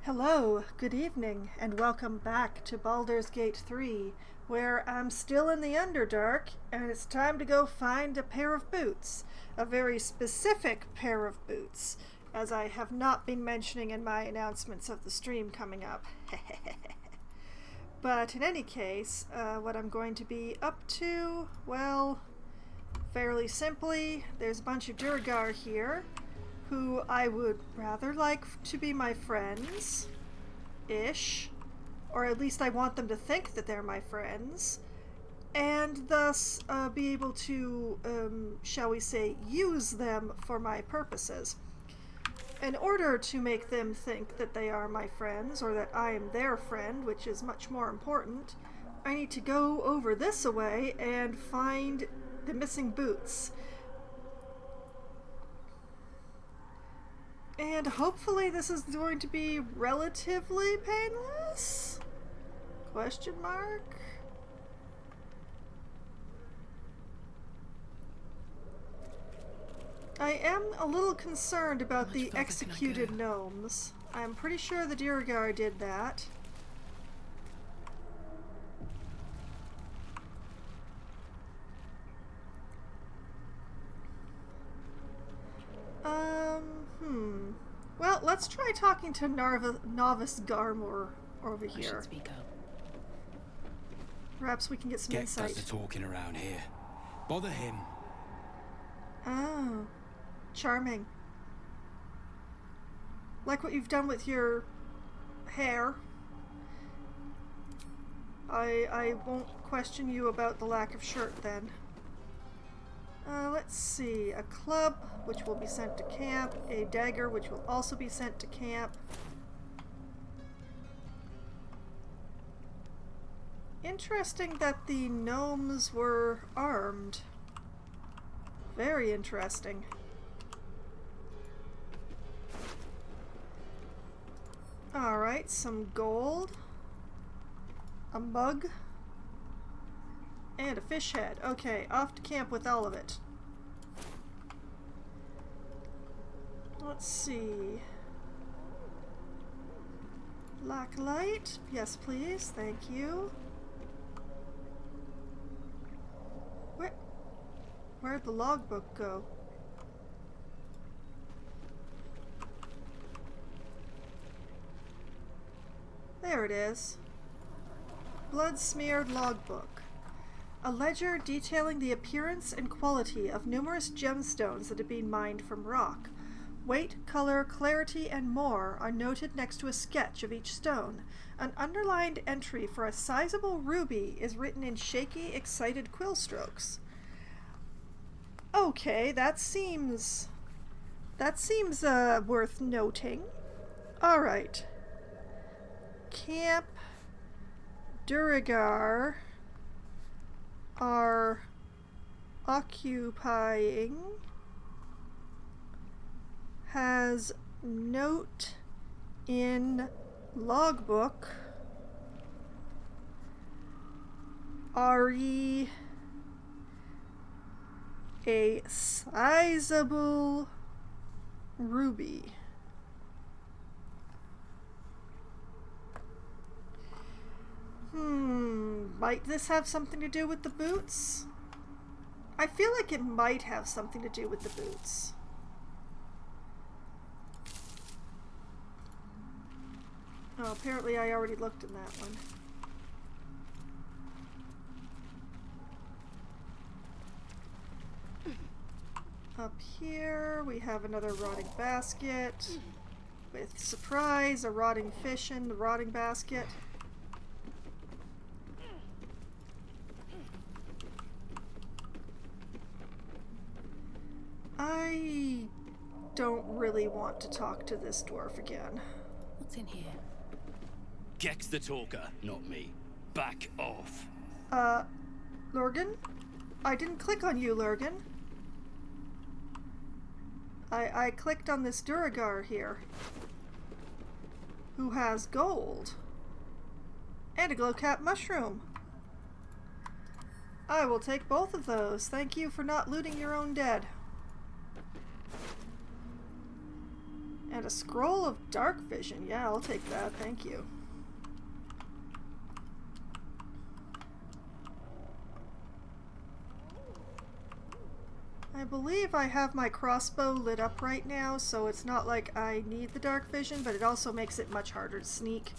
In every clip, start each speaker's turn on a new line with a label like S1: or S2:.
S1: Hello, good evening, and welcome back to Baldur's Gate 3, where I'm still in the Underdark, and it's time to go find a pair of boots. A very specific pair of boots, as I have not been mentioning in my announcements of the stream coming up. But in any case, what I'm going to be up to, well, fairly simply, there's a bunch of Duergar here, who I would rather like to be my friends-ish, or at least I want them to think that they're my friends, and thus be able to, shall we say, use them for my purposes. In order to make them think that they are my friends, or that I am their friend, which is much more important, I need to go over this way and find the missing boots. And hopefully this is going to be relatively painless? Question mark? I am a little concerned about the executed gnomes. I'm pretty sure the Duergar did that. Well, let's try talking to Novice Garmor over here.
S2: I should speak up.
S1: Perhaps we can get some insight.
S3: Get the talking around here. Bother him.
S1: Oh, charming. Like what you've done with your hair. I won't question you about the lack of shirt then. Let's see. A club, which will be sent to camp. A dagger, which will also be sent to camp. Interesting that the gnomes were armed. Very interesting. Alright, some gold. A mug. And a fish head. Okay, off to camp with all of it. Let's see. Black light. Yes, please. Thank you. Where'd the logbook go? There it is. Blood-smeared logbook. A ledger detailing the appearance and quality of numerous gemstones that have been mined from rock. Weight, color, clarity, and more are noted next to a sketch of each stone. An underlined entry for a sizable ruby is written in shaky, excited quill strokes. Okay, that seems worth noting. Alright. Camp Duergar are occupying has note in logbook re a sizable ruby. Might this have something to do with the boots? I feel like it might have something to do with the boots. Oh, apparently I already looked in that one. Up here we have another rotting basket with, surprise, a rotting fish in the rotting basket. I don't really want to talk to this dwarf again.
S2: What's in here?
S3: Gex the talker, not me. Back off.
S1: Lurgan? I didn't click on you, Lurgan. I clicked on this Duergar here, who has gold and a glowcap mushroom. I will take both of those. Thank you for not looting your own dead. And a scroll of dark vision. Yeah, I'll take that. Thank you. I believe I have my crossbow lit up right now, so it's not like I need the dark vision, but it also makes it much harder to sneak.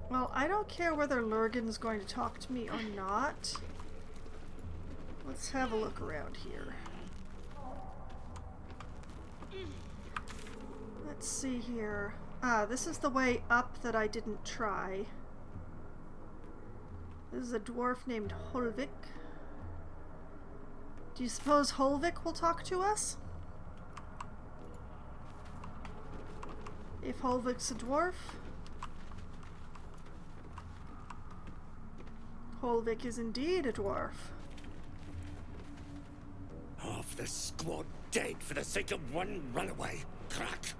S1: Well, I don't care whether Lurgan's going to talk to me or not. Let's have a look around here. Let's see here. Ah, this is the way up that I didn't try. This is a dwarf named Holvik. Do you suppose Holvik will talk to us? If Holvik's a dwarf? Holvik is indeed a dwarf.
S3: Half the squad dead for the sake of one runaway. Crack.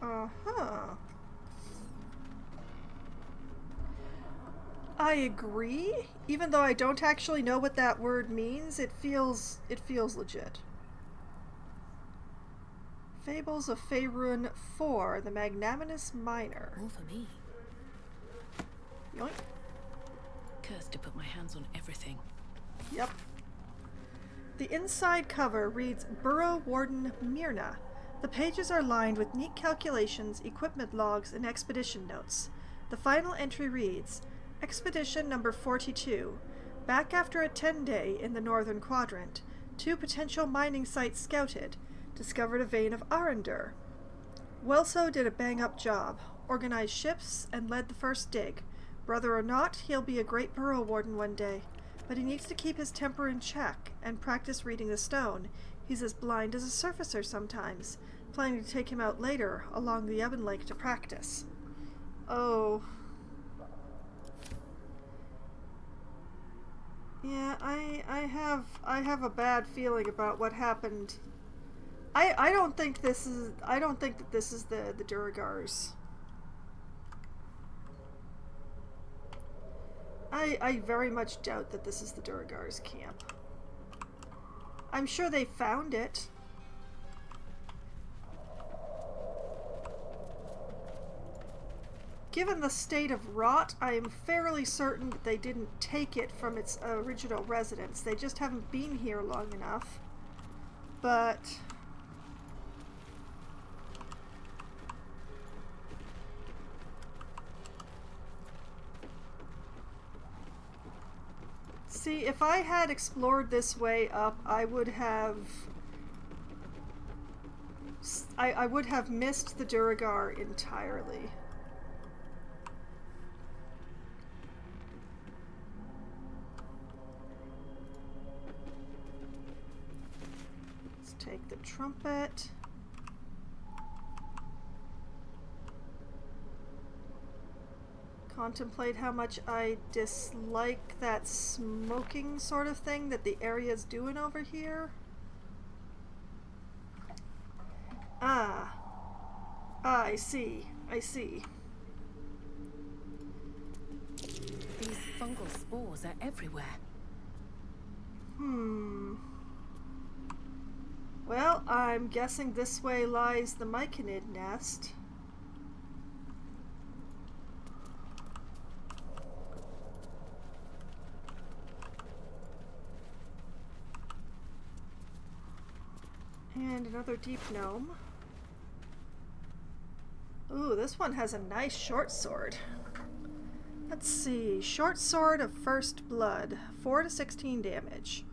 S1: Uh-huh. I agree. Even though I don't actually know what that word means, it feels legit. Fables of Faerun 4, The Magnanimous Miner.
S2: All for me.
S1: Yoink.
S2: Cursed to put my hands on everything.
S1: Yep. The inside cover reads Burrow Warden Myrna. The pages are lined with neat calculations, equipment logs, and expedition notes. The final entry reads, Expedition number 42. Back after a 10-day in the northern quadrant. 2 potential mining sites scouted. Discovered a vein of Arendur. Welso did a bang-up job. Organized ships and led the first dig. Brother or not, he'll be a great burrow warden one day. But he needs to keep his temper in check and practice reading the stone. He's as blind as a surfacer sometimes. Planning to take him out later along the Oven Lake to practice. Oh. Yeah, I have a bad feeling about what happened. I don't think that this is the Durgars. I very much doubt that this is the Durgars' camp. I'm sure they found it. Given the state of rot, I am fairly certain that they didn't take it from its original residence. They just haven't been here long enough. But see, if I had explored this way up, I would have missed the Duragar entirely. Take the trumpet. Contemplate how much I dislike that smoking sort of thing that the area's doing over here. I see. I see.
S2: These fungal spores are everywhere.
S1: Well, I'm guessing this way lies the Myconid nest. And another deep gnome. Ooh, this one has a nice short sword. Let's see. Short sword of first blood. 4 to 16 damage.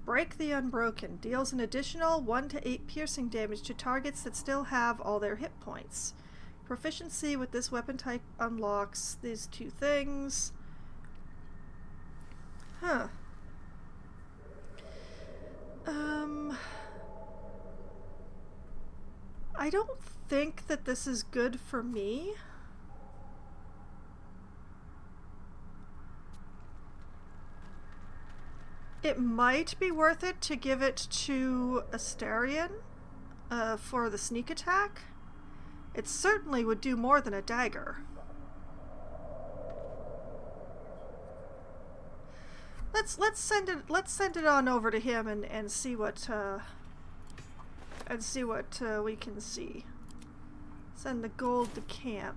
S1: Break the Unbroken. Deals an additional 1 to 8 piercing damage to targets that still have all their hit points. Proficiency with this weapon type unlocks these 2 things. Huh. I don't think that this is good for me. It might be worth it to give it to Astarion for the sneak attack. It certainly would do more than a dagger. Let's send it on over to him and see what and see what we can see. Send the gold to camp.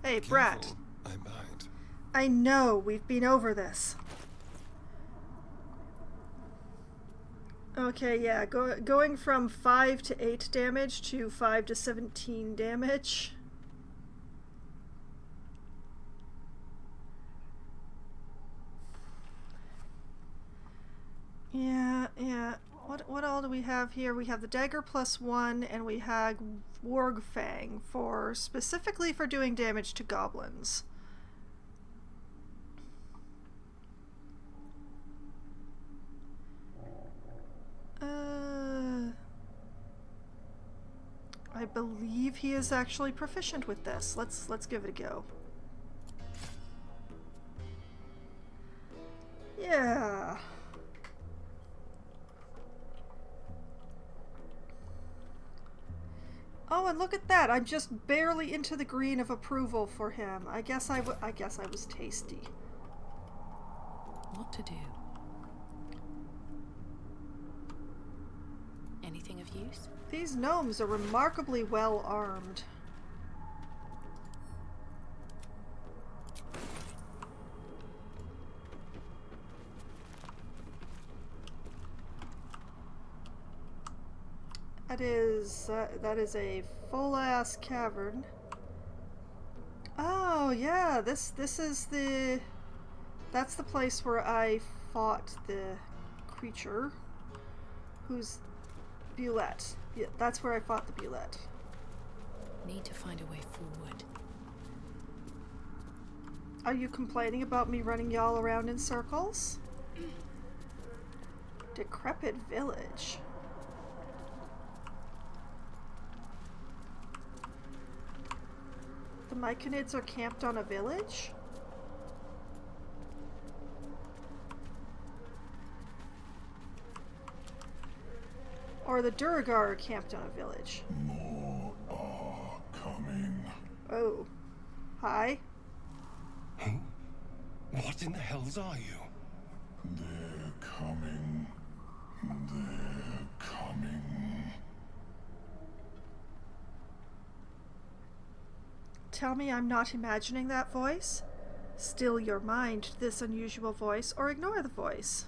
S1: Hey, Brat.
S4: Careful, I bite.
S1: I know, we've been over this. Okay, yeah, going from 5 to 8 damage to 5 to 17 damage. Yeah. What all do we have here? We have the dagger +1, and we have Warg Fang specifically for doing damage to goblins. I believe he is actually proficient with this. Let's give it a go. Yeah. Oh, and look at that! I'm just barely into the green of approval for him. I guess I was tasty.
S2: What to do? Anything of use?
S1: These gnomes are remarkably well armed. That is a full-ass cavern. Oh yeah, this is that's the place where I fought the creature, who's Bulette. Yeah, that's where I fought the Bulette.
S2: Need to find a way forward.
S1: Are you complaining about me running y'all around in circles? Decrepit village. The Myconids are camped on a village? Or the Duragar are camped on a village?
S5: More are coming.
S1: Oh. Hi.
S4: Who? What in the hells are you?
S5: They're coming. They're coming.
S1: Tell me I'm not imagining that voice? Still your mind to this unusual voice, or ignore the voice.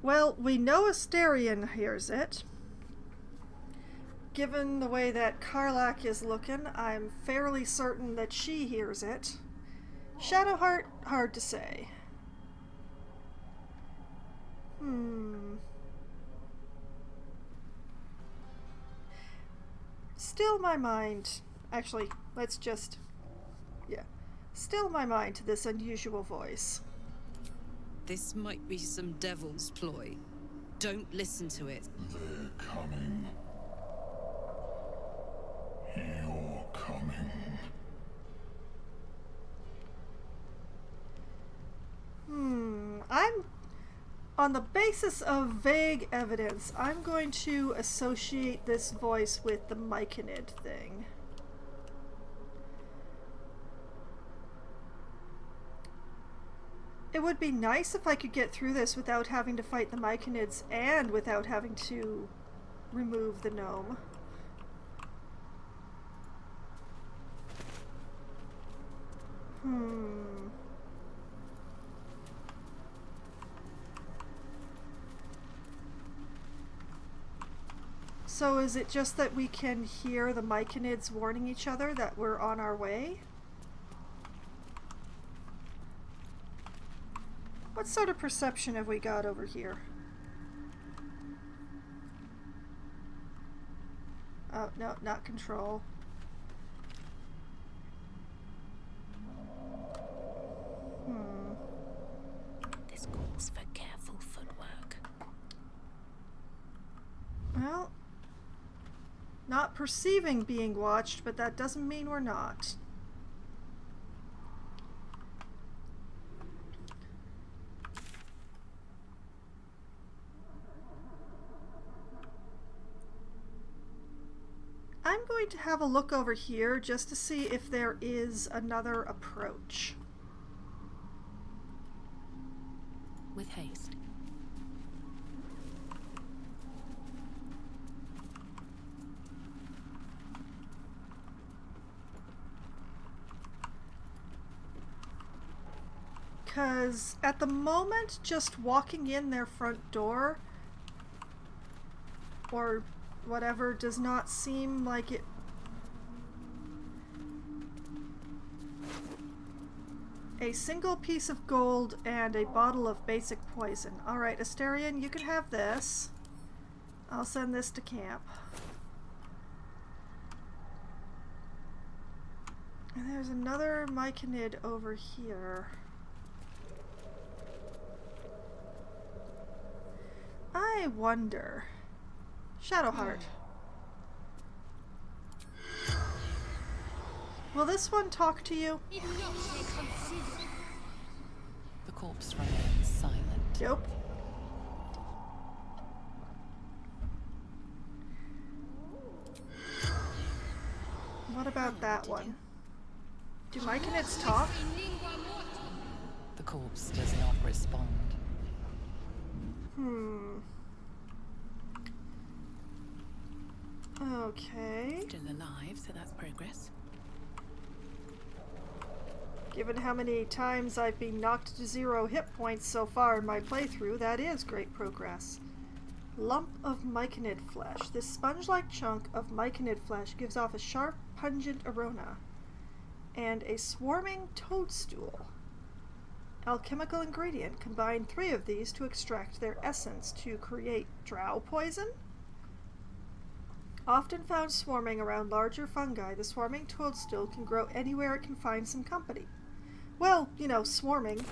S1: Well, we know Asterion hears it. Given the way that Karlach is looking, I'm fairly certain that she hears it. Shadowheart, hard to say. Still my mind. Actually, let's just... yeah. Still my mind to this unusual voice.
S6: This might be some devil's ploy. Don't listen to it.
S5: They're coming. You're coming.
S1: I'm... on the basis of vague evidence, I'm going to associate this voice with the Myconid thing. It would be nice if I could get through this without having to fight the Myconids and without having to remove the gnome. So is it just that we can hear the Myconids warning each other that we're on our way? What sort of perception have we got over here? Oh, no, not control.
S2: This calls for careful footwork.
S1: Well, not perceiving being watched, but that doesn't mean we're not. I'm going to have a look over here just to see if there is another approach.
S2: With
S1: because at the moment, just walking in their front door or whatever does not seem like it. A single piece of gold and a bottle of basic poison. Alright, Asterion, you can have this. I'll send this to camp. And there's another myconid over here. I wonder. Shadowheart. Will this one talk to you?
S2: The corpse remains silent.
S1: Nope. What about that one? Do myconids talk?
S2: The corpse does not respond.
S1: Okay.
S2: Still alive, so that's progress.
S1: Given how many times I've been knocked to 0 hit points so far in my playthrough, that is great progress. Lump of myconid flesh. This sponge-like chunk of myconid flesh gives off a sharp, pungent aroma. And a swarming toadstool. Alchemical ingredient. Combine 3 of these to extract their essence to create drow poison? Often found swarming around larger fungi, the swarming toadstool can grow anywhere it can find some company. Well, you know, swarming.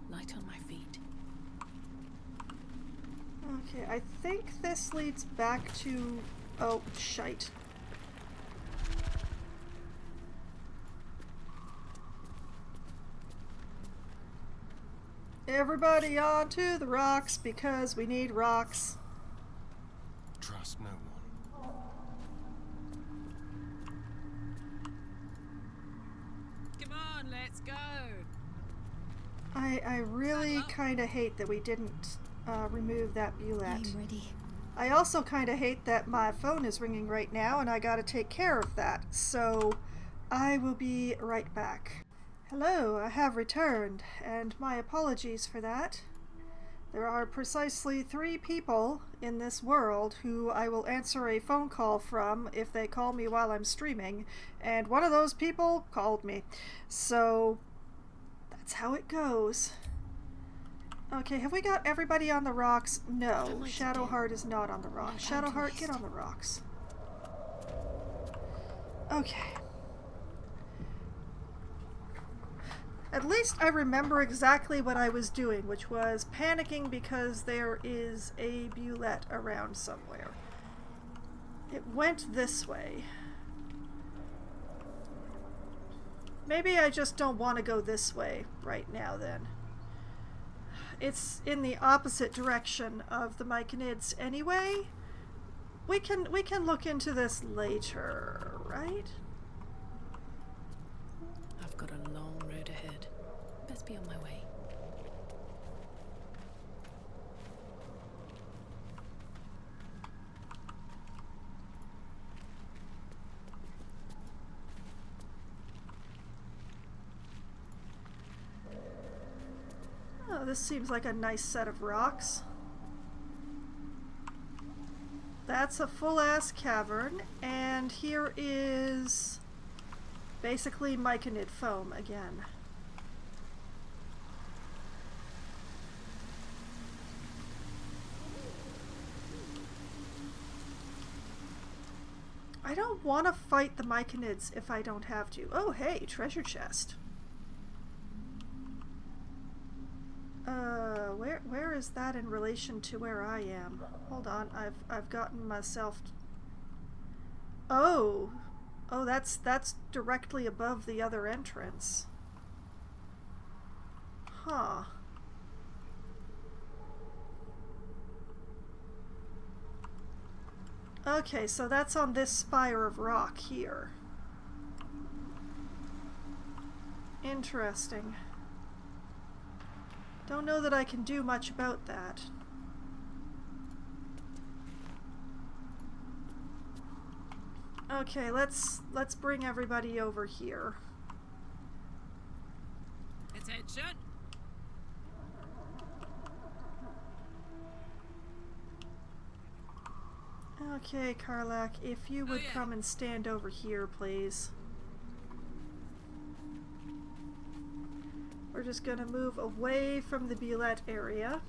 S2: Light on my feet.
S1: Okay, I think this leads back to... Oh, shite. Everybody onto the rocks because we need rocks.
S4: Trust no one.
S6: Come on, let's go.
S1: I really kind of hate that we didn't remove that bulette.
S2: I'm ready.
S1: I also kind of hate that my phone is ringing right now and I gotta take care of that. So I will be right back. Hello, I have returned, and my apologies for that. There are precisely 3 people in this world who I will answer a phone call from if they call me while I'm streaming, and one of those people called me. So, that's how it goes. Okay, have we got everybody on the rocks? No, Shadowheart is not on the rocks. Shadowheart, get on the rocks. Okay. At least I remember exactly what I was doing, which was panicking because there is a bulette around somewhere. It went this way. Maybe I just don't want to go this way right now then. It's in the opposite direction of the myconids anyway. We can look into this later, right?
S2: I've got a long road ahead. Best be on my way.
S1: Oh, this seems like a nice set of rocks. That's a full-ass cavern, and here is basically myconid foam again. I don't want to fight the myconids if I don't have to. Oh, hey, treasure chest. Where is that in relation to where I am? Hold on, I've gotten myself... Oh! Oh, that's directly above the other entrance. Huh. Okay, so that's on this spire of rock here. Interesting. Don't know that I can do much about that. Okay, let's bring everybody over here.
S6: Attention!
S1: Okay, Karlak, if you would come and stand over here, please. We're just gonna move away from the Billet area.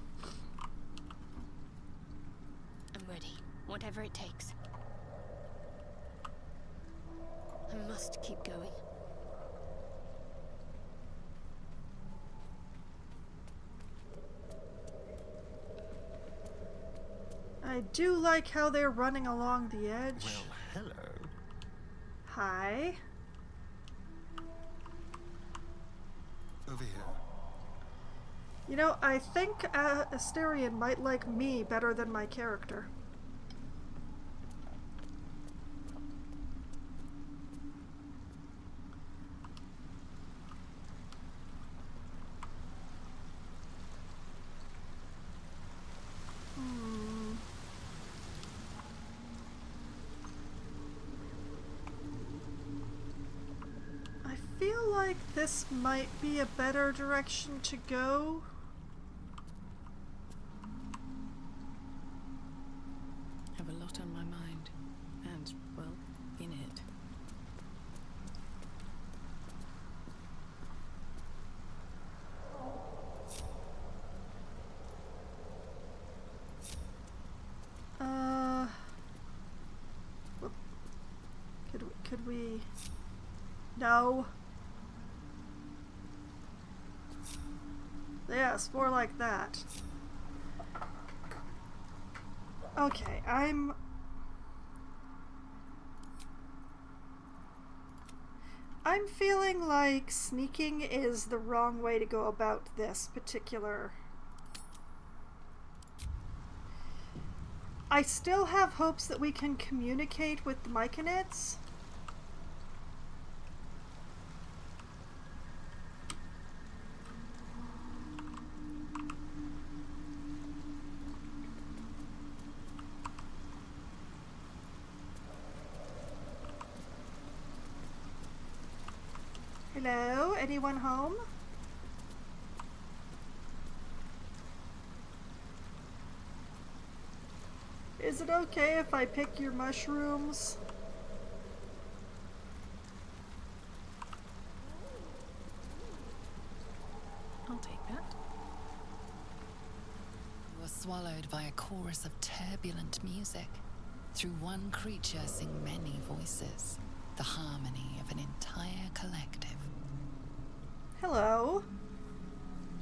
S2: I'm ready. Whatever it takes. I must keep going.
S1: I do like how they're running along the edge.
S4: Well, hello.
S1: Hi.
S4: Over here.
S1: You know, I think Asterion might like me better than my character. I feel like this might be a better direction to go.
S6: I have a lot on my mind. And, well, in it.
S1: Well, could we? No. Yes, more like that. Okay, I'm feeling like sneaking is the wrong way to go about this particular. I still have hopes that we can communicate with the Myconids. Hello? Anyone home? Is it okay if I pick your mushrooms?
S6: I'll take that.
S7: You are swallowed by a chorus of turbulent music. Through one creature sing many voices. The harmony of an entire collective.
S1: Hello?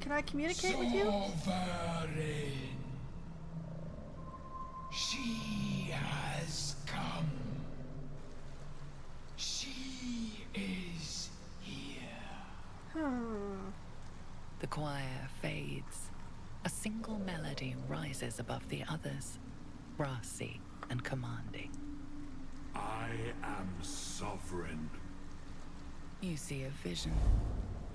S1: Can I communicate with you?
S5: Sovereign. She has come. She is here.
S7: The choir fades. A single melody rises above the others, brassy and commanding.
S5: I am sovereign.
S7: You see a vision.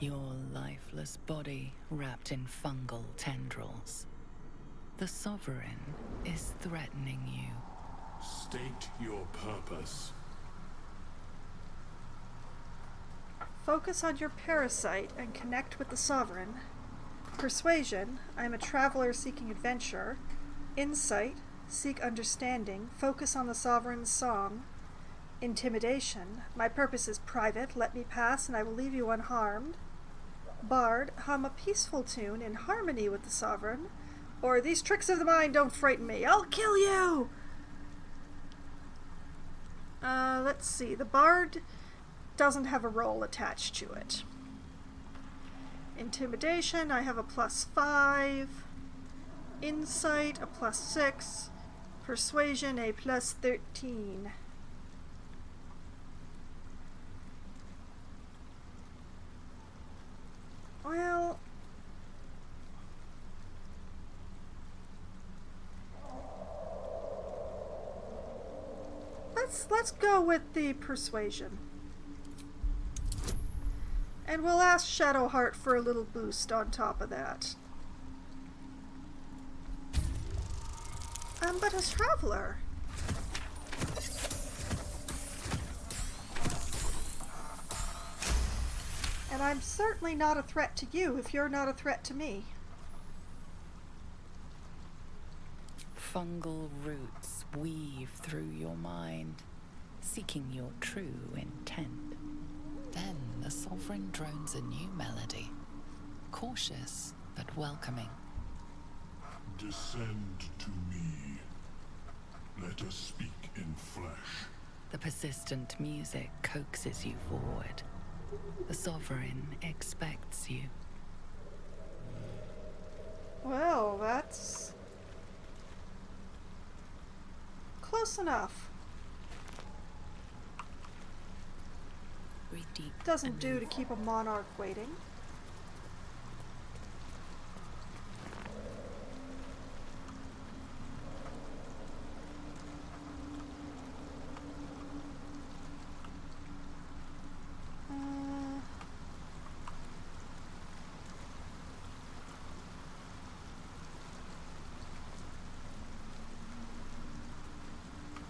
S7: Your lifeless body wrapped in fungal tendrils. The Sovereign is threatening you.
S5: State your purpose.
S1: Focus on your parasite and connect with the Sovereign. Persuasion, I am a traveler seeking adventure. Insight, seek understanding, focus on the Sovereign's song. Intimidation, my purpose is private, let me pass and I will leave you unharmed. Bard, hum a peaceful tune in harmony with the Sovereign, or these tricks of the mind don't frighten me, I'll kill you! Let's see, the Bard doesn't have a role attached to it. Intimidation, I have a +5. Insight, a +6. Persuasion, a +13. Well, let's go with the persuasion. And we'll ask Shadowheart for a little boost on top of that. I'm but a traveler. And I'm certainly not a threat to you if you're not a threat to me.
S7: Fungal roots weave through your mind, seeking your true intent. Then the Sovereign drones a new melody, cautious but welcoming.
S5: Descend to me. Let us speak in flesh.
S7: The persistent music coaxes you forward. The Sovereign expects you.
S1: Well, that's close enough.
S7: Breathe deep.
S1: Doesn't
S7: and
S1: do to
S7: move.
S1: keep a monarch waiting.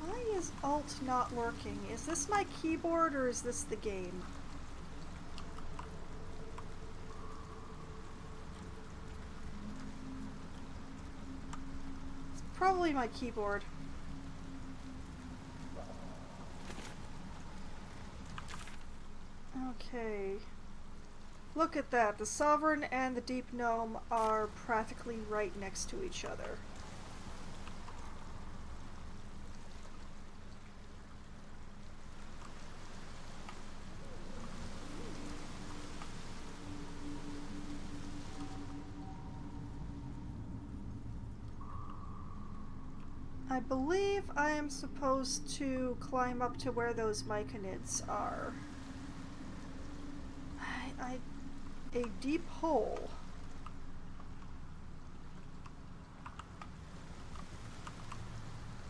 S1: Why is Alt not working? Is this my keyboard or is this the game? It's probably my keyboard. Okay. Look at that. The Sovereign and the Deep Gnome are practically right next to each other. I believe I am supposed to climb up to where those myconids are. A deep hole.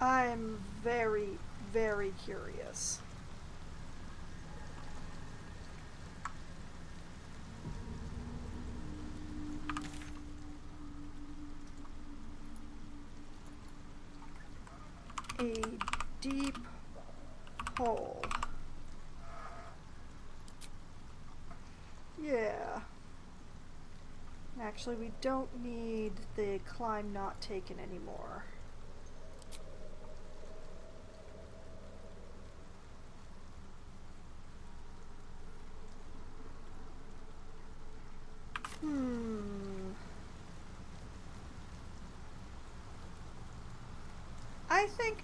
S1: I'm very, very curious. A deep hole. Yeah. Actually, we don't need the climb not taken anymore.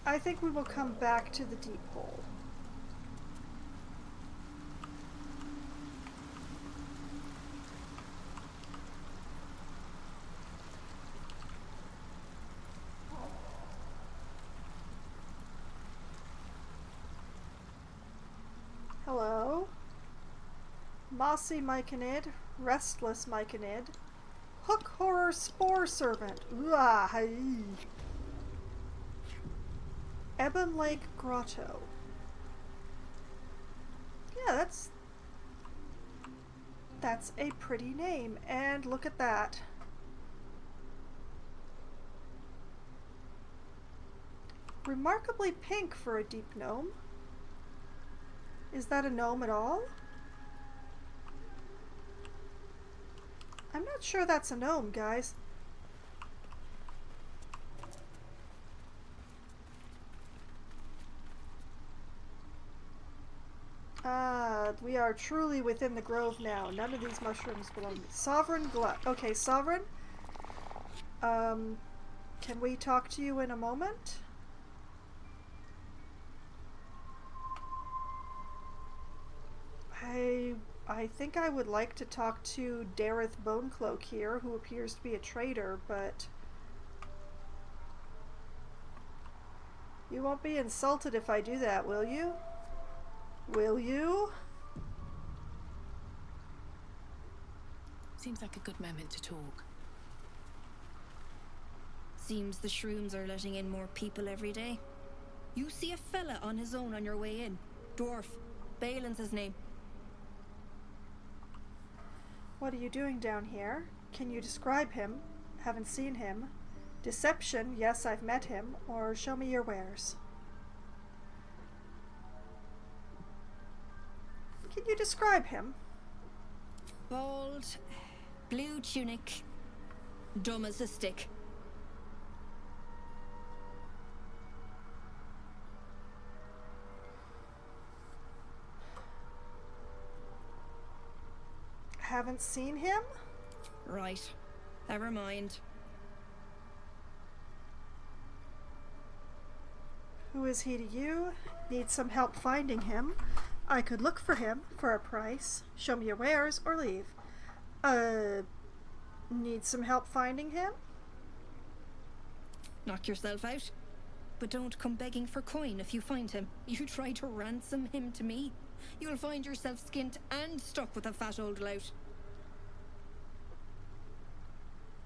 S1: I think we will come back to the deep hole. Hello? Mossy myconid, restless myconid, hook horror spore servant. Ebon Lake Grotto. Yeah, that's a pretty name, and look at that. Remarkably pink for a deep gnome. Is that a gnome at all? I'm not sure that's a gnome, guys. We are truly within the grove now. None of these mushrooms belong to me. Sovereign Glut. Okay, Sovereign. Can we talk to you in a moment? I think I would like to talk to Dareth Bonecloak here, who appears to be a traitor, but you won't be insulted if I do that, will you? Will you?
S7: Seems like a good moment to talk.
S2: Seems the shrooms are letting in more people every day. You see a fella on his own on your way in. Dwarf. Balin's his name.
S1: What are you doing down here? Can you describe him? Haven't seen him. Deception, yes, I've met him. Or show me your wares. Can you describe him?
S2: Bald, blue tunic, dumb as a stick.
S1: Haven't seen him?
S2: Right. Never mind.
S1: Who is he to you? Need some help finding him? I could look for him for a price. Show me your wares or leave. Need some help finding him?
S2: Knock yourself out. But don't come begging for coin if you find him. You try to ransom him to me, you'll find yourself skint and stuck with a fat old lout.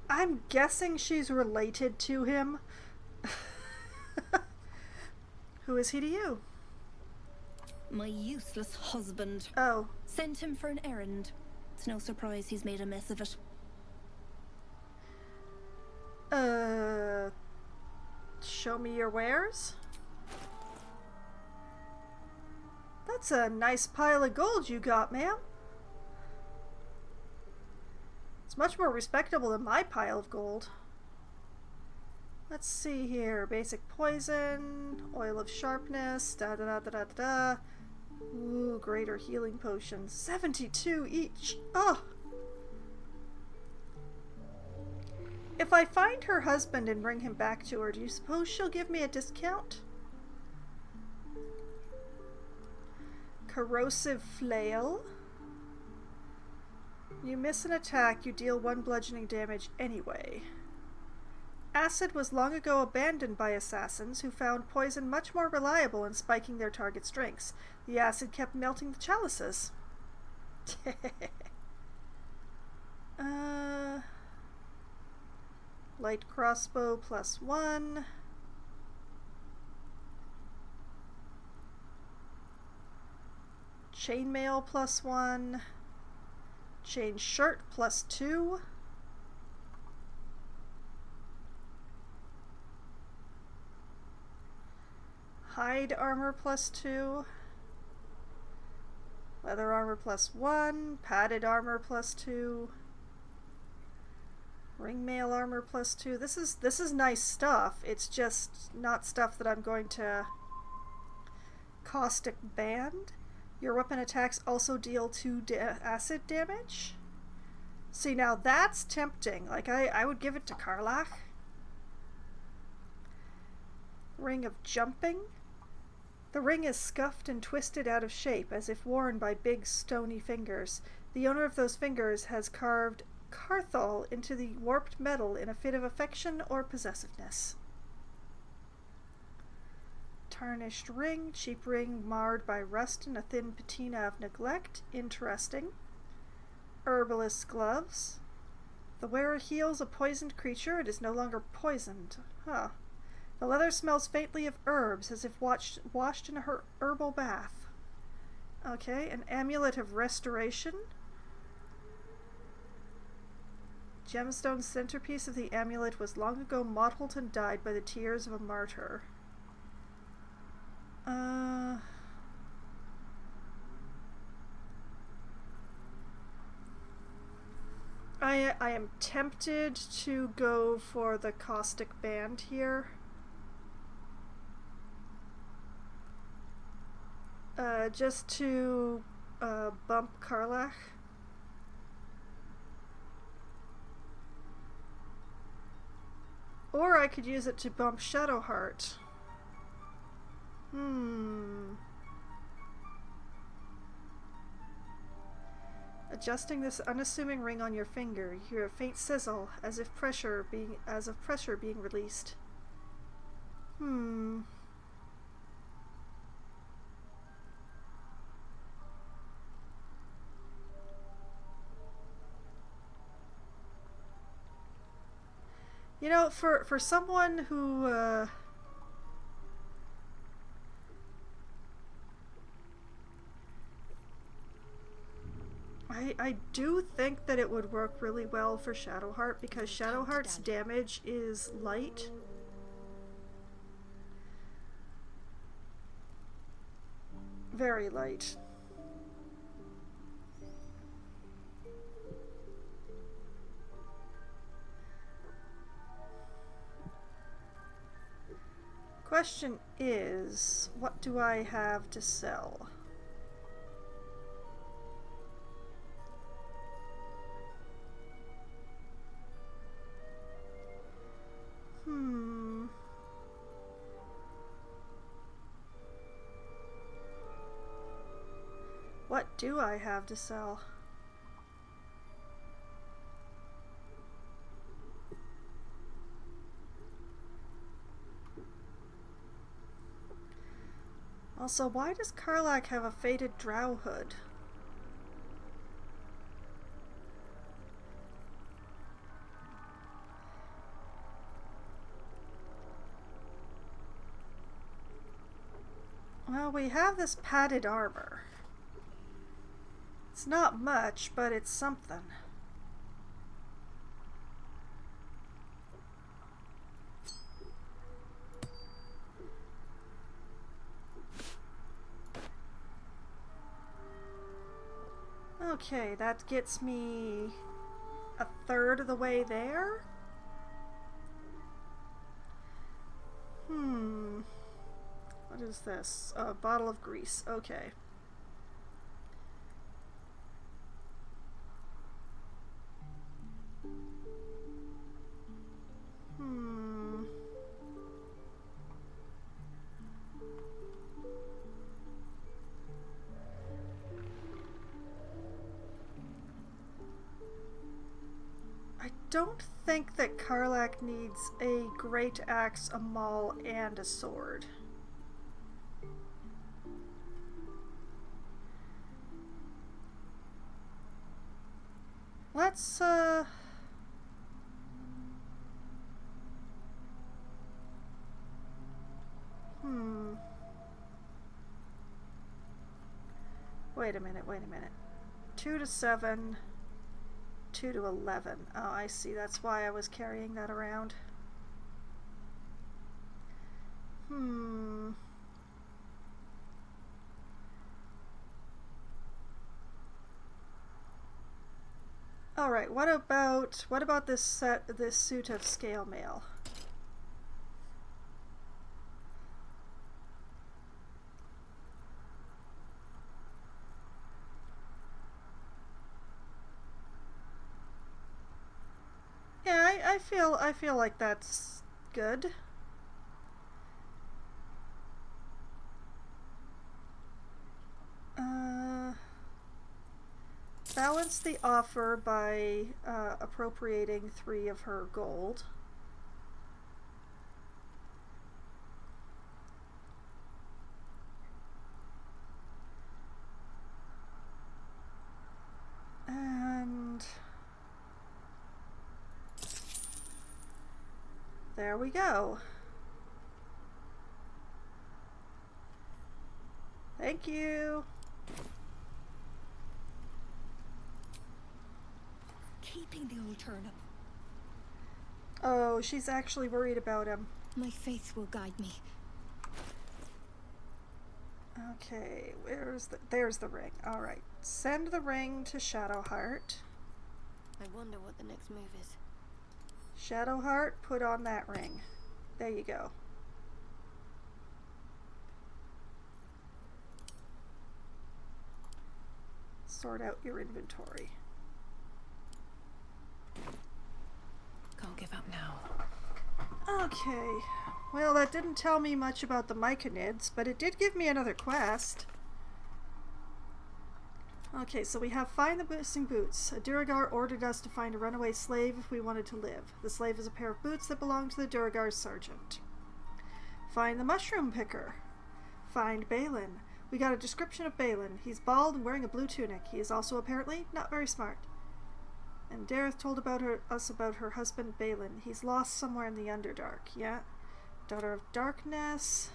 S1: I'm guessing she's related to him. Who is he to you?
S2: My useless husband.
S1: Oh.
S2: Sent him for an errand. It's no surprise he's made a mess of it.
S1: Show me your wares? That's a nice pile of gold you got, ma'am. It's much more respectable than my pile of gold. Let's see here. Basic poison, oil of sharpness, da da da da da da. Ooh, greater healing potions. 72 each. Oh! If I find her husband and bring him back to her, do you suppose she'll give me a discount? Corrosive flail. You miss an attack, you deal 1 bludgeoning damage anyway. Acid was long ago abandoned by assassins who found poison much more reliable in spiking their target strengths. The acid kept melting the chalices. Light crossbow +1. Chainmail +1. Chain shirt +2. Hide armor +2. Leather armor +1. Padded armor +2. Ringmail armor +2. This is nice stuff. It's just not stuff that I'm going to caustic band. Your weapon attacks also deal 2 acid damage. See, now that's tempting. Like, I would give it to Karlach. Ring of jumping. The ring is scuffed and twisted out of shape, as if worn by big, stony fingers. The owner of those fingers has carved Carthol into the warped metal in a fit of affection or possessiveness. Tarnished ring. Cheap ring marred by rust and a thin patina of neglect. Interesting. Herbalist's gloves. The wearer heals a poisoned creature. It is no longer poisoned. Huh. The leather smells faintly of herbs, as if washed in a herbal bath. Okay, an amulet of restoration. Gemstone centerpiece of the amulet was long ago mottled and dyed by the tears of a martyr. I am tempted to go for the caustic band here. Just to bump Karlach. Or I could use it to bump Shadowheart. Adjusting this unassuming ring on your finger, you hear a faint sizzle, as of pressure being released. You know, for someone who I do think that it would work really well for Shadowheart, because Shadowheart's damage is light. Very light. question is, what do I have to sell? What do I have to sell? Also, why does Karlak have a faded drow hood? Well, we have this padded armor. It's not much, but it's something. Okay, that gets me a third of the way there. What is this? A bottle of grease. Okay. I don't think that Karlak needs a great axe, a maul, and a sword. Let's, Wait a minute. 2 to 7, 2 to 11. Oh, I see. That's why I was carrying that around. All right. What about this suit of scale mail? Yeah, I feel like that's good. Balance the offer by appropriating 3 of her gold. And there we go. Thank you.
S2: Keeping the old turnip.
S1: Oh, she's actually worried about him.
S2: My faith will guide me.
S1: Okay, there's the ring. All right, send the ring to Shadowheart.
S8: I wonder what the next move is.
S1: Shadowheart, put on that ring. There you go. Sort out your inventory.
S7: Can't give up now.
S1: Okay. Well, that didn't tell me much about the Myconids, but it did give me another quest. Okay, so we have Find the Missing Boots. A Duragar ordered us to find a runaway slave if we wanted to live. The slave is a pair of boots that belong to the Duragar sergeant. Find the Mushroom Picker. Find Balin. We got a description of Balin. He's bald and wearing a blue tunic. He is also apparently not very smart. And Dareth told us about her husband Balin. He's lost somewhere in the Underdark, yeah? Daughter of Darkness.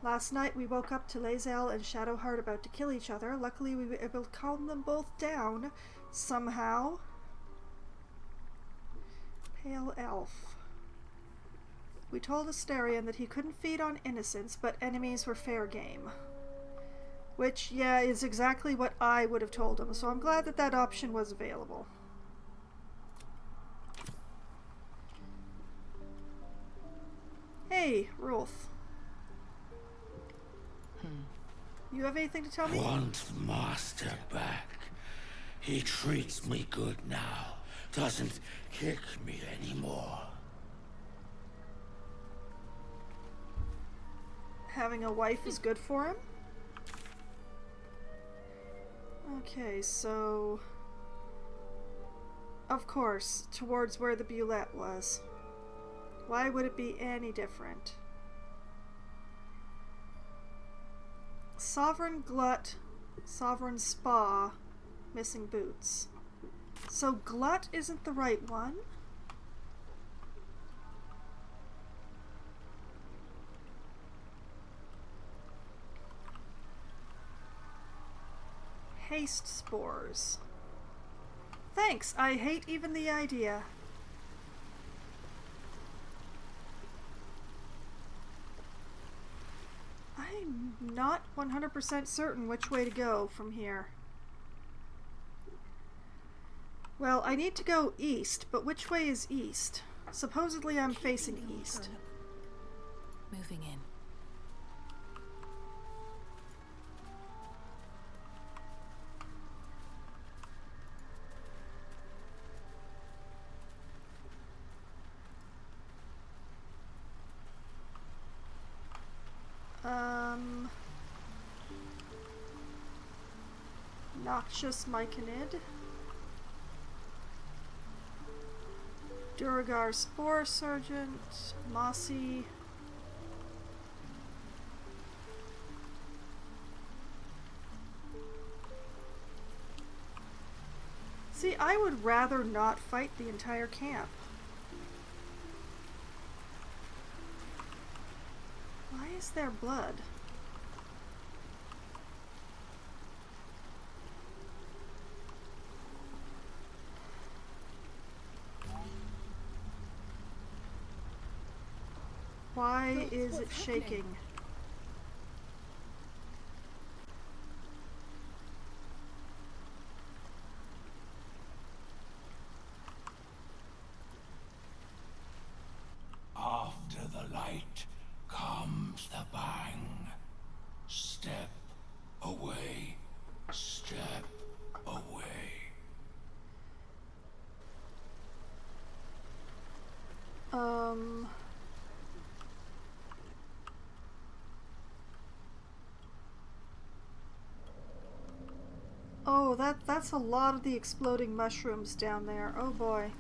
S1: Last night we woke up to Lae'zel and Shadowheart about to kill each other. Luckily we were able to calm them both down somehow. Pale Elf. We told Astarion that he couldn't feed on innocents, but enemies were fair game. Which, yeah, is exactly what I would have told him, so I'm glad that that option was available. Hey, Rolf. You have anything to tell me?
S9: Want Master back. He treats me good now. Doesn't kick me anymore.
S1: Having a wife is good for him? Okay, so... Of course, towards where the Bulette was. Why would it be any different? Sovereign Glut, Sovereign Spa, missing boots. So Glut isn't the right one? Haste spores. Thanks, I hate even the idea. I'm not 100% certain which way to go from here. Well, I need to go east, but which way is east? Supposedly I'm facing east.
S7: Moving in.
S1: Noxious Myconid. Duragar Spore Sergeant. Mossy. See, I would rather not fight the entire camp. Why is there blood? Why is it shaking?
S9: After the light comes the bang. Step away. Step away.
S1: Oh, that's a lot of the exploding mushrooms down there. Oh boy.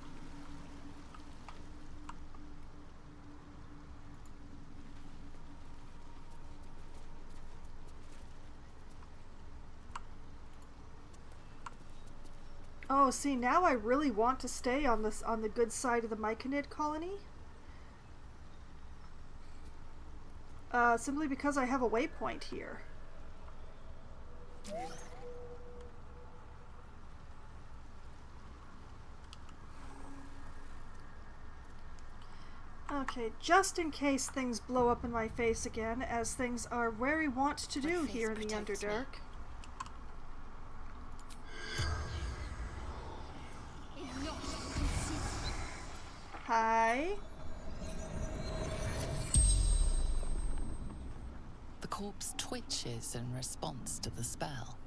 S1: Oh, see, now I really want to stay on the good side of the Myconid colony. Simply because I have a waypoint here. Okay, just in case things blow up in my face again, as things are very wont to do here in the Underdark. Hi.
S7: The corpse twitches in response to the spell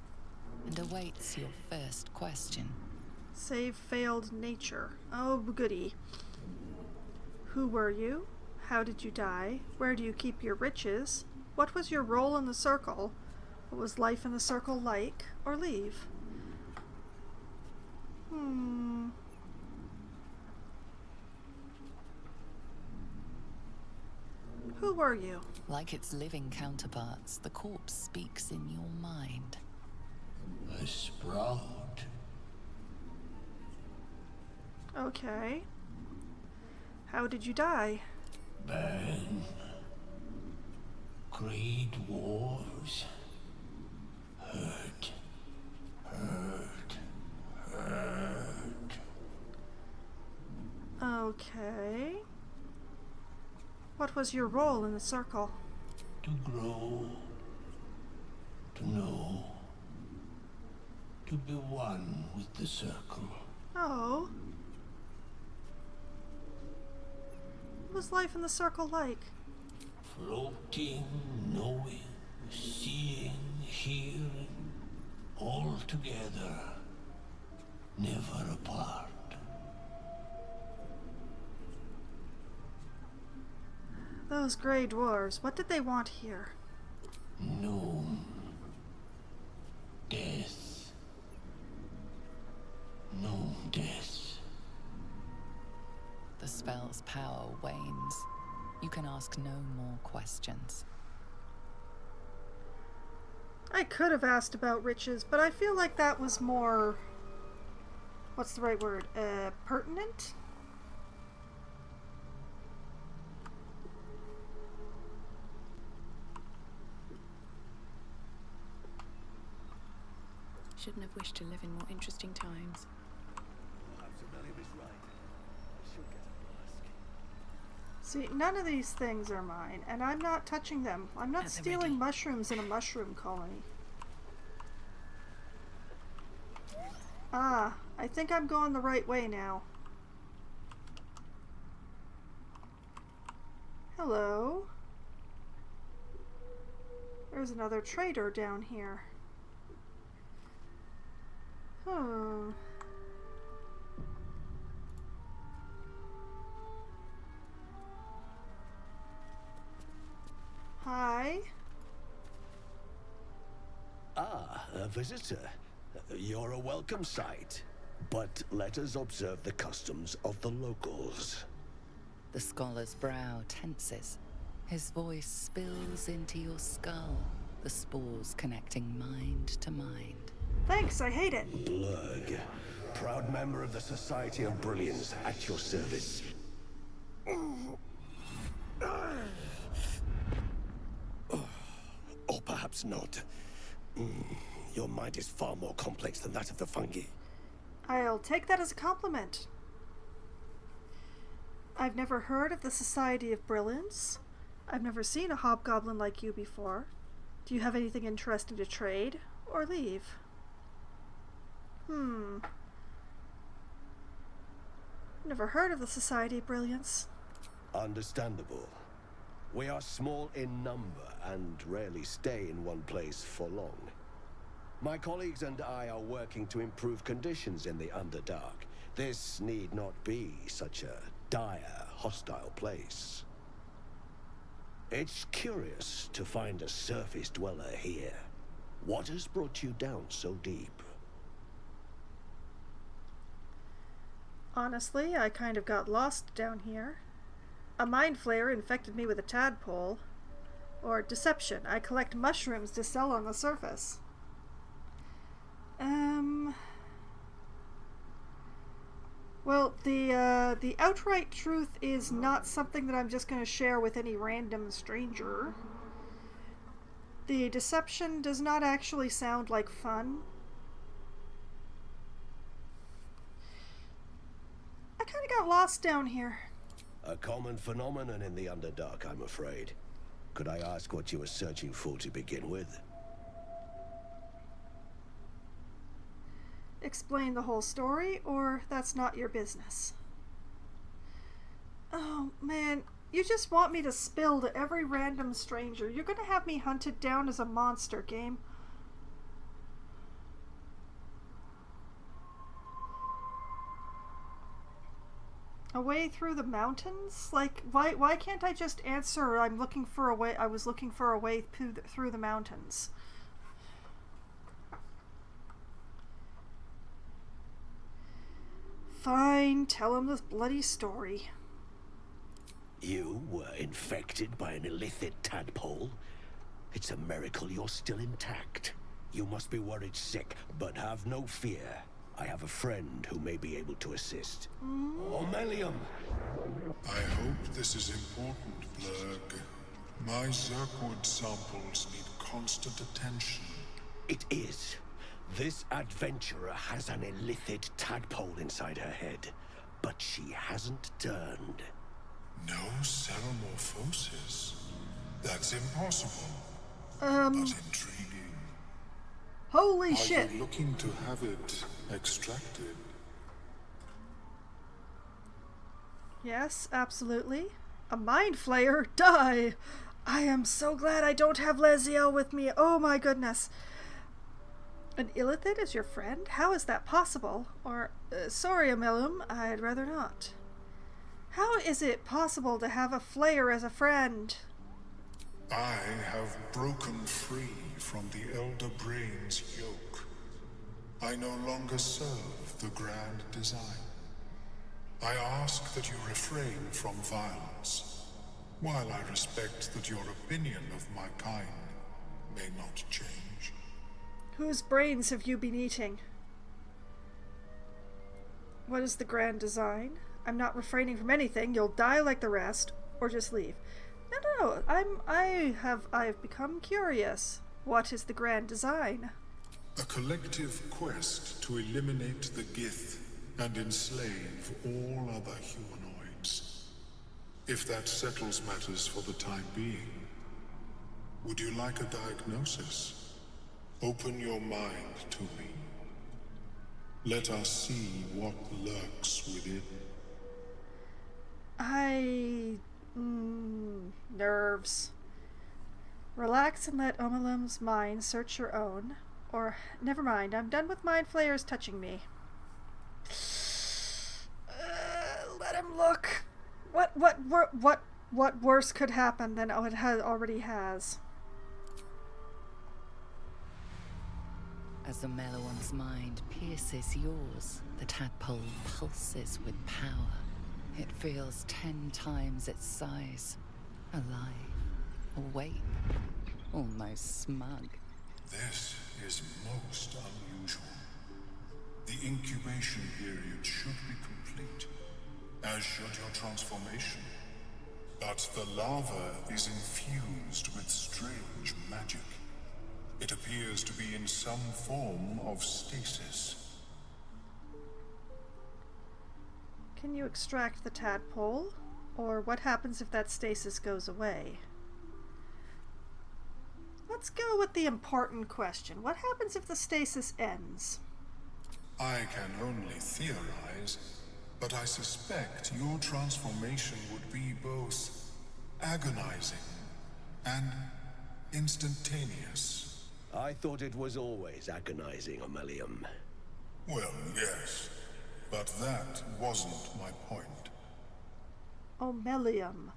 S7: and awaits your first question.
S1: Save failed nature. Oh, goody. Who were you? How did you die? Where do you keep your riches? What was your role in the circle? What was life in the circle like? Or leave? Who were you?
S7: Like its living counterparts, the corpse speaks in your mind.
S9: A sprout.
S1: Okay. How did you die?
S9: Burn. Great wars. Hurt. Hurt. Hurt.
S1: Okay. What was your role in the circle?
S9: To grow. To know. To be one with the circle.
S1: Oh. What was life in the circle like?
S9: Floating, knowing, seeing, hearing, all together, never apart.
S1: Those gray dwarves, what did they want here?
S9: Noon. Death. No death.
S7: The spell's power wanes. You can ask no more questions.
S1: I could have asked about riches, but I feel like that was more... what's the right word? Pertinent?
S10: Shouldn't have wished to live in more interesting times.
S1: See, none of these things are mine, and I'm not touching them. I'm not stealing mushrooms in a mushroom colony. Ah, I think I'm going the right way now. Hello. There's another trader down here. Hi.
S4: Ah, a visitor. You're a welcome sight. But let us observe the customs of the locals.
S7: The scholar's brow tenses. His voice spills into your skull, the spores connecting mind to mind.
S1: Thanks, I hate it.
S4: Blurg, proud member of the Society of Brilliance, at your service. Or perhaps not. Your mind is far more complex than that of the fungi.
S1: I'll take that as a compliment. I've never heard of the Society of Brilliance. I've never seen a hobgoblin like you before. Do you have anything interesting to trade or leave? Never heard of the Society of Brilliance.
S4: Understandable. We are small in number and rarely stay in one place for long. My colleagues and I are working to improve conditions in the Underdark. This need not be such a dire, hostile place. It's curious to find a surface dweller here. What has brought you down so deep?
S1: Honestly, I kind of got lost down here. A mind flayer infected me with a tadpole. Or deception. I collect mushrooms to sell on the surface. Well, the outright truth is not something that I'm just going to share with any random stranger. The deception does not actually sound like fun. I kind of got lost down here.
S4: A common phenomenon in the Underdark, I'm afraid. Could I ask what you were searching for to begin with?
S1: Explain the whole story, or that's not your business. Oh, man. You just want me to spill to every random stranger. You're gonna have me hunted down as a monster, game. A way through the mountains? Like, why can't I just answer I was looking for a way through the mountains? Fine, tell him the bloody story.
S4: You were infected by an illithid tadpole? It's a miracle you're still intact. You must be worried sick, but have no fear. I have a friend who may be able to assist. Omelium!
S5: I hope this is important, Blurg. My Zirkwood samples need constant attention.
S4: It is. This adventurer has an illithid tadpole inside her head, but she hasn't turned.
S5: No ceramorphosis. That's impossible. But intriguing.
S1: Holy shit!
S5: Are you looking to have it extracted?
S1: Yes, absolutely. A mind flayer? Die! I am so glad I don't have Leziel with me. Oh my goodness. An Illithid is your friend? How is that possible? Or, sorry, Amelum, I'd rather not. How is it possible to have a Flayer as a friend?
S5: I have broken free from the Elder Brain's yoke. I no longer serve the grand design. I ask that you refrain from violence, while I respect that your opinion of my kind may not change.
S1: Whose brains have you been eating? What is the grand design? I'm not refraining from anything. You'll die like the rest, or just leave. No. I've become curious. What is the grand design?
S5: A collective quest to eliminate the Gith and enslave all other humanoids. If that settles matters for the time being, would you like a diagnosis? Open your mind to me. Let us see what lurks within.
S1: Nerves. Relax and let Omelum's mind search your own. Or, never mind, I'm done with mind flayers touching me. Let him look. What worse could happen than it already has?
S7: As Omelum's mind pierces yours, the tadpole pulses with power. It feels 10 times its size. Alive, awake, almost smug.
S5: This is most unusual. The incubation period should be complete, as should your transformation. But the larva is infused with strange magic. It appears to be in some form of stasis.
S1: Can you extract the tadpole? Or what happens if that stasis goes away? Let's go with the important question. What happens if the stasis ends?
S5: I can only theorize, but I suspect your transformation would be both agonizing and instantaneous.
S4: I thought it was always agonizing, Omelium.
S5: Well, yes, but that wasn't my point.
S1: Omelium.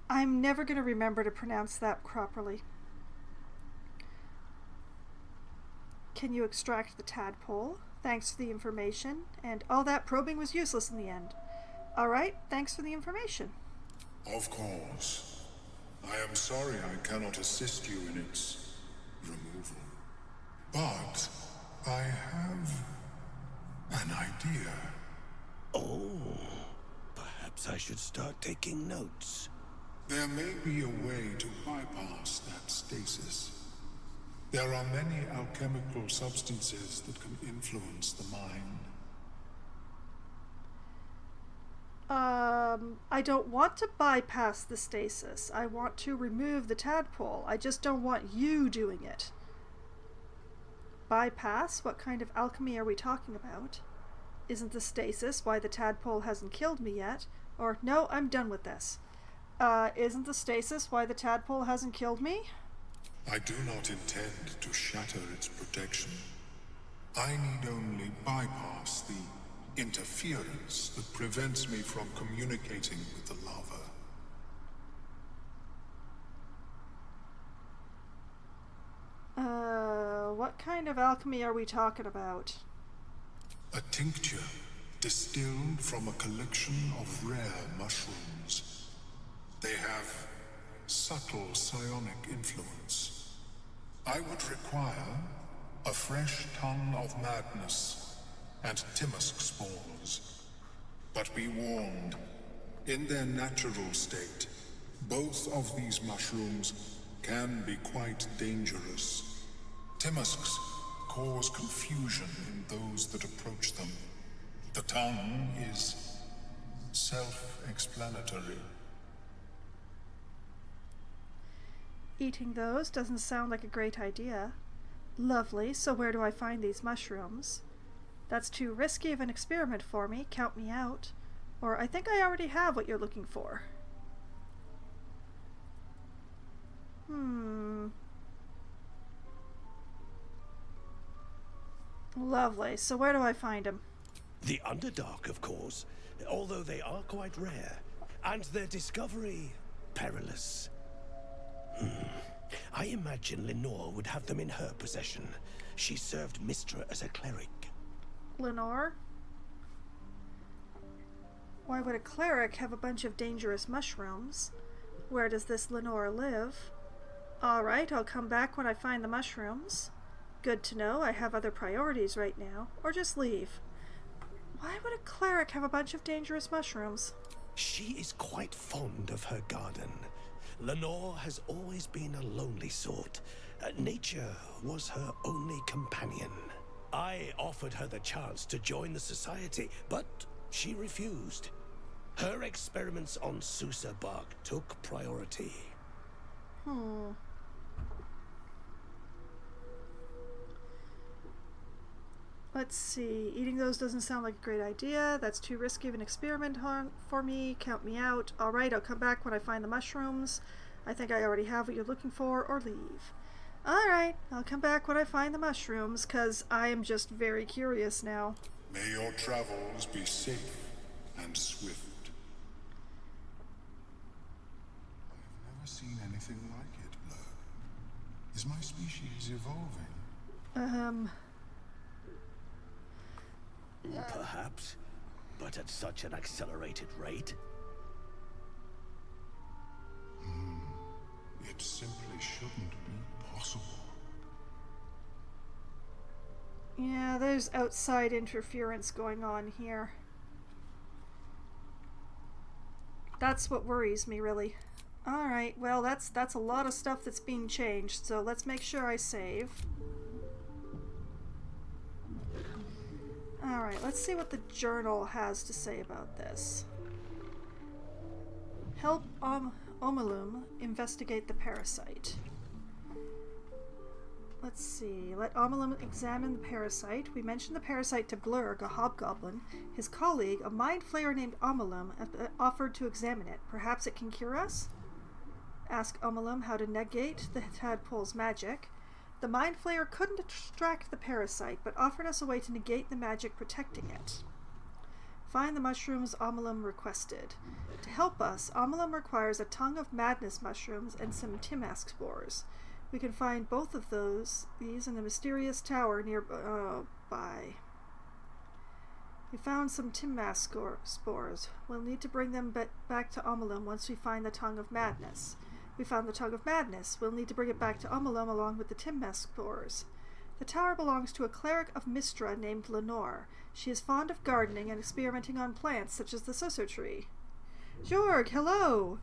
S1: I'm never going to remember to pronounce that properly. Can you extract the tadpole? Thanks for the information. And all that probing was useless in the end. Alright, thanks for the information.
S5: Of course. I am sorry I cannot assist you in its removal. But I have an idea.
S4: Oh, perhaps I should start taking notes.
S5: There may be a way to bypass that stasis. There are many alchemical substances that can influence the mind.
S1: I don't want to bypass the stasis. I want to remove the tadpole. I just don't want you doing it. Bypass? What kind of alchemy are we talking about? Isn't the stasis why the tadpole hasn't killed me yet? Or, no, I'm done with this. Isn't the stasis why the tadpole hasn't killed me?
S5: I do not intend to shatter its protection. I need only bypass the interference that prevents me from communicating with the larva.
S1: What kind of alchemy are we talking about?
S5: A tincture distilled from a collection of rare mushrooms. They have subtle psionic influence. I would require a fresh ton of madness and Timosk spores. But be warned, in their natural state, both of these mushrooms can be quite dangerous. Timosks cause confusion in those that approach them. The tongue is self-explanatory.
S1: Eating those doesn't sound like a great idea. Lovely, so where do I find these mushrooms? That's too risky of an experiment for me, count me out. Or I think I already have what you're looking for. Lovely. So where do I find him?
S4: The Underdark, of course, although they are quite rare, and their discovery perilous. I imagine Lenore would have them in her possession. She served Mistra as a cleric.
S1: Lenore? Why would a cleric have a bunch of dangerous mushrooms? Where does this Lenore live? Alright, I'll come back when I find the mushrooms. Good to know, I have other priorities right now. Or just leave. Why would a cleric have a bunch of dangerous mushrooms?
S4: She is quite fond of her garden. Lenore has always been a lonely sort. Nature was her only companion. I offered her the chance to join the society, but she refused. Her experiments on Susa bark took priority.
S1: Let's see. Eating those doesn't sound like a great idea. That's too risky of an experiment for me. Count me out. Alright, I'll come back when I find the mushrooms. I think I already have what you're looking for, or leave. Alright, I'll come back when I find the mushrooms, because I am just very curious now.
S5: May your travels be safe and swift. I've never seen anything like it, Blurg. Is my species evolving?
S4: Perhaps, but at such an accelerated rate.
S5: It simply shouldn't be possible.
S1: Yeah, there's outside interference going on here. That's what worries me, really. Alright, well, that's a lot of stuff that's being changed, so let's make sure I save. Alright, let's see what the journal has to say about this. Help Omalum investigate the parasite. Let's see. Let Omalum examine the parasite. We mentioned the parasite to Blurg, a hobgoblin. His colleague, a mind flayer named Omalum, offered to examine it. Perhaps it can cure us? Ask Omalum how to negate the tadpole's magic. The Mind Flayer couldn't extract the parasite, but offered us a way to negate the magic protecting it. Find the mushrooms Omalum requested. To help us, Omalum requires a tongue of madness mushrooms and some Timask spores. We can find both of these in the mysterious tower nearby. We found some Timask spores. We'll need to bring them back to Omalum once we find the tongue of madness. We found the Tongue of Madness. We'll need to bring it back to Omalum along with the Timask spores. The tower belongs to a cleric of Mistra named Lenore. She is fond of gardening and experimenting on plants such as the Soso tree. Jorg, hello!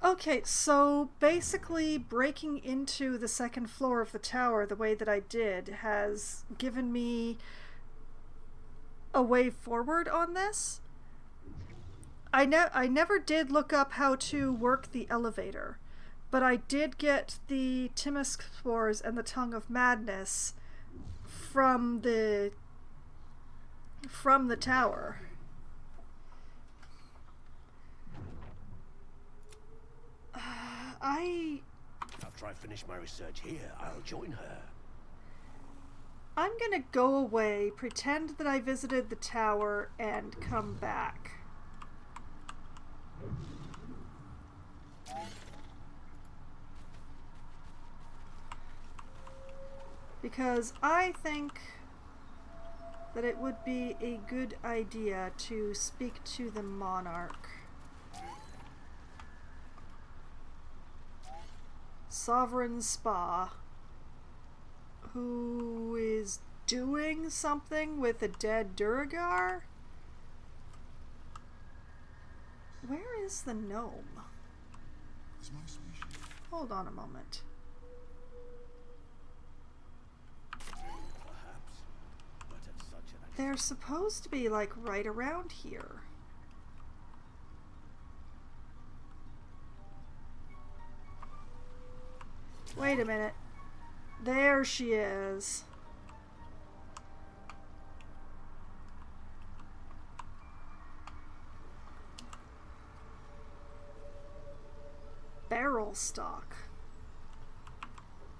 S1: Okay, so basically breaking into the second floor of the tower the way that I did has given me a way forward on this. I never did look up how to work the elevator, but I did get the Timask spores and the Tongue of Madness from the tower.
S4: After I finish my research here, I'll join her.
S1: I'm gonna go away, pretend that I visited the tower, and come back. Because I think that it would be a good idea to speak to the monarch. Sovereign Spa, who is doing something with a dead Duergar? Where is the gnome?
S5: Is my species?
S1: Hold on a moment.
S4: Perhaps, but at such an
S1: They're supposed to be like right around here. Wait a minute. There she is. Barrel stock.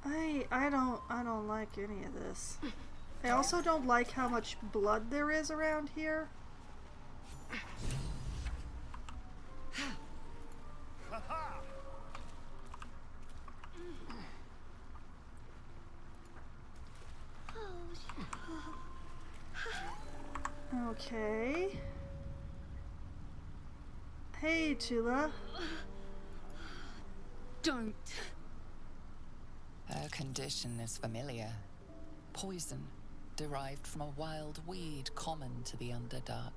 S1: I don't like any of this. I also don't like how much blood there is around here. Okay. Hey, Tula.
S2: Don't.
S7: Her condition is familiar. Poison, derived from a wild weed common to the Underdark.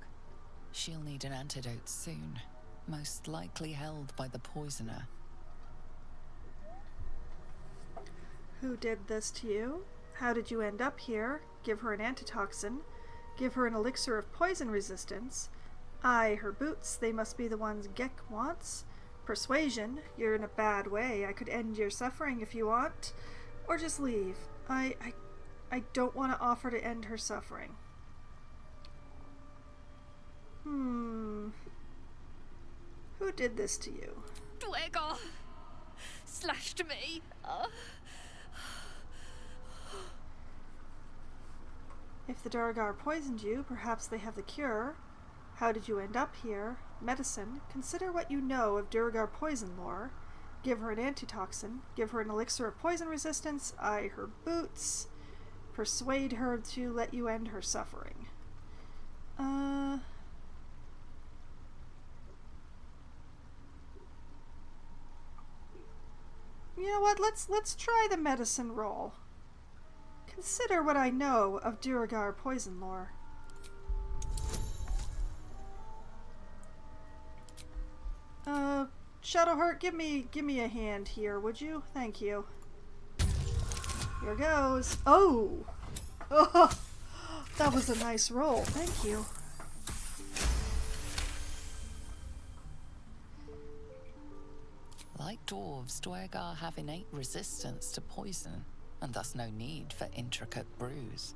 S7: She'll need an antidote soon, most likely held by the poisoner.
S1: Who did this to you? How did you end up here? Give her an antitoxin. Give her an elixir of poison resistance. Aye, her boots, they must be the ones Gek wants. Persuasion, you're in a bad way. I could end your suffering if you want. Or just leave. I don't want to offer to end her suffering. Who did this to you?
S2: Dwegar slashed me.
S1: If the Duergar poisoned you, perhaps they have the cure. How did you end up here? Medicine. Consider what you know of Duergar poison lore. Give her an antitoxin. Give her an elixir of poison resistance. Eye her boots. Persuade her to let you end her suffering. You know what? Let's try the medicine roll. Consider what I know of Duergar poison lore. Shadowheart, give me a hand here, would you? Thank you. Here goes. Oh! Oh! That was a nice roll. Thank you.
S7: Like dwarves, Duergar have innate resistance to poison, and thus no need for intricate brews.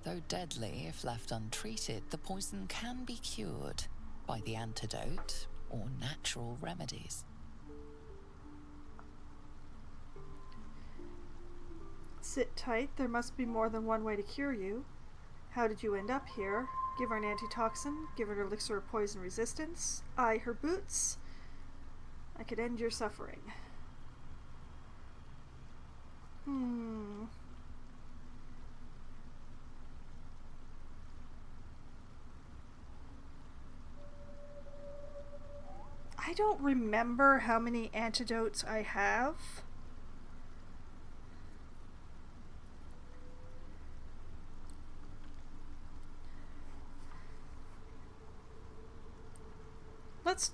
S7: Though deadly if left untreated, the poison can be cured by the antidote or natural remedies.
S1: Sit tight. There must be more than one way to cure you. How did you end up here? Give her an antitoxin. Give her an elixir of poison resistance. Eye her boots. I could end your suffering. I don't remember how many antidotes I have.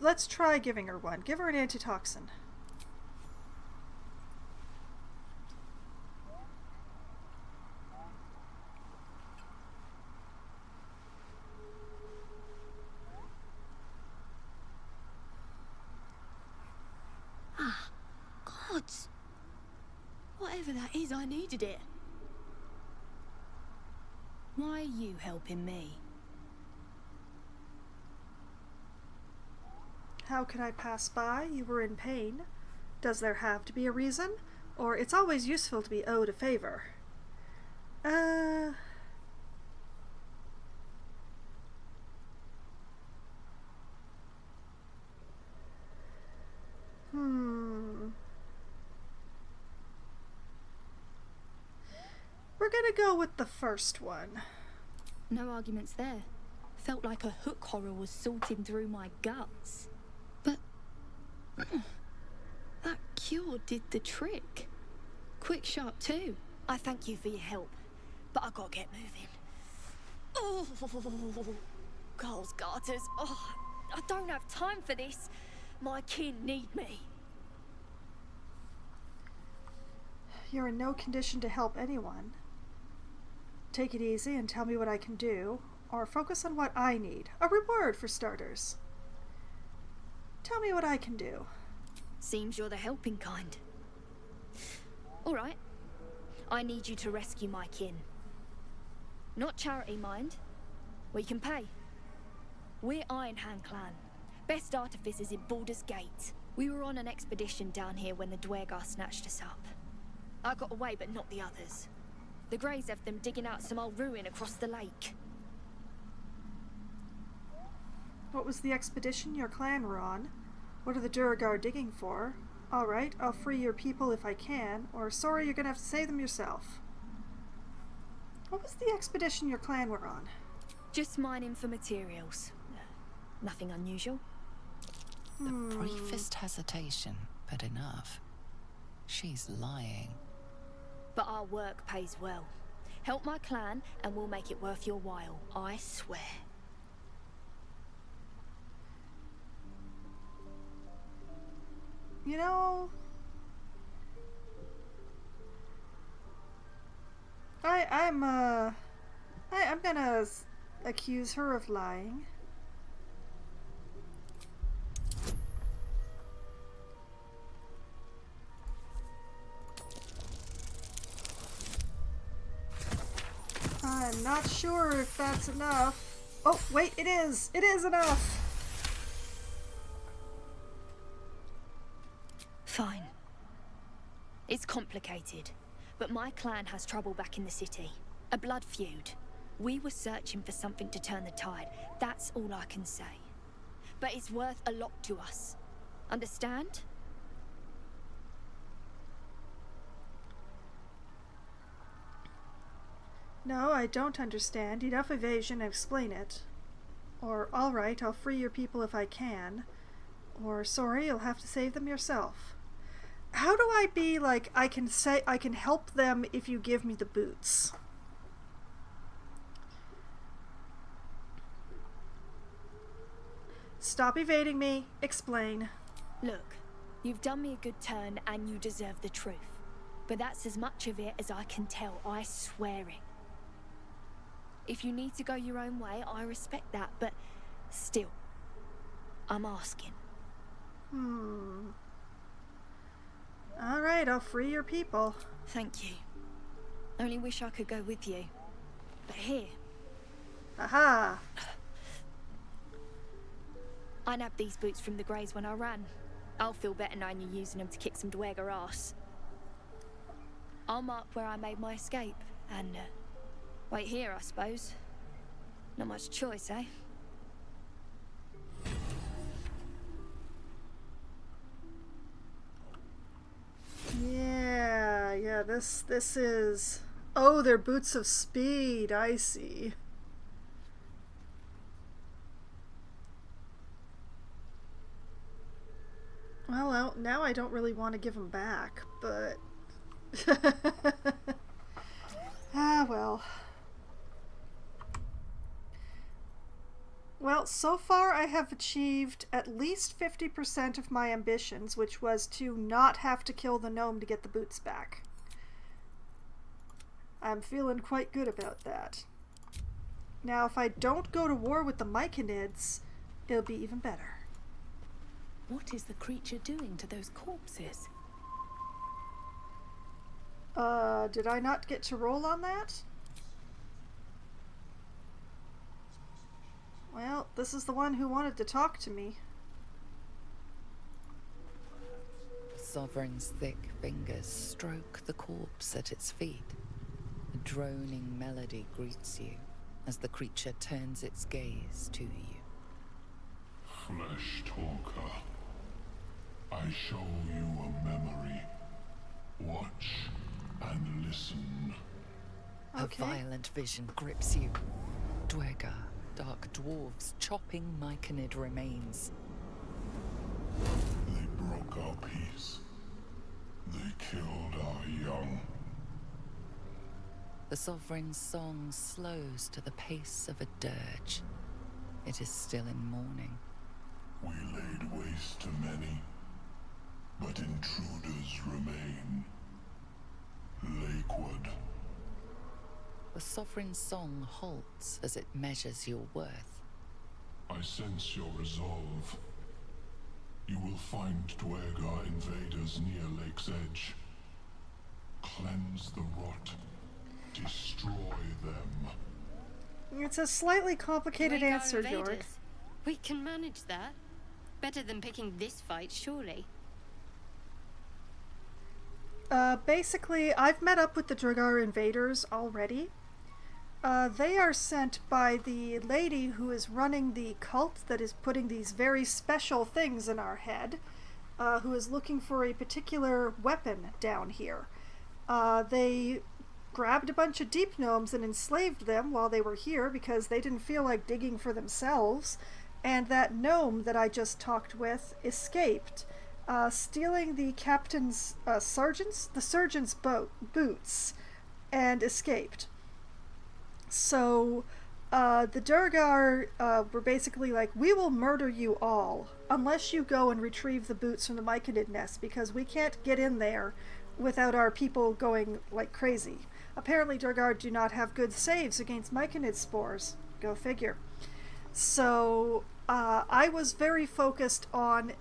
S1: Let's try giving her one. Give her an antitoxin.
S8: Gods! Whatever that is, I needed it. Why are you helping me?
S1: How can I pass by? You were in pain. Does there have to be a reason? Or it's always useful to be owed a favor. We're gonna go with the first one.
S8: No arguments there. Felt like a hook horror was sorting through my guts. But that cure did the trick. Quick, sharp too. I thank you for your help, but I gotta get moving. Oh, Carl's garters. Oh, I don't have time for this. My kin need me.
S1: You're in no condition to help anyone. Take it easy and tell me what I can do, or focus on what I need. A reward, for starters. Tell me what I can do.
S8: Seems you're the helping kind. All right. I need you to rescue my kin. Not charity, mind. We can pay. We're Ironhand Clan. Best artificers in Baldur's Gate. We were on an expedition down here when the Duergar snatched us up. I got away, but not the others. The Greys have them digging out some old ruin across the lake.
S1: What was the expedition your clan were on? What are the Duragar digging for? Alright, I'll free your people if I can, or sorry, you're gonna have to save them yourself. What was the expedition your clan were on?
S8: Just mining for materials. Nothing unusual.
S7: The briefest hesitation, but enough. She's lying.
S8: But our work pays well. Help my clan and we'll make it worth your while, I swear.
S1: You know, I'm gonna accuse her of lying. I'm not sure if that's enough. Oh, wait, it is! It is enough!
S8: Fine. It's complicated, but my clan has trouble back in the city. A blood feud. We were searching for something to turn the tide. That's all I can say. But it's worth a lot to us. Understand?
S1: No, I don't understand. Enough evasion, explain it. Or, alright, I'll free your people if I can. Or, sorry, you'll have to save them yourself. How do I be like, I can help them if you give me the boots? Stop evading me. Explain.
S8: Look, you've done me a good turn and you deserve the truth. But that's as much of it as I can tell, I swear it. If you need to go your own way, I respect that, but still, I'm asking.
S1: Alright, I'll free your people.
S8: Thank you. Only wish I could go with you. But here.
S1: Aha!
S8: I nabbed these boots from the Greys when I ran. I'll feel better knowing you're using them to kick some Dweger ass. I'll mark where I made my escape, and wait here, I suppose. Not much choice, eh?
S1: Yeah, this is... Oh, they're boots of speed, I see. Well, now I don't really want to give them back, but... Ah, well. Well, so far I have achieved at least 50% of my ambitions, which was to not have to kill the gnome to get the boots back. I'm feeling quite good about that. Now, if I don't go to war with the Myconids, it'll be even better.
S10: What is the creature doing to those corpses?
S1: Did I not get to roll on that? Well, this is the one who wanted to talk to me.
S7: Sovereign's thick fingers stroke the corpse at its feet. A droning melody greets you as the creature turns its gaze to you.
S5: Flesh talker, I show you a memory. Watch and listen.
S7: Okay. A violent vision grips you. Dweger, dark dwarves chopping Myconid remains.
S5: They broke our peace. They killed our young.
S7: The Sovereign's song slows to the pace of a dirge. It is still in mourning.
S5: We laid waste to many, but intruders remain. Lakeward.
S7: The Sovereign's song halts as it measures your worth.
S5: I sense your resolve. You will find Dweger invaders near Lake's edge. Cleanse the rot. Destroy them.
S1: It's a slightly complicated answer, George.
S11: We can manage that. Better than picking this fight, surely.
S1: Basically, I've met up with the Dragar invaders already. They are sent by the lady who is running the cult that is putting these very special things in our head, who is looking for a particular weapon down here. They grabbed a bunch of deep gnomes and enslaved them while they were here because they didn't feel like digging for themselves, and that gnome that I just talked with escaped, stealing the captain's surgeon's boots, and escaped. So the Durgar were basically like, we will murder you all unless you go and retrieve the boots from the Myconid nest, because we can't get in there without our people going like crazy. Apparently Durgar do not have good saves against Myconid spores. Go figure. So I was very focused on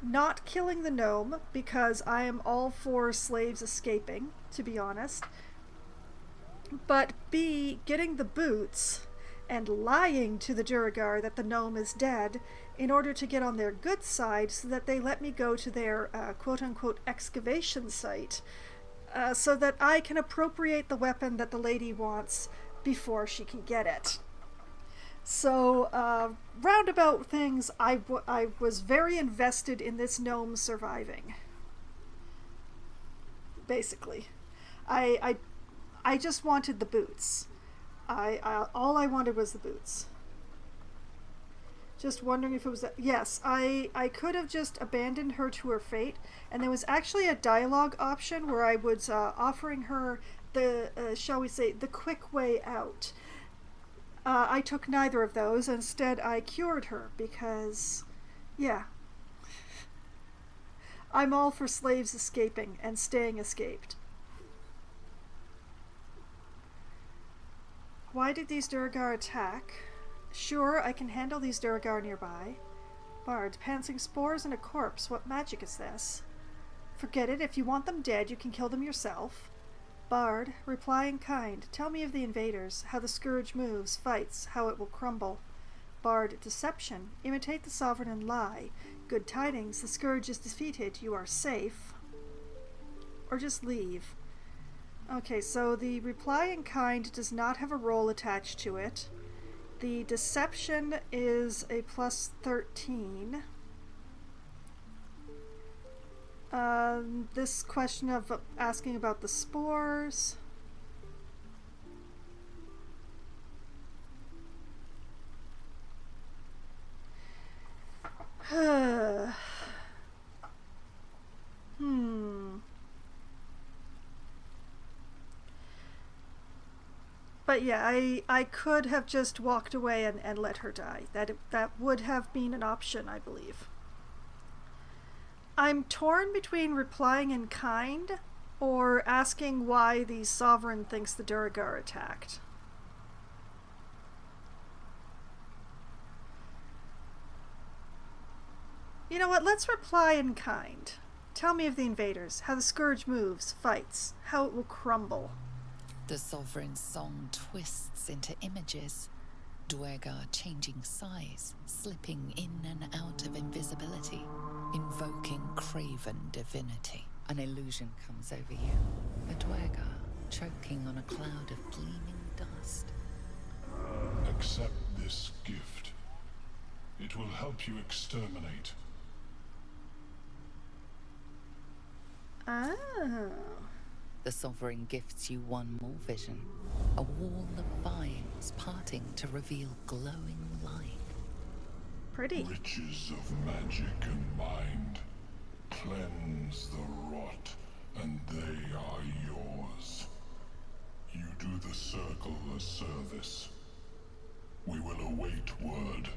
S1: not killing the gnome, because I am all for slaves escaping, to be honest, but B, getting the boots and lying to the Duragar that the gnome is dead in order to get on their good side so that they let me go to their quote-unquote excavation site, so that I can appropriate the weapon that the lady wants before she can get it. So, roundabout things, I was very invested in this gnome surviving. Basically. I just wanted the boots. All I wanted was the boots. Just wondering if it was... Yes, I could have just abandoned her to her fate, and there was actually a dialogue option where I was offering her the, shall we say, the quick way out. I took neither of those. Instead, I cured her because, yeah. I'm all for slaves escaping and staying escaped. Why did these Duragar attack? Sure, I can handle these Duragar nearby. Bard, pantsing spores and a corpse. What magic is this? Forget it. If you want them dead, you can kill them yourself. Bard, reply in kind. Tell me of the invaders, how the scourge moves, fights, how it will crumble. Bard, deception. Imitate the sovereign and lie. Good tidings, the scourge is defeated, you are safe. Or just leave. Okay, so the reply in kind does not have a roll attached to it. The deception is a plus 13. This question of asking about the spores. But yeah, I could have just walked away and let her die. That would have been an option, I believe. I'm torn between replying in kind or asking why the sovereign thinks the Duragar attacked. You know what, let's reply in kind. Tell me of the invaders, how the scourge moves, fights, how it will crumble.
S7: The sovereign's song twists into images. Dwergar changing size, slipping in and out of invisibility, invoking craven divinity. An illusion comes over you. A Dwergar choking on a cloud of gleaming dust.
S5: Accept this gift. It will help you exterminate.
S1: Oh.
S7: The sovereign gifts you one more vision. A wall of vines parting to reveal glowing light.
S1: Pretty.
S5: Riches of magic and mind. Cleanse the rot, and they are yours. You do the circle a service. We will await word.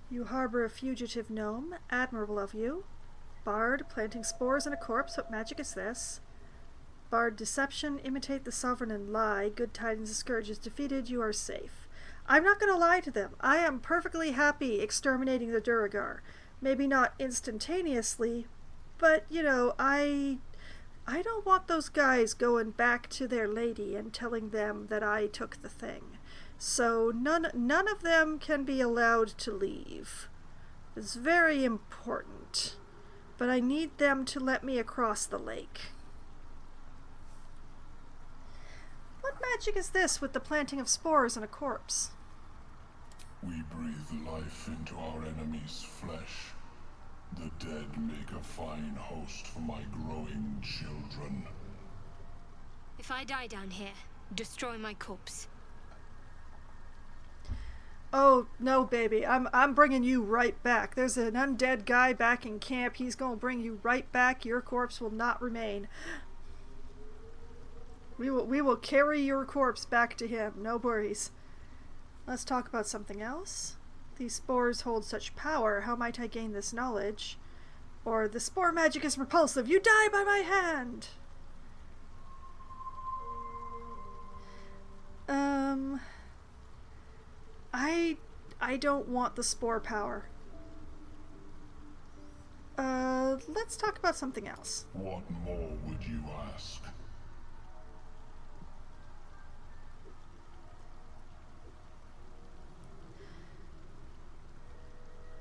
S1: You harbor a fugitive gnome. Admirable of you. Bard, planting spores in a corpse. What magic is this? Bard, deception. Imitate the sovereign and lie. Good tidings, the scourge is defeated. You are safe. I'm not going to lie to them. I am perfectly happy exterminating the Duragar. Maybe not instantaneously, but, you know, I don't want those guys going back to their lady and telling them that I took the thing. So none of them can be allowed to leave. is very important, but I need them to let me across the lake. What magic is this with the planting of spores in a corpse?
S5: We breathe life into our enemy's flesh. The dead make a fine host for my growing children.
S11: If I die down here, destroy my corpse.
S1: Oh, no, baby. I'm bringing you right back. There's an undead guy back in camp. He's gonna bring you right back. Your corpse will not remain. We will carry your corpse back to him. No worries. Let's talk about something else. These spores hold such power. How might I gain this knowledge? Or the spore magic is repulsive. You die by my hand. I don't want the spore power. Let's talk about something else.
S5: What more would you ask?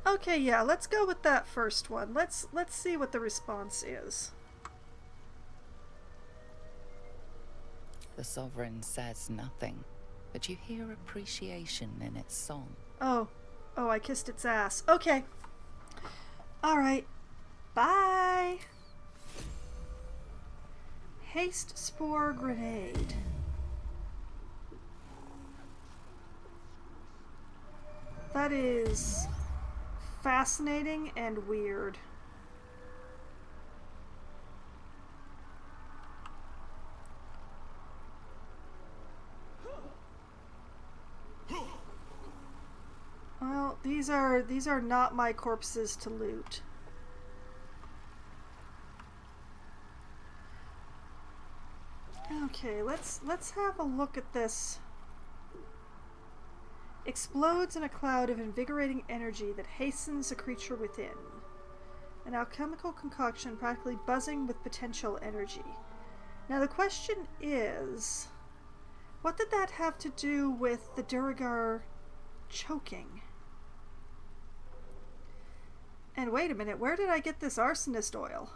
S1: Okay, yeah, let's go with that first one. Let's see what the response is.
S7: The Sovereign says nothing, but you hear appreciation in its song.
S1: Oh, I kissed its ass. Okay. Alright. Bye. Haste Spore Grenade. That is fascinating and weird. Well, these are not my corpses to loot. Okay, let's have a look at this. Explodes in a cloud of invigorating energy that hastens a creature within. An alchemical concoction practically buzzing with potential energy. Now the question is, what did that have to do with the Duragar choking? And wait a minute, where did I get this arsonist oil?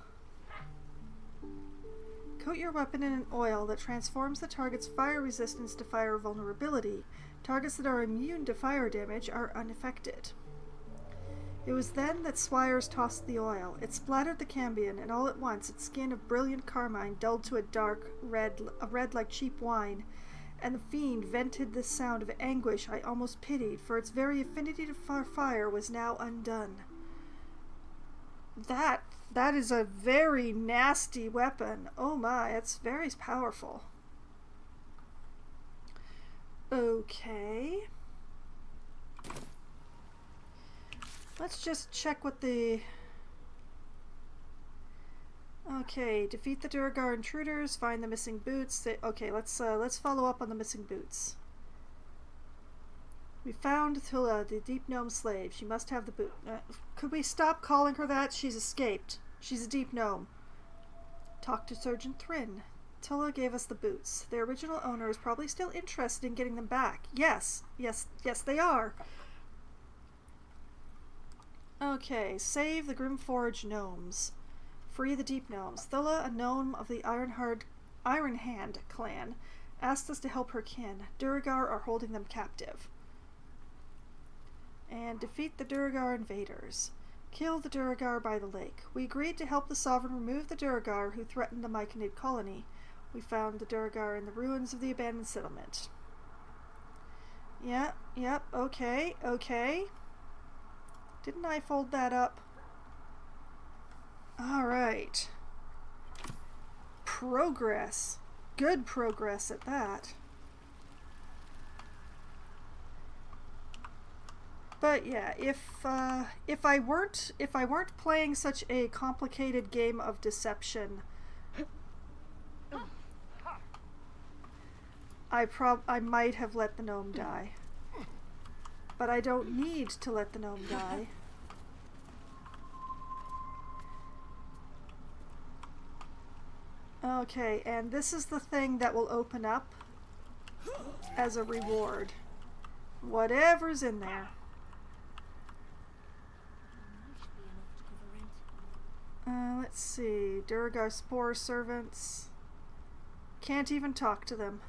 S1: Coat your weapon in an oil that transforms the target's fire resistance to fire vulnerability. Targets that are immune to fire damage are unaffected. It was then that Swires tossed the oil. It splattered the Cambion, and all at once its skin of brilliant carmine dulled to a red like cheap wine, and the fiend vented this sound of anguish I almost pitied, for its very affinity to fire was now undone. That is a very nasty weapon. Oh my, it's very powerful. Okay. Let's just check what the... Okay, defeat the Duragar intruders, find the missing boots. Okay, let's follow up on the missing boots. We found Thula, the Deep Gnome slave. She must have the boot. Could we stop calling her that? She's escaped. She's a Deep Gnome. Talk to Sergeant Thrin. Tula gave us the boots. Their original owner is probably still interested in getting them back. Yes, they are. Okay, save the Grimforge gnomes. Free the Deep Gnomes. Thula, a gnome of the Iron Hand clan, asked us to help her kin. Duragar are holding them captive. And defeat the Duragar invaders. Kill the Duragar by the lake. We agreed to help the Sovereign remove the Duragar who threatened the Myconid colony. We found the Duragar in the ruins of the abandoned settlement. Yep, okay. Didn't I fold that up? Alright. Progress. Good progress at that. But yeah, if I weren't playing such a complicated game of deception, I might have let the gnome die. But I don't need to let the gnome die. Okay, and this is the thing that will open up as a reward. Whatever's in there. Let's see. Duragar Spore servants. Can't even talk to them.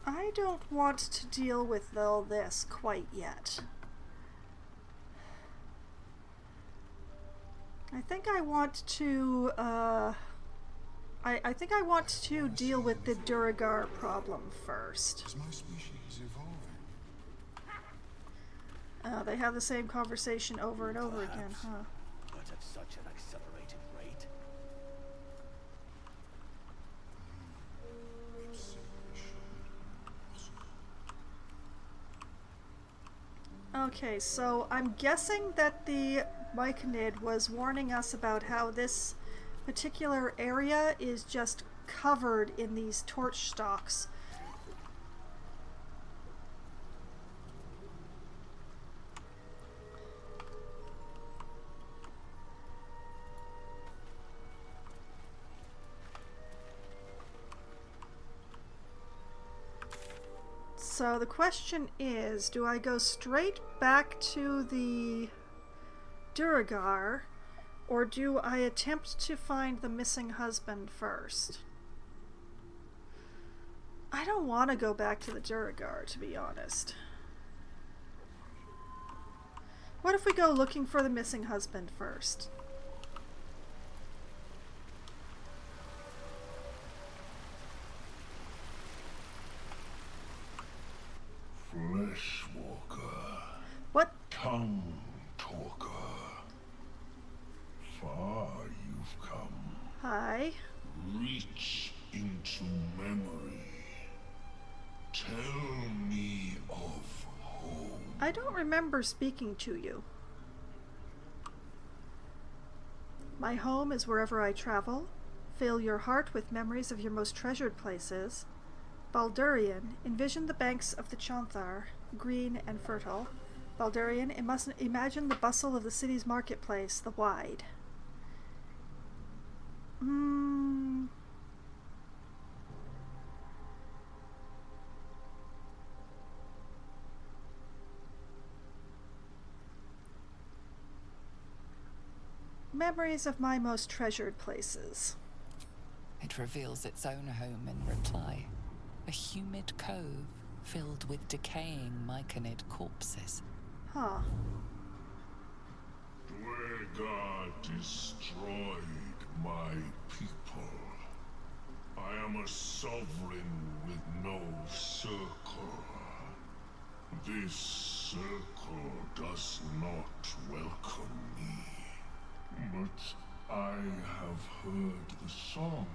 S1: I don't want to deal with all this quite yet. I think I want to, I think I want to deal with the Duragar problem first.
S5: Is my species evolving?
S1: They have the same conversation over and over again, huh?
S4: But at such an accelerated rate.
S1: Okay, so I'm guessing that the Myconid was warning us about how this particular area is just covered in these torch stalks. So the question is, do I go straight back to the Duragar, or do I attempt to find the missing husband first? I don't want to go back to the Duragar, to be honest. What if we go looking for the missing husband first?
S5: Fleshwalker.
S1: What?
S5: Tongue talker. Far you've come.
S1: Hi.
S5: Reach into memory. Tell me of home.
S1: I don't remember speaking to you. My home is wherever I travel. Fill your heart with memories of your most treasured places. Baldurian, envision the banks of the Chonthar, green and fertile. Baldurian, imagine the bustle of the city's marketplace, the wide. Memories of my most treasured places.
S7: It reveals its own home in reply. A humid cove filled with decaying Myconid corpses.
S1: Huh.
S5: Dwergar destroyed my people. I am a sovereign with no circle. This circle does not welcome me. But I have heard the song.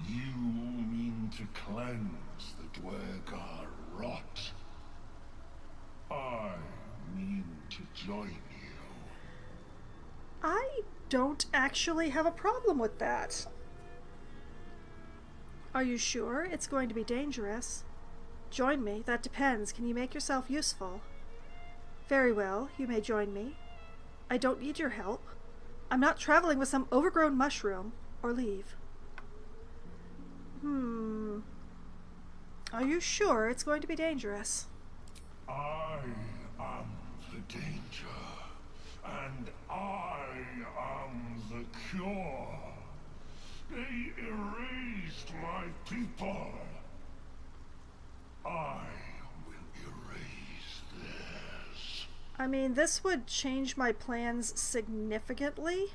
S5: You mean to cleanse the Dwergar rot. I mean to join you.
S1: I don't actually have a problem with that. Are you sure it's going to be dangerous? Join me, that depends. Can you make yourself useful? Very well, you may join me. I don't need your help. I'm not traveling with some overgrown mushroom. Or leave. Are you sure it's going to be dangerous?
S5: I am the danger, and I am the cure. They erased my people. I will erase theirs.
S1: I mean, this would change my plans significantly.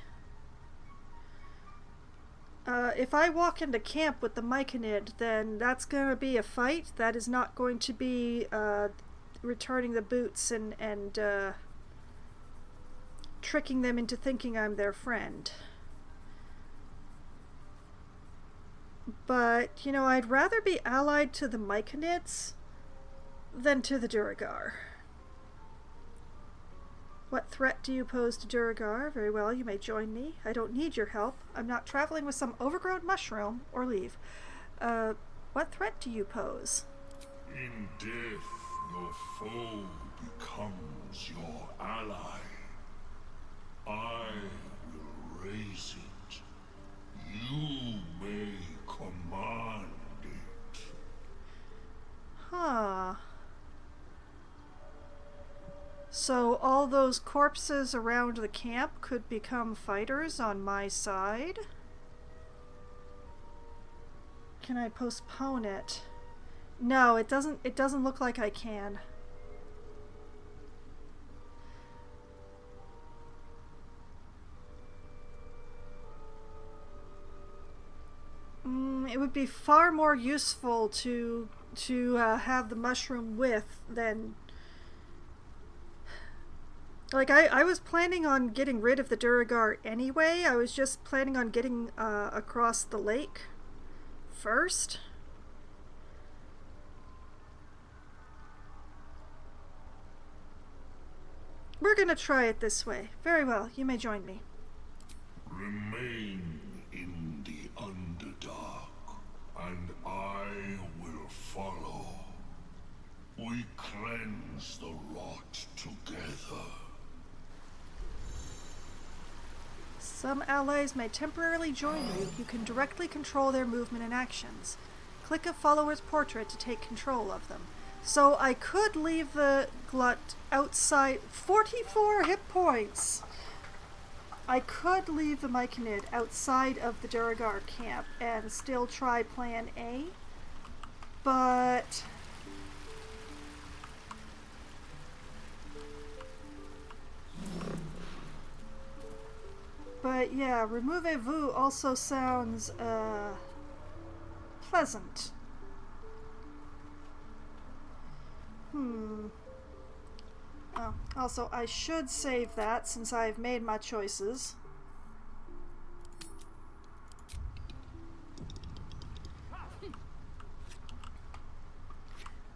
S1: If I walk into camp with the Myconid, then that's going to be a fight. That is not going to be returning the boots and tricking them into thinking I'm their friend. But, you know, I'd rather be allied to the Myconids than to the Duragar. What threat do you pose to Duragar? Very well, you may join me. I don't need your help. I'm not traveling with some overgrown mushroom. Or leave. What threat do you pose?
S5: In death, your foe becomes your ally. I will raise it. You may command it.
S1: Huh. So all those corpses around the camp could become fighters on my side? Can I postpone it? No, it doesn't look like I can. It would be far more useful to have the mushroom with than... Like, I was planning on getting rid of the Duragar anyway. I was just planning on getting across the lake first. We're gonna try it this way. Very well, you may join me.
S5: Remain in the Underdark, and I will follow. We cleanse the rot together.
S1: Some allies may temporarily join you. You can directly control their movement and actions. Click a follower's portrait to take control of them. So I could leave the glut outside. 44 hit points! I could leave the Myconid outside of the Duragar camp and still try plan A, but... But yeah, remouvez-vous also sounds, pleasant. Oh, also, I should save that since I've made my choices.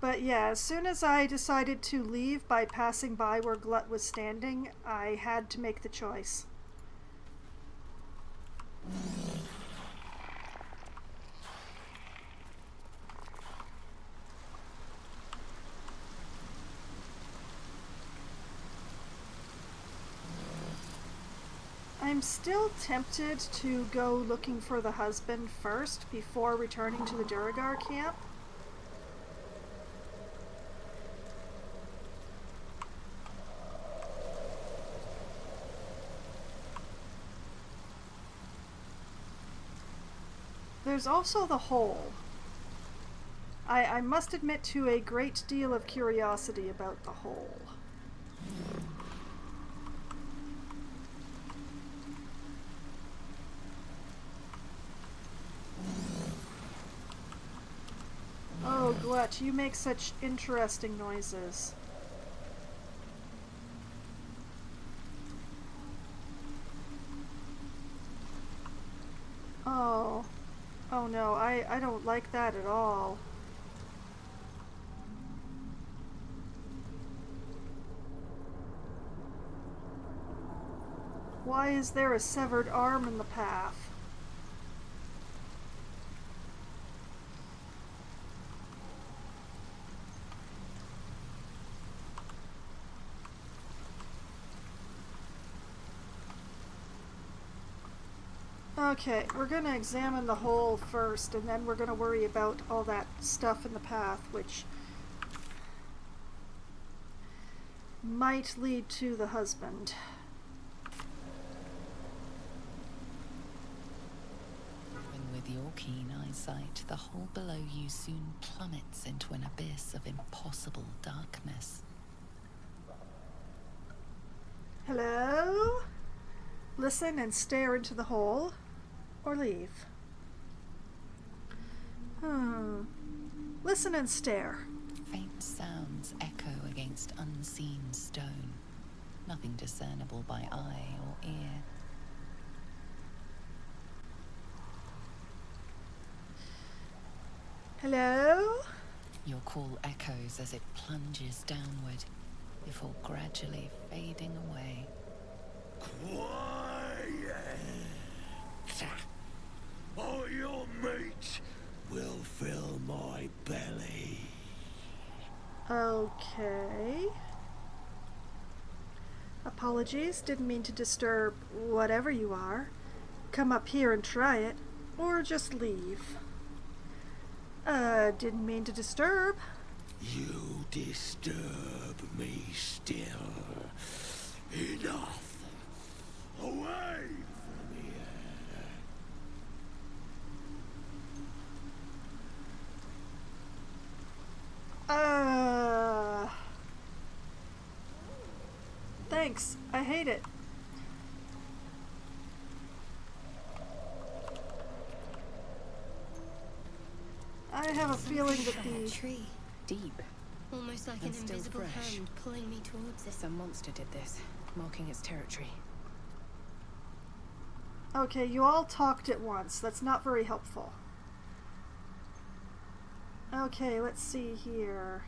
S1: But yeah, as soon as I decided to leave by passing by where Glut was standing, I had to make the choice. I'm still tempted to go looking for the husband first before returning to the Duragar camp. There's also the hole. I must admit to a great deal of curiosity about the hole. Oh, Glut, you make such interesting noises. Oh. Oh no, I don't like that at all. Why is there a severed arm in the path? Okay, we're gonna examine the hole first, and then we're gonna worry about all that stuff in the path, which might lead to the husband.
S7: Even with your keen eyesight, the hole below you soon plummets into an abyss of impossible darkness.
S1: Hello? Listen and stare into the hole, or leave. Listen and stare.
S7: Faint sounds echo against unseen stone, nothing discernible by eye or ear.
S1: Hello?
S7: Your call echoes as it plunges downward, before gradually fading away.
S9: Quiet! Or your mate will fill my belly.
S1: Okay. Apologies, didn't mean to disturb whatever you are. Come up here and try it, or just leave. Didn't mean to disturb.
S9: You disturb me still. Enough. Away from here.
S1: Thanks. I hate it. I have a feeling that the
S11: tree,
S10: Deep.
S11: almost like an
S10: And still
S11: invisible
S10: fresh.
S11: hand pulling me towards it.
S10: Some monster did this, marking its territory.
S1: Okay, you all talked at once. That's not very helpful. Okay, let's see here.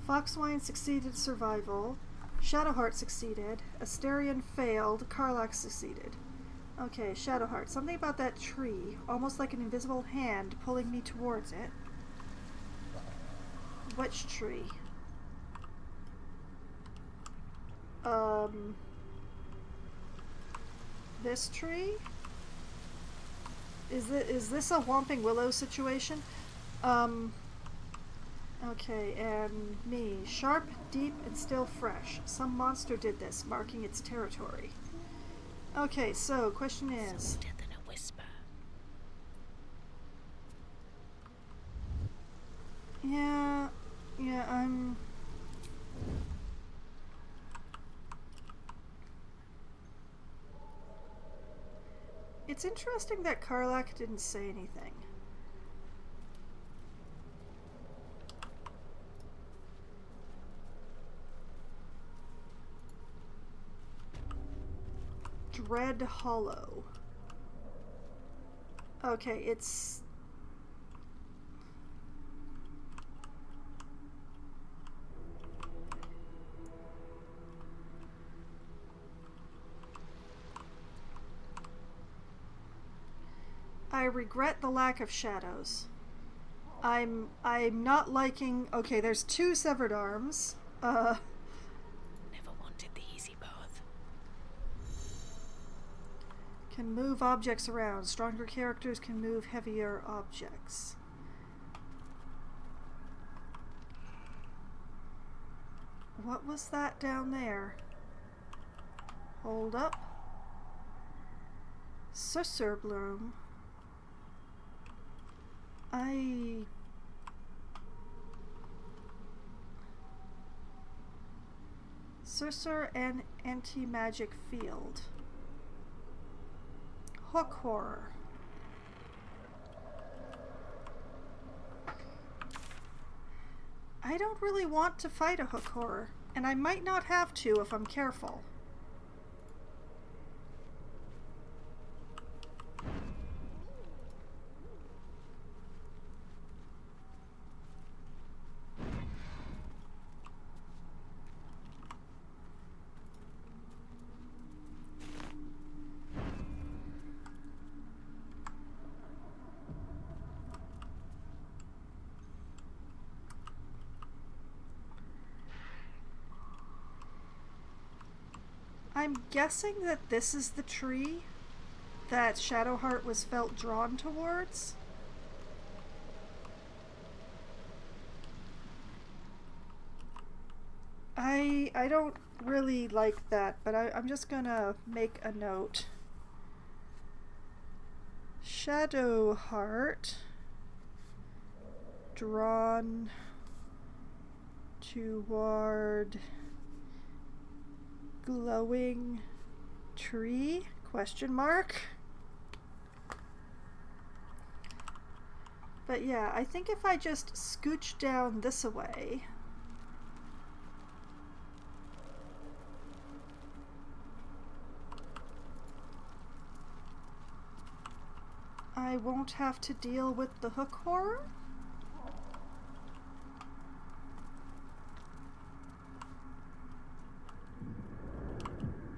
S1: Foxwine succeeded survival. Shadowheart succeeded. Asterion failed. Karlach succeeded. Okay, Shadowheart. Something about that tree. Almost like an invisible hand pulling me towards it. Which tree? This tree? Is this a Whomping Willow situation? Okay, and me. Sharp, deep, and still fresh. Some monster did this, marking its territory. Okay, so, question is...
S10: Softer than a whisper.
S1: Yeah, I'm... It's interesting that Karlach didn't say anything. Dread Hollow. Okay, it's... I regret the lack of shadows. I'm not liking... Okay, there's 2 severed arms.
S10: Never wanted the easy path.
S1: Can move objects around. Stronger characters can move heavier objects. What was that down there? Hold up. Bloom. Sorcerer and anti-magic field. Hook horror. I don't really want to fight a hook horror, and I might not have to if I'm careful. I'm guessing that this is the tree that Shadowheart was felt drawn towards. I don't really like that, but I'm just gonna make a note. Shadowheart drawn toward glowing tree? Question mark. But yeah, I think if I just scooch down this away, I won't have to deal with the hook horror.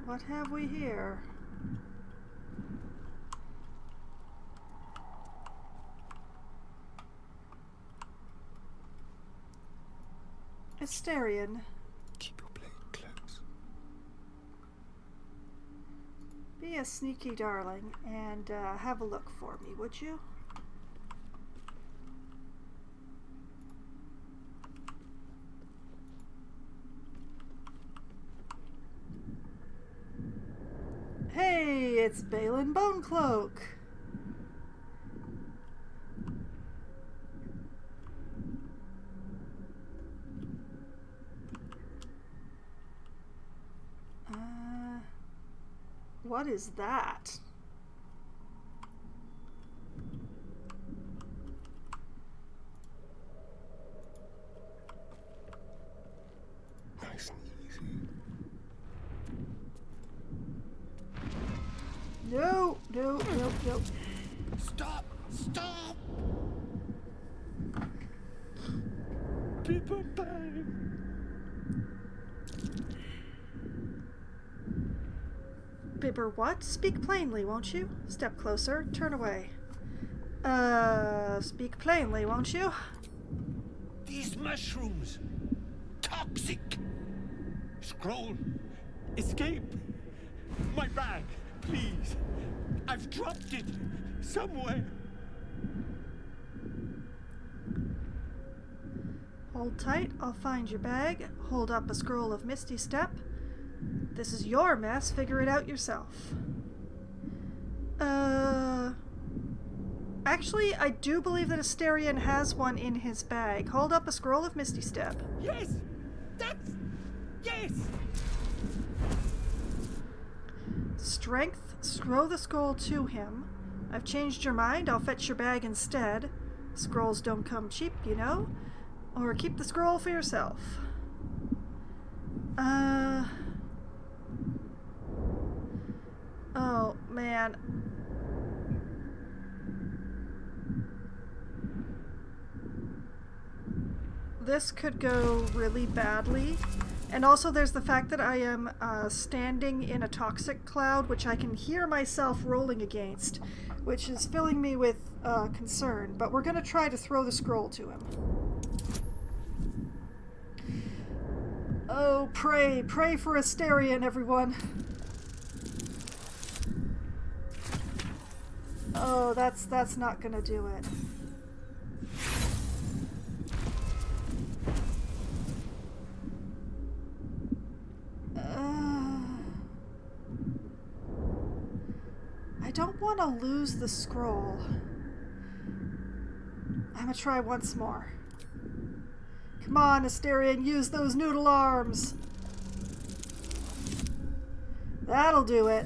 S1: What have we here? Astarion.
S5: Keep your blade close.
S1: Be a sneaky darling and have a look for me, would you? Hey, it's Balin Bonecloak. What is that?
S5: Nice and easy.
S1: No.
S9: Stop! Stop! People bang!
S1: Bibber, what? Speak plainly, won't you? Step closer. Turn away. Speak plainly, won't you?
S9: These mushrooms! Toxic! Scroll! Escape! My bag! Please! I've dropped it! Somewhere!
S1: Hold tight. I'll find your bag. Hold up a scroll of Misty Step. This is your mess. Figure it out yourself. Actually, I do believe that Astarion has one in his bag. Hold up a scroll of Misty Step.
S9: Yes! That's... Yes!
S1: Strength. Throw the scroll to him. I've changed your mind. I'll fetch your bag instead. Scrolls don't come cheap, you know. Or keep the scroll for yourself. Oh, man. This could go really badly. And also there's the fact that I am standing in a toxic cloud, which I can hear myself rolling against, which is filling me with concern. But we're going to try to throw the scroll to him. Oh, pray for Astarion, everyone. Oh, that's not gonna do it. I don't want to lose the scroll. I'm gonna try once more. Come on, Astarion, use those noodle arms. That'll do it.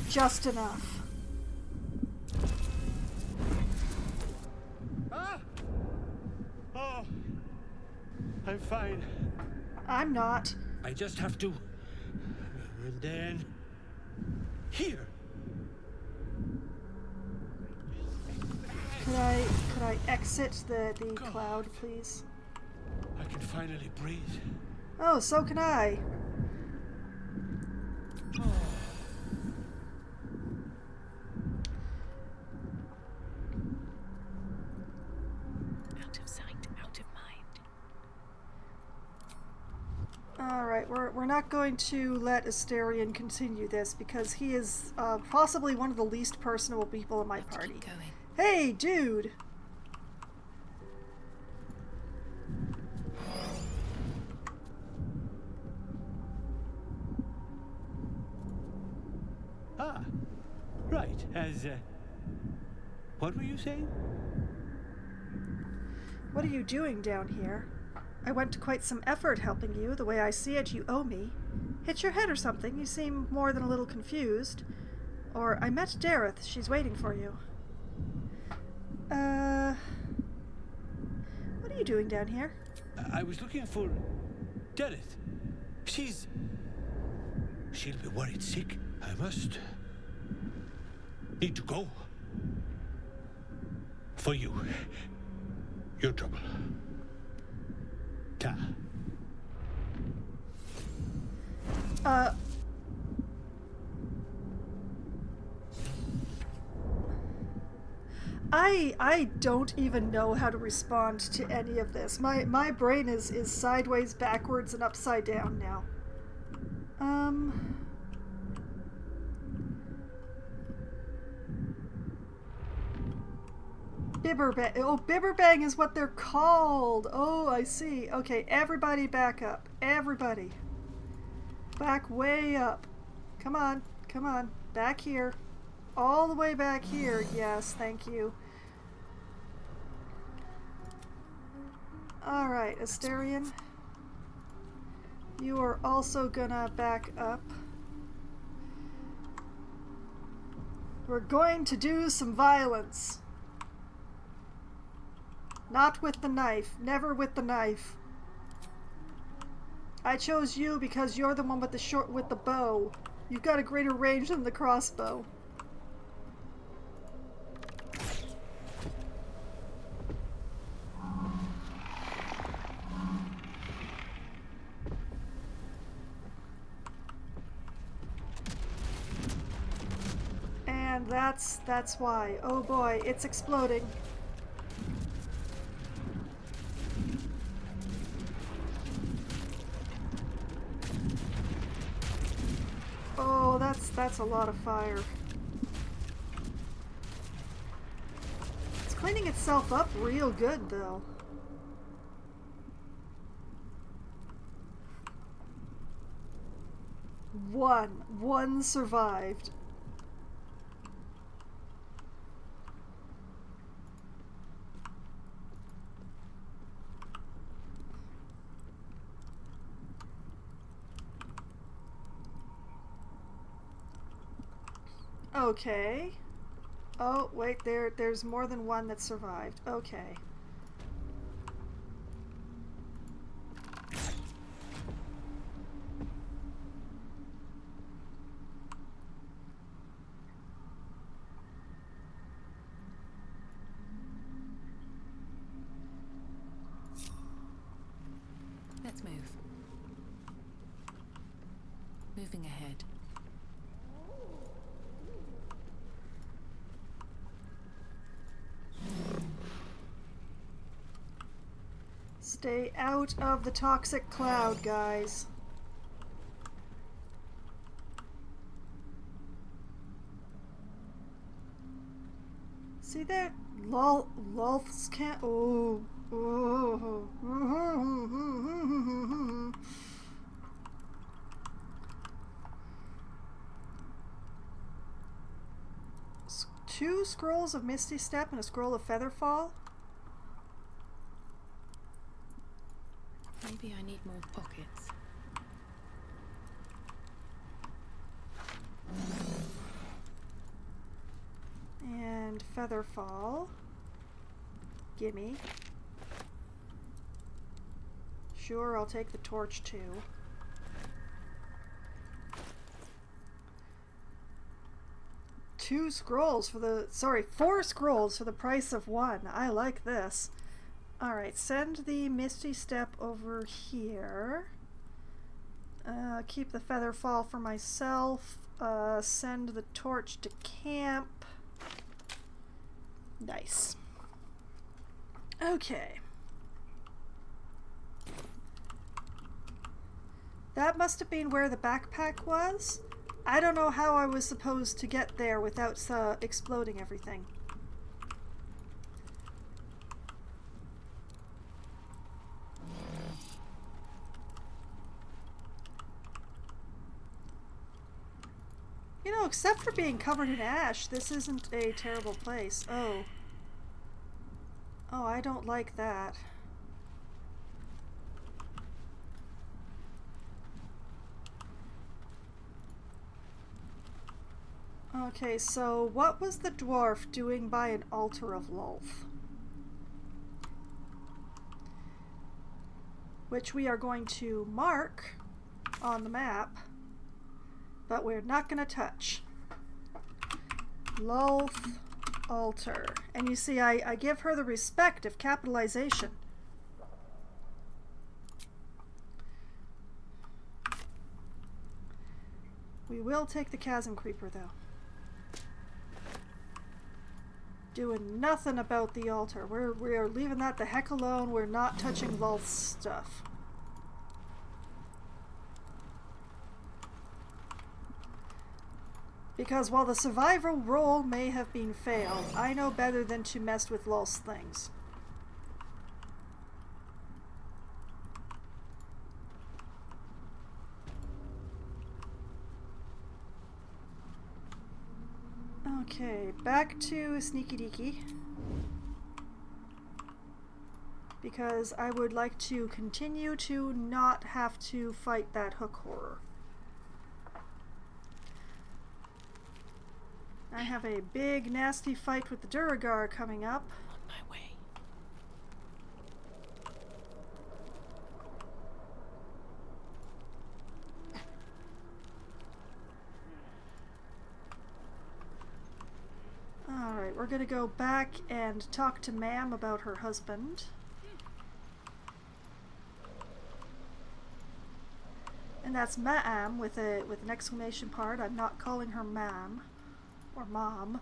S1: Just enough.
S9: Ah! Oh, I'm fine.
S1: I'm not.
S9: I just have to... And then... Here!
S1: Could I exit the cloud, please?
S9: I can finally breathe.
S1: Oh, so can I.
S10: Out of sight, out of mind.
S1: Alright, we're not going to let Astarion continue this because he is possibly one of the least personable people in my party.
S7: Keep going.
S1: Hey, dude!
S9: Ah, right, what were you saying?
S1: What are you doing down here? I went to quite some effort helping you. The way I see it, you owe me. Hit your head or something. You seem more than a little confused. Or I met Dareth. She's waiting for you. What are you doing down here?
S9: I was looking for Dareth. She'll be worried sick. I must need to go. For you. Your trouble. Ta.
S1: I don't even know how to respond to any of this. My brain is sideways, backwards, and upside down now. Bibberbang. Oh, Bibberbang is what they're called. Oh, I see. Okay, everybody back up. Everybody. Back way up. Come on. Come on. Back here. All the way back here. Yes, thank you. Alright, Asterion. You are also gonna back up. We're going to do some violence. Not with the knife. Never with the knife. I chose you because you're the one with the bow. You've got a greater range than the crossbow. And that's why. Oh boy, it's exploding. Oh, that's a lot of fire. It's cleaning itself up real good, though. One survived. Okay. Oh, wait, there's more than one that survived. Okay.
S10: Let's move. Moving ahead.
S1: Stay out of the toxic cloud, guys. See that? Lolths can't. Oh. Two scrolls of Misty Step and a scroll of Featherfall?
S10: Maybe I need more pockets.
S1: And Featherfall. Gimme. Sure, I'll take the torch too. Four scrolls for the price of one. I like this. Alright, send the Misty Step over here. Keep the Featherfall for myself. Send the torch to camp. Nice. Okay. That must have been where the backpack was. I don't know how I was supposed to get there without exploding everything. You know, except for being covered in ash, this isn't a terrible place. Oh. Oh, I don't like that. Okay, so what was the dwarf doing by an altar of Lolth? Which we are going to mark on the map, but we're not going to touch. Lolth altar. And you see, I give her the respect of capitalization. We will take the Chasm Creeper, though. doing nothing about the altar. We're leaving that the heck alone. We're not touching Lulth's stuff. Because while the survival roll may have been failed, I know better than to mess with Lulth's things. Okay, back to Sneaky Deaky. Because I would like to continue to not have to fight that hook horror. I have a big nasty fight with the Duragar coming up.
S7: On my way.
S1: Alright, we're gonna go back and talk to Ma'am about her husband. And that's Ma'am with an exclamation part. I'm not calling her Ma'am. Or Mom.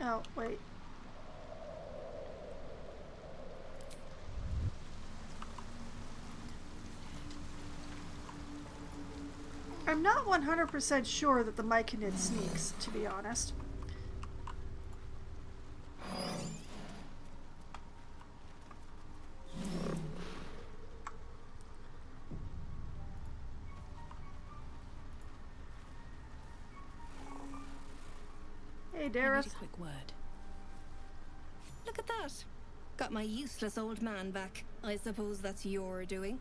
S1: Oh, wait. I'm not 100% sure that the Myconid sneaks, to be honest. Hey,
S10: I
S1: Dareth.
S10: need a quick word.
S2: Look at that. Got my useless old man back. I suppose that's your doing.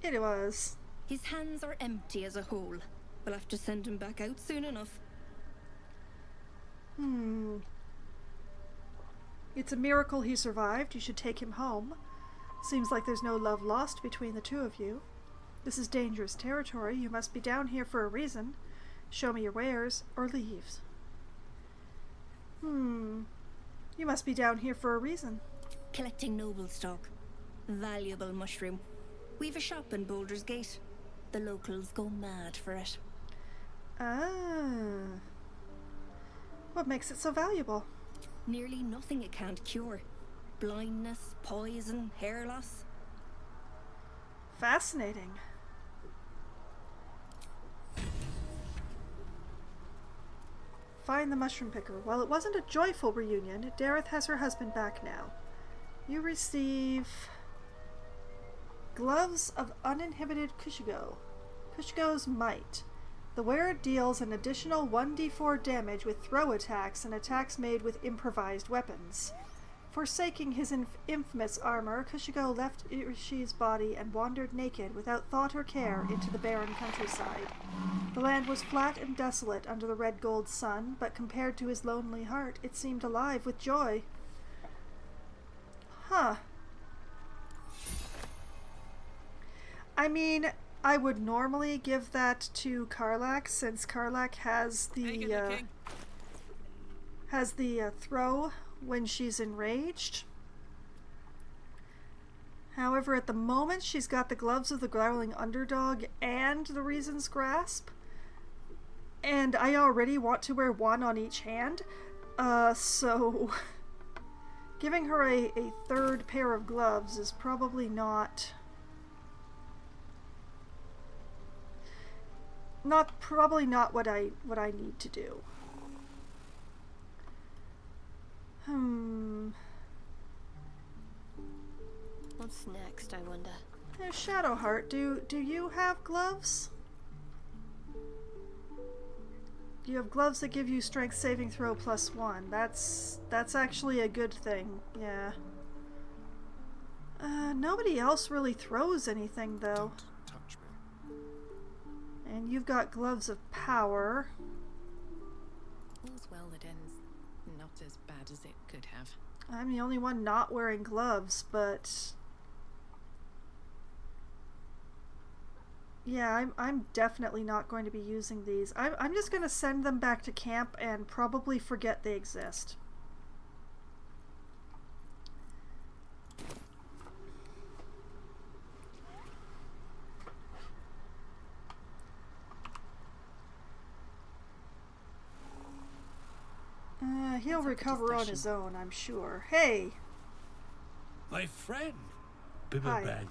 S1: It was.
S2: His hands are empty as a whole. We'll have to send him back out soon enough.
S1: It's a miracle he survived. You should take him home. Seems like there's no love lost between the two of you. This is dangerous territory. You must be down here for a reason. Show me your wares, or leave. You must be down here for a reason.
S2: Collecting noble stock. Valuable mushroom. We've a shop in Baldur's Gate. The locals go mad for it.
S1: Ah. What makes it so valuable?
S2: Nearly nothing it can't cure. Blindness, poison, hair loss.
S1: Fascinating. Find the mushroom picker. While it wasn't a joyful reunion, Dareth has her husband back now. You receive Gloves of Uninhibited Kushigo. Kushigo's Might. The wearer deals an additional 1d4 damage with throw attacks and attacks made with improvised weapons. Forsaking his infamous armor, Kushigo left Irishi's body and wandered naked without thought or care into the barren countryside. The land was flat and desolate under the red gold sun, but compared to his lonely heart, it seemed alive with joy. Huh. I mean, I would normally give that to Karlach, since Karlach has the throw when she's enraged. However, at the moment, she's got the Gloves of the Growling Underdog and the Reason's Grasp. And I already want to wear one on each hand. So giving her a third pair of gloves is probably not what I need to do.
S8: What's next, I wonder?
S1: Shadowheart, do you have gloves? You have gloves that give you strength saving throw +1. That's actually a good thing, yeah. Nobody else really throws anything, though.
S5: Don't touch me.
S1: And you've got gloves of power.
S10: All's well that ends not as bad as it could have.
S1: I'm the only one not wearing gloves, but yeah, I'm definitely not going to be using these. I'm just going to send them back to camp and probably forget they exist. he'll recover on his own, I'm sure. Hey!
S9: My friend,
S1: Hi.
S9: Bibberbang.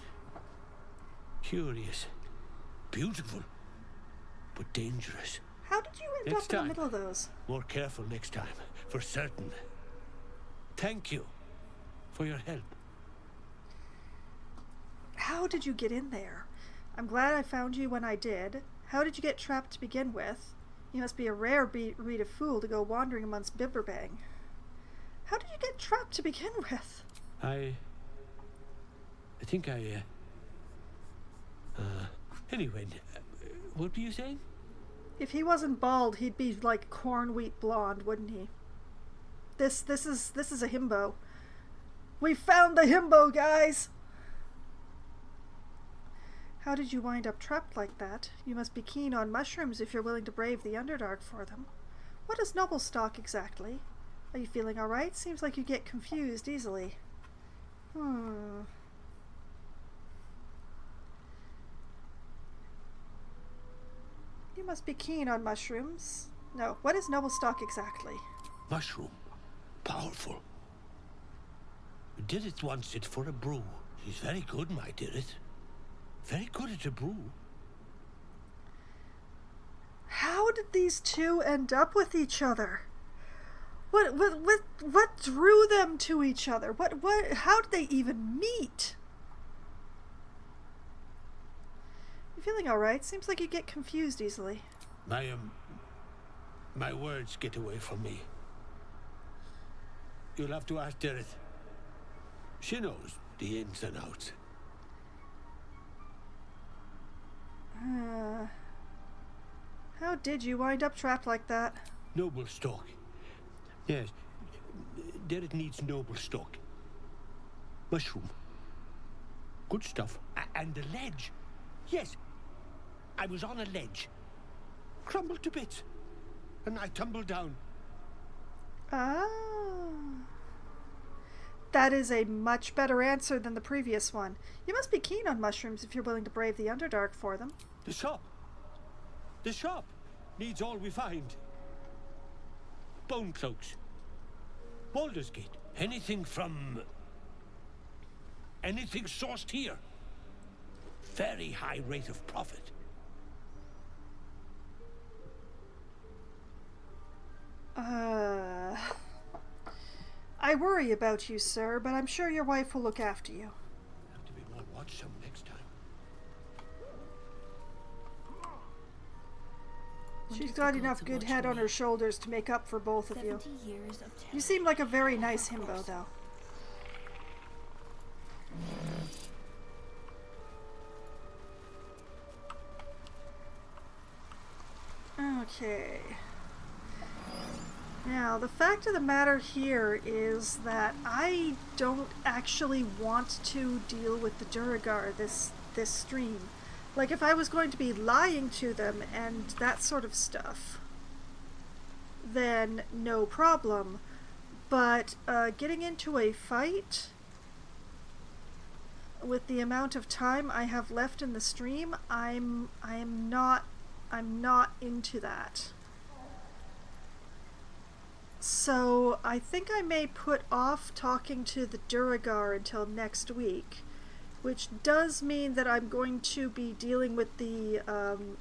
S9: Curious, beautiful, but dangerous.
S1: How did you end
S9: Next
S1: up in
S9: time.
S1: the middle of those?
S9: More careful next time, for certain. Thank you for your help.
S1: How did you get in there? I'm glad I found you when I did. How did you get trapped to begin with? You must be a rare breed of fool to go wandering amongst Bibberbang. How did you get trapped to begin with?
S9: I think I, anyway, what were you saying?
S1: If he wasn't bald, he'd be like corn wheat blonde, wouldn't he? This is a himbo. We found the himbo, guys! How did you wind up trapped like that? You must be keen on mushrooms if you're willing to brave the Underdark for them. What is noble stock exactly? Are you feeling alright? Seems like you get confused easily. You must be keen on mushrooms. No, what is noble stock exactly?
S9: Mushroom. Powerful. We did it once, it for a brew. She's very good, my dearest. Very good at a brew.
S1: How did these two end up with each other? What drew them to each other? How did they even meet? You feeling alright? Seems like you get confused easily.
S9: My words get away from me. You'll have to ask Dereth. She knows the ins and outs.
S1: How did you wind up trapped like that?
S9: Noble stock. Yes, Dereth needs noble stock. Mushroom. Good stuff. And the ledge. Yes, I was on a ledge. Crumbled to bits. And I tumbled down.
S1: Ah. That is a much better answer than the previous one. You must be keen on mushrooms if you're willing to brave the Underdark for them.
S9: The shop. The shop needs all we find. Bone cloaks. Baldur's Gate. Anything sourced here. Very high rate of profit.
S1: I worry about you, sir, but I'm sure your wife will look after you.
S9: Have to be more watchsome next time.
S1: She's got enough good head on her shoulders to make up for both of you. You seem like a very nice himbo, though. Okay. Now, the fact of the matter here is that I don't actually want to deal with the Duragar this stream. Like, if I was going to be lying to them and that sort of stuff, then no problem. But getting into a fight with the amount of time I have left in the stream, I'm not into that. So I think I may put off talking to the Duragar until next week, which does mean that I'm going to be dealing with the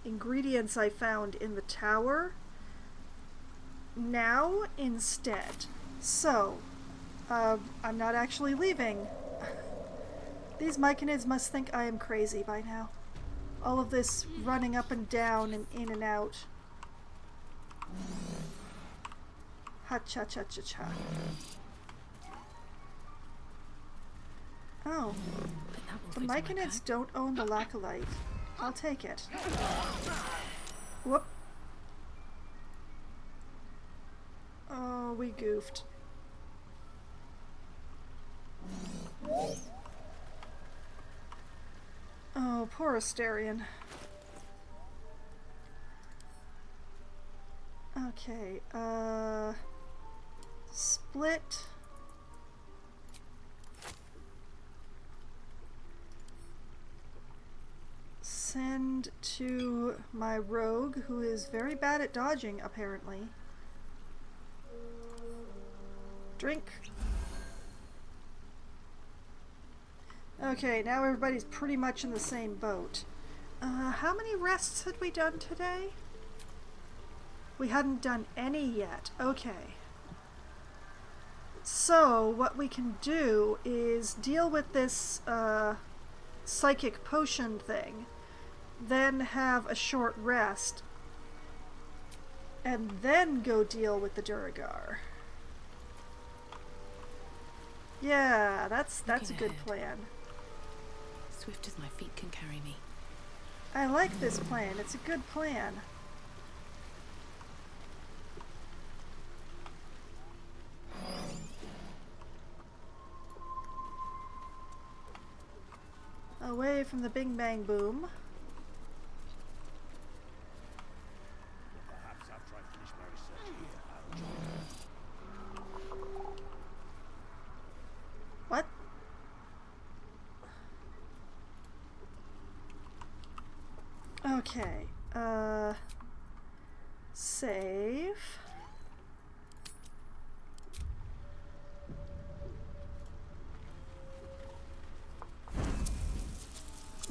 S1: ingredients I found in the tower now instead. So, I'm not actually leaving. These Myconids must think I am crazy by now. All of this running up and down and in and out. Ha-cha-cha-cha-cha. Oh. The Myconids don't own the Laccolite. I'll take it. Whoop. Oh, we goofed. Oh, poor Asterion. Okay, split. Send to my rogue, who is very bad at dodging, apparently. Drink. Okay, now everybody's pretty much in the same boat. How many rests had we done today? We hadn't done any yet. Okay. So, what we can do is deal with this psychic potion thing, then have a short rest, and then go deal with the Duragar. Yeah, that's a good plan.
S10: Swift as my feet can carry me.
S1: I like this plan. It's a good plan. Away from the bing bang boom.
S4: Perhaps after I finish my research here, I'll join you.
S1: What? Okay. Save.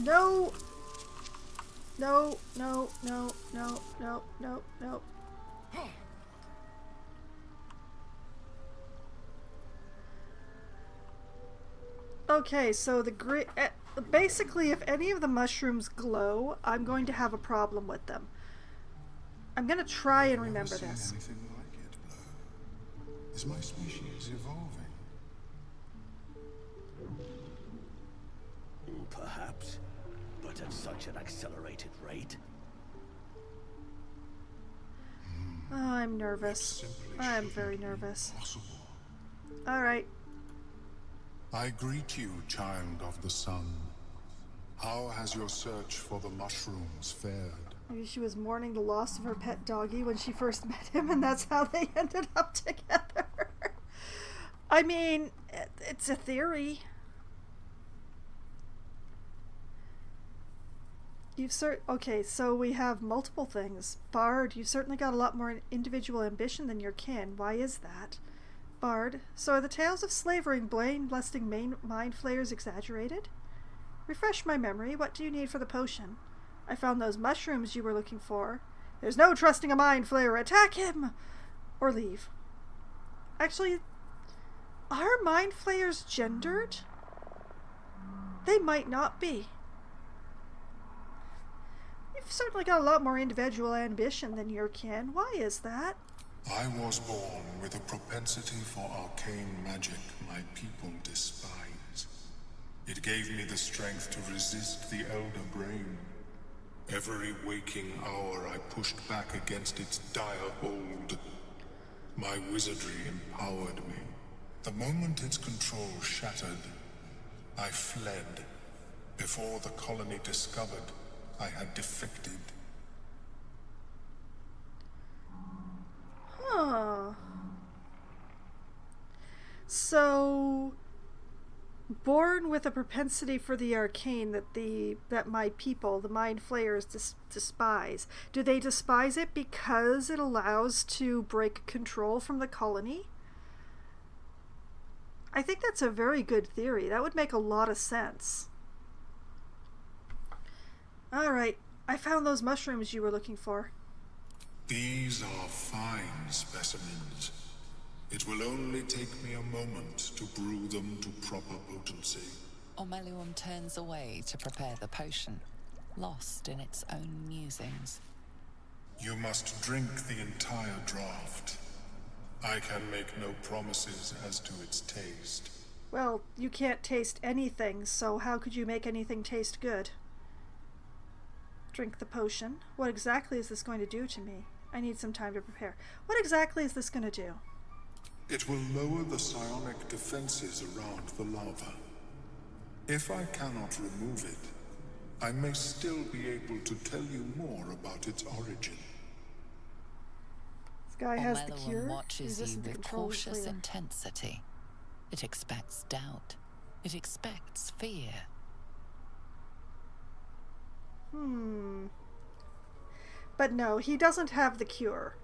S1: No! No, no, no, no, no, no, no. Okay, so the basically, if any of the mushrooms glow, I'm going to have a problem with them. I'm going to try and remember
S5: I've never
S1: this.
S5: seen anything like it, Blur. Is my species evolving?
S4: Perhaps, but at such an accelerated rate.
S1: Oh, I'm nervous. I'm very nervous. Alright.
S5: I greet you, child of the sun. How has your search for the mushrooms fared?
S1: Maybe she was mourning the loss of her pet doggy when she first met him, and that's how they ended up together. I mean, it's a theory. Okay, so we have multiple things. Bard, you've certainly got a lot more individual ambition than your kin. Why is that? Bard, so are the tales of slavery and blade-blasting mind flayers exaggerated? Refresh my memory. What do you need for the potion? I found those mushrooms you were looking for. There's no trusting a mind flayer. Attack him! Or leave. Actually, are mind flayers gendered? They might not be. You've certainly got a lot more individual ambition than your kin. Why is that?
S5: I was born with a propensity for arcane magic my people despise. It gave me the strength to resist the Elder Brain. Every waking hour I pushed back against its dire hold. My wizardry empowered me. The moment its control shattered, I fled. Before the colony discovered I had defected.
S1: Huh. So, born with a propensity for the arcane that my people, the mind flayers, despise. Do they despise it because it allows to break control from the colony? I think that's a very good theory. That would make a lot of sense. Alright, I found those mushrooms you were looking for.
S5: These are fine specimens. It will only take me a moment to brew them to proper potency.
S7: Ormelium turns away to prepare the potion, lost in its own musings.
S5: You must drink the entire draught. I can make no promises as to its taste.
S1: Well, you can't taste anything, so how could you make anything taste good? Drink the potion. What exactly is this going to do to me? I need some time to prepare. What exactly is this going to do?
S5: It will lower the psionic defenses around the lava. If I cannot remove it, I may still be able to tell you more about its origin.
S1: This guy has the cure.
S7: Watches you with cautious intensity. It expects doubt. It expects fear.
S1: But no, he doesn't have the cure.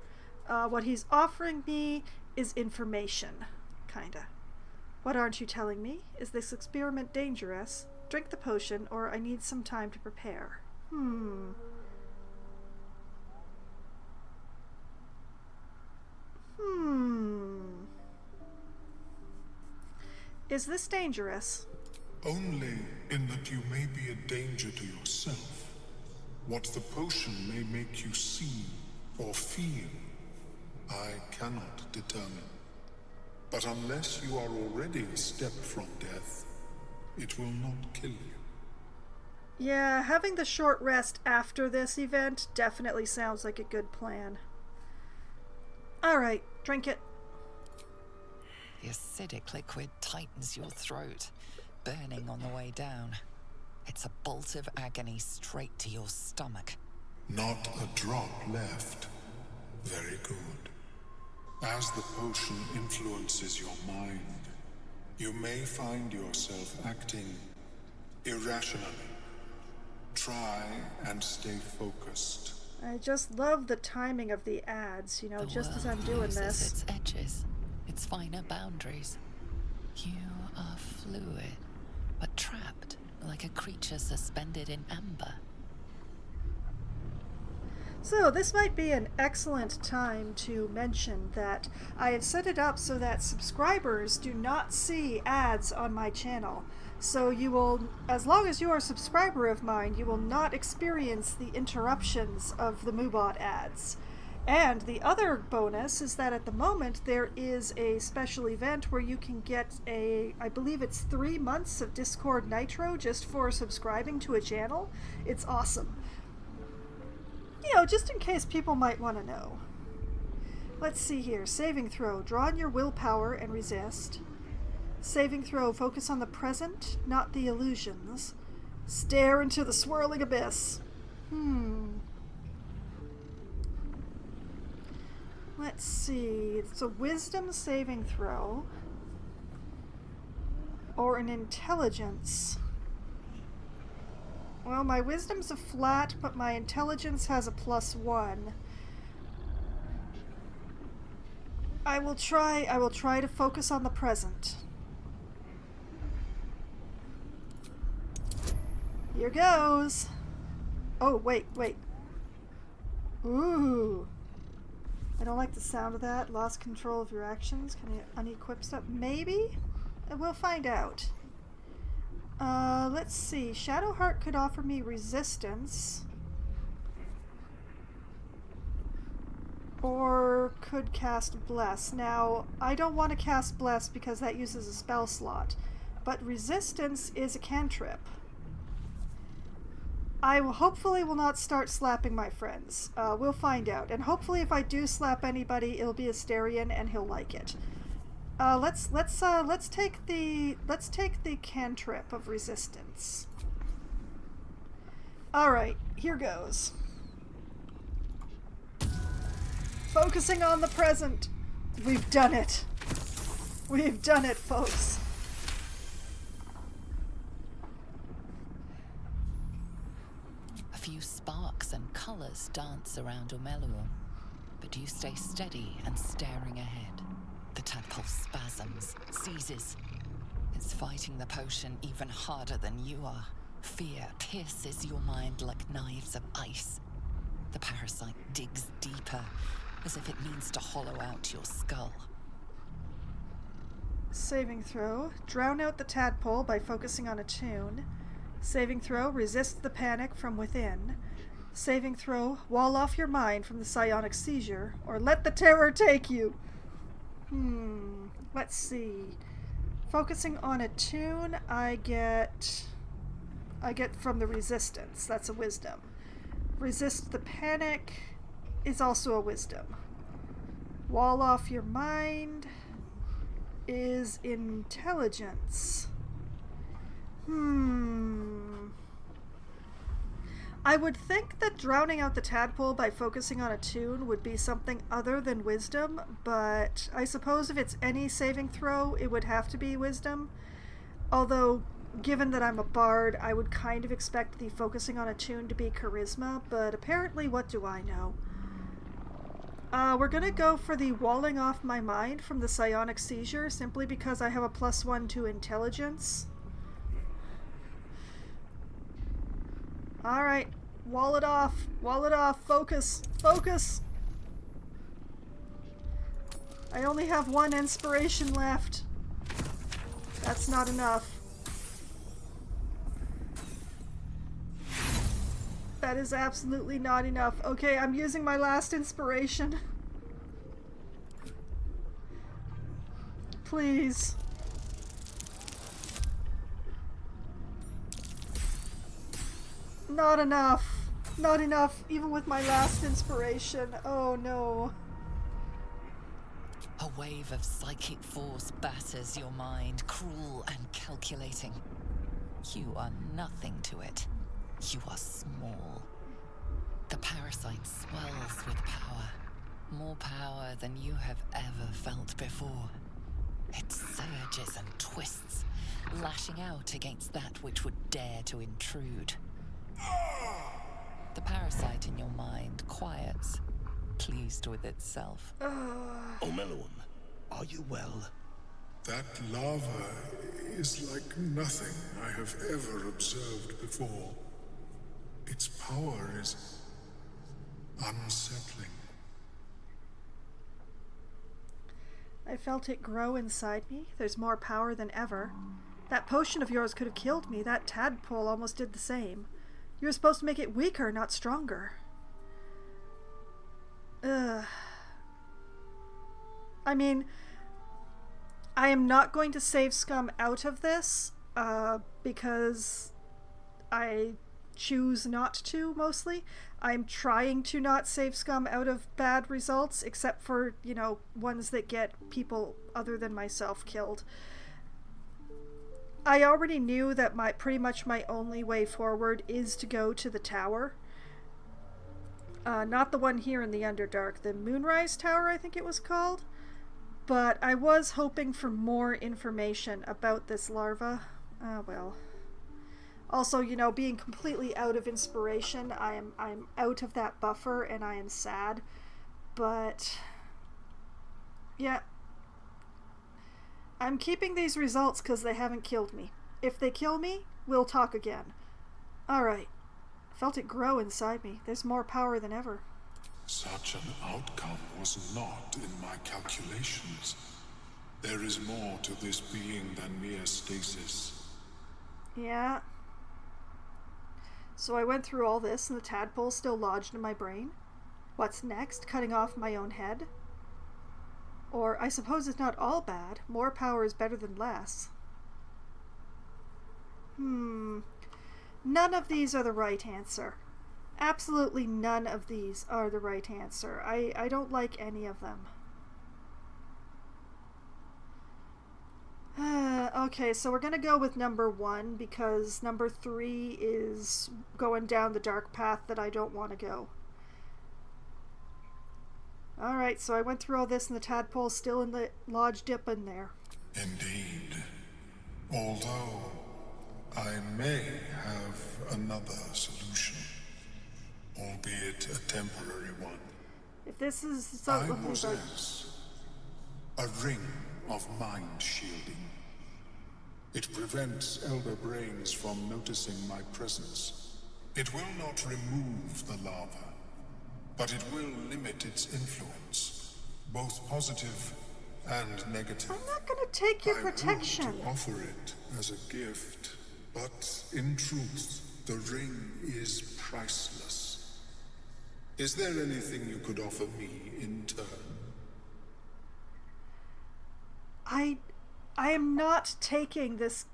S1: What he's offering me is information. kinda. What aren't you telling me? Is this experiment dangerous? Drink the potion, or I need some time to prepare. Is this dangerous?
S5: Only in that you may be a danger to yourself. What the potion may make you see or feel, I cannot determine. But unless you are already a step from death, it will not kill you.
S1: Yeah, having the short rest after this event definitely sounds like a good plan. Alright, drink it.
S7: The acidic liquid tightens your throat, burning on the way down. It's a bolt of agony straight to your stomach.
S5: Not a drop left. Very good. As the potion influences your mind, you may find yourself acting irrationally. Try and stay focused.
S1: I just love the timing of the ads, you know, just as I'm doing this.
S7: Its edges, its finer boundaries. You are fluid, but trapped like a creature suspended in amber.
S1: So this might be an excellent time to mention that I have set it up so that subscribers do not see ads on my channel. So you will, as long as you are a subscriber of mine, you will not experience the interruptions of the Moobot ads. And the other bonus is that at the moment there is a special event where you can get I believe it's 3 months of Discord Nitro just for subscribing to a channel. It's awesome. You know, just in case people might want to know. Let's see here. Saving throw. Draw on your willpower and resist. Saving throw. Focus on the present, not the illusions. Stare into the swirling abyss. Let's see. It's a wisdom saving throw. Or an intelligence. Well, my wisdom's a flat, but my intelligence has a +1. I will try to focus on the present. Here goes. Oh, wait. Ooh. I don't like the sound of that. Lost control of your actions. Can you unequip stuff? Maybe? We'll find out. Let's see. Shadowheart could offer me resistance. Or could cast Bless. Now, I don't want to cast Bless because that uses a spell slot. But resistance is a cantrip. I hopefully will not start slapping my friends. We'll find out. And hopefully if I do slap anybody, it'll be Asterion and he'll like it. Let's take the cantrip of resistance. Alright, here goes. Focusing on the present. We've done it. We've done it, folks.
S7: A few sparks and colors dance around Omeluum, but you stay steady and staring ahead. The tadpole spasms, seizes. It's fighting the potion even harder than you are. Fear pierces your mind like knives of ice. The parasite digs deeper, as if it means to hollow out your skull.
S1: Saving throw. Drown out the tadpole by focusing on a tune. Saving throw. Resist the panic from within. Saving throw. Wall off your mind from the psionic seizure, or let the terror take you. Let's see. Focusing on a tune, I get from the resistance. That's a wisdom. Resist the panic is also a wisdom. Wall off your mind is intelligence. I would think that drowning out the tadpole by focusing on a tune would be something other than wisdom, but I suppose if it's any saving throw, it would have to be wisdom. Although, given that I'm a bard, I would kind of expect the focusing on a tune to be charisma, but apparently what do I know? We're gonna go for the walling off my mind from the psionic seizure, simply because I have a +1 to intelligence. Alright, wall it off, focus, focus! I only have 1 inspiration left. That's not enough. That is absolutely not enough. Okay, I'm using my last inspiration. Please. Not enough. Not enough, even with my last inspiration. Oh no.
S7: A wave of psychic force batters your mind, cruel and calculating. You are nothing to it. You are small. The parasite swells with power. More power than you have ever felt before. It surges and twists, lashing out against that which would dare to intrude. The parasite in your mind quiets, pleased with itself.
S4: Omeluum, are you well?
S5: That lava is like nothing I have ever observed before. Its power is unsettling.
S1: I felt it grow inside me. There's more power than ever. That potion of yours could have killed me. That tadpole almost did the same. You were supposed to make it weaker, not stronger. Ugh. I mean, I am not going to save Scum out of this, because I choose not to, mostly. I'm trying to not save Scum out of bad results, except for, you know, ones that get people other than myself killed. I already knew that pretty much my only way forward is to go to the tower. Not the one here in the Underdark, the Moonrise Tower, I think it was called. But I was hoping for more information about this larva. Well. Also, you know, being completely out of inspiration, I'm out of that buffer and I am sad. But yeah. I'm keeping these results because they haven't killed me. If they kill me, we'll talk again. Alright. Felt it grow inside me. There's more power than ever.
S5: Such an outcome was not in my calculations. There is more to this being than mere stasis.
S1: Yeah. So I went through all this and the tadpole's still lodged in my brain. What's next? Cutting off my own head? Or, I suppose it's not all bad. More power is better than less. None of these are the right answer. Absolutely none of these are the right answer. I don't like any of them. Okay, so we're gonna go with number 1 because number 3 is going down the dark path that I don't want to go. Alright, so I went through all this and the tadpole's still in the lodge dip in there.
S5: Indeed. Although I may have another solution, albeit a temporary one.
S1: If this is
S5: I possess a ring of mind shielding. It prevents elder brains from noticing my presence. It will not remove the lava, but it will limit its influence, both positive and negative.
S1: I'm not gonna take your protection.
S5: I would offer it as a gift, but in truth, the ring is priceless. Is there anything you could offer me in turn?
S1: I am not taking this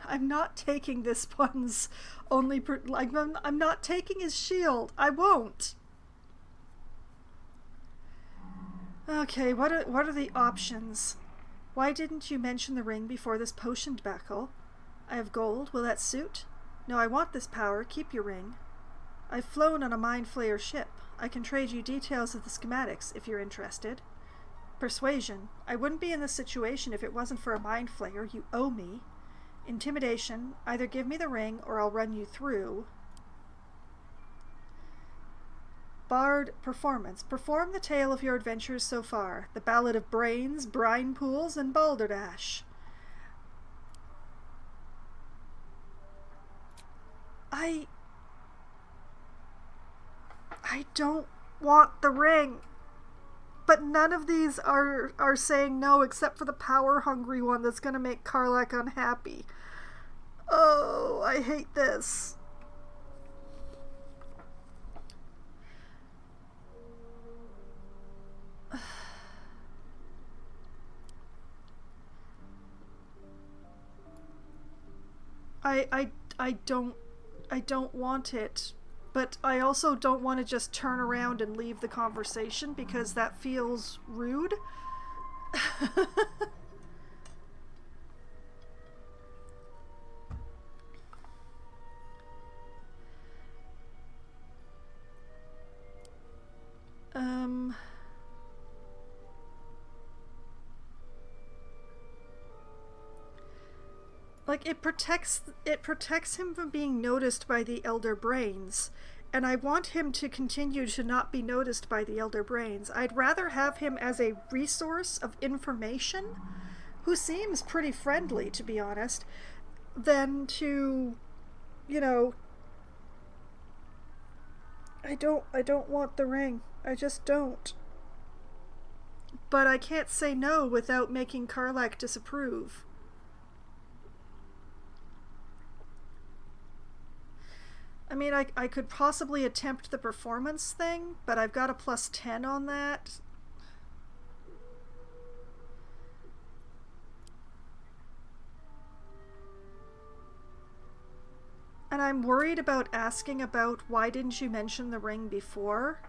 S1: I'm not taking this one's only I'm not taking his shield. I won't. Okay, what are the options? Why didn't you mention the ring before this potion debacle? I have gold. Will that suit? No, I want this power. Keep your ring. I've flown on a mind flayer ship. I can trade you details of the schematics if you're interested. Persuasion. I wouldn't be in this situation if it wasn't for a mind flayer. You owe me. Intimidation. Either give me the ring or I'll run you through. Bard performance. Perform the tale of your adventures so far. The Ballad of Brains, Brine Pools, and Balderdash. I don't want the ring. But none of these are saying no except for the power-hungry one that's going to make Karlach unhappy. Oh, I hate this. I don't want it, but I also don't want to just turn around and leave the conversation because that feels rude. Like, it protects him from being noticed by the Elder Brains, and I want him to continue to not be noticed by the Elder Brains. I'd rather have him as a resource of information, who seems pretty friendly, to be honest, than to, you know, I don't want the ring. I just don't. But I can't say no without making Karlach disapprove. I mean, I could possibly attempt the performance thing, but I've got a +10 on that. And I'm worried about asking about why didn't you mention the ring before,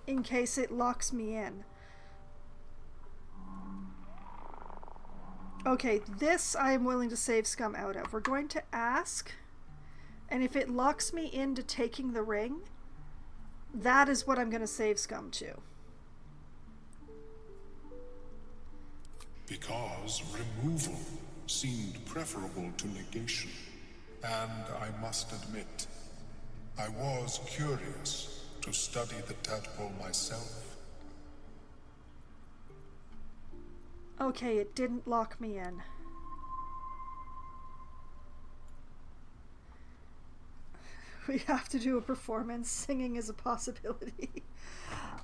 S1: in case it locks me in. Okay, this I am willing to save scum out of. We're going to ask, and if it locks me into taking the ring, that is what I'm going to save scum to.
S5: Because removal seemed preferable to negation. And I must admit, I was curious to study the tadpole myself.
S1: Okay, it didn't lock me in. We have to do a performance. Singing is a possibility.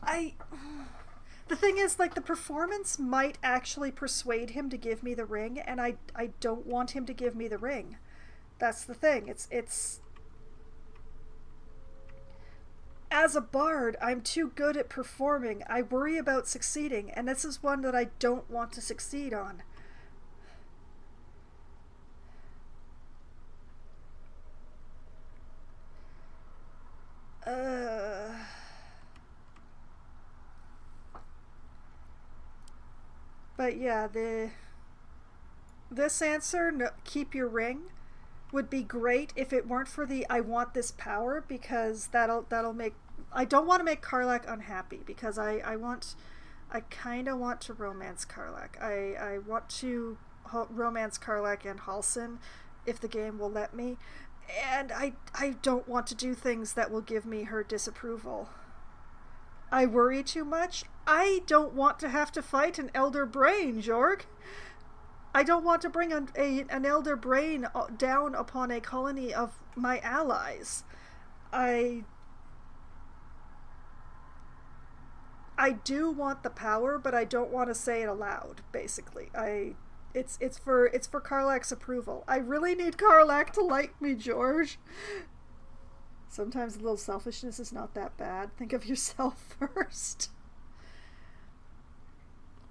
S1: The thing is, like, the performance might actually persuade him to give me the ring, and I don't want him to give me the ring. That's the thing. It's as a bard, I'm too good at performing. I worry about succeeding, and this is one that I don't want to succeed on. But yeah, this answer, no, keep your ring, would be great if it weren't for the I want this power, because that'll make, I don't want to make Karlach unhappy, because I kind of want to romance Karlach. I want to romance Karlach and Halsin if the game will let me, and I don't want to do things that will give me her disapproval. I worry too much. I don't want to have to fight an Elder Brain, Jorg. I don't want to bring an Elder Brain down upon a colony of my allies. I do want the power, but I don't want to say it aloud, basically. It's for Karlach's approval. I really need Karlach to like me, George. Sometimes a little selfishness is not that bad. Think of yourself first.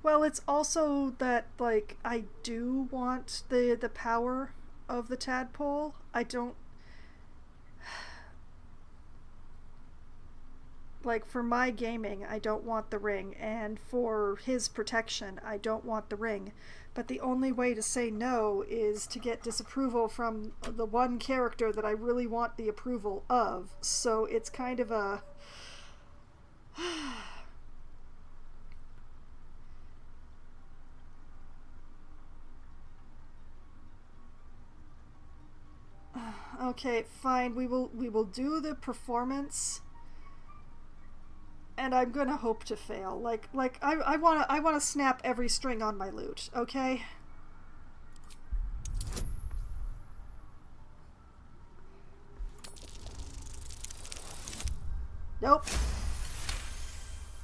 S1: Well, it's also that, like, I do want the power of the tadpole. I don't... Like, for my gaming, I don't want the ring, and for his protection, I don't want the ring. But the only way to say no is to get disapproval from the one character that I really want the approval of. So it's kind of a... Okay, fine. We will do the performance, and I'm gonna hope to fail. I wanna snap every string on my lute. Okay. Nope.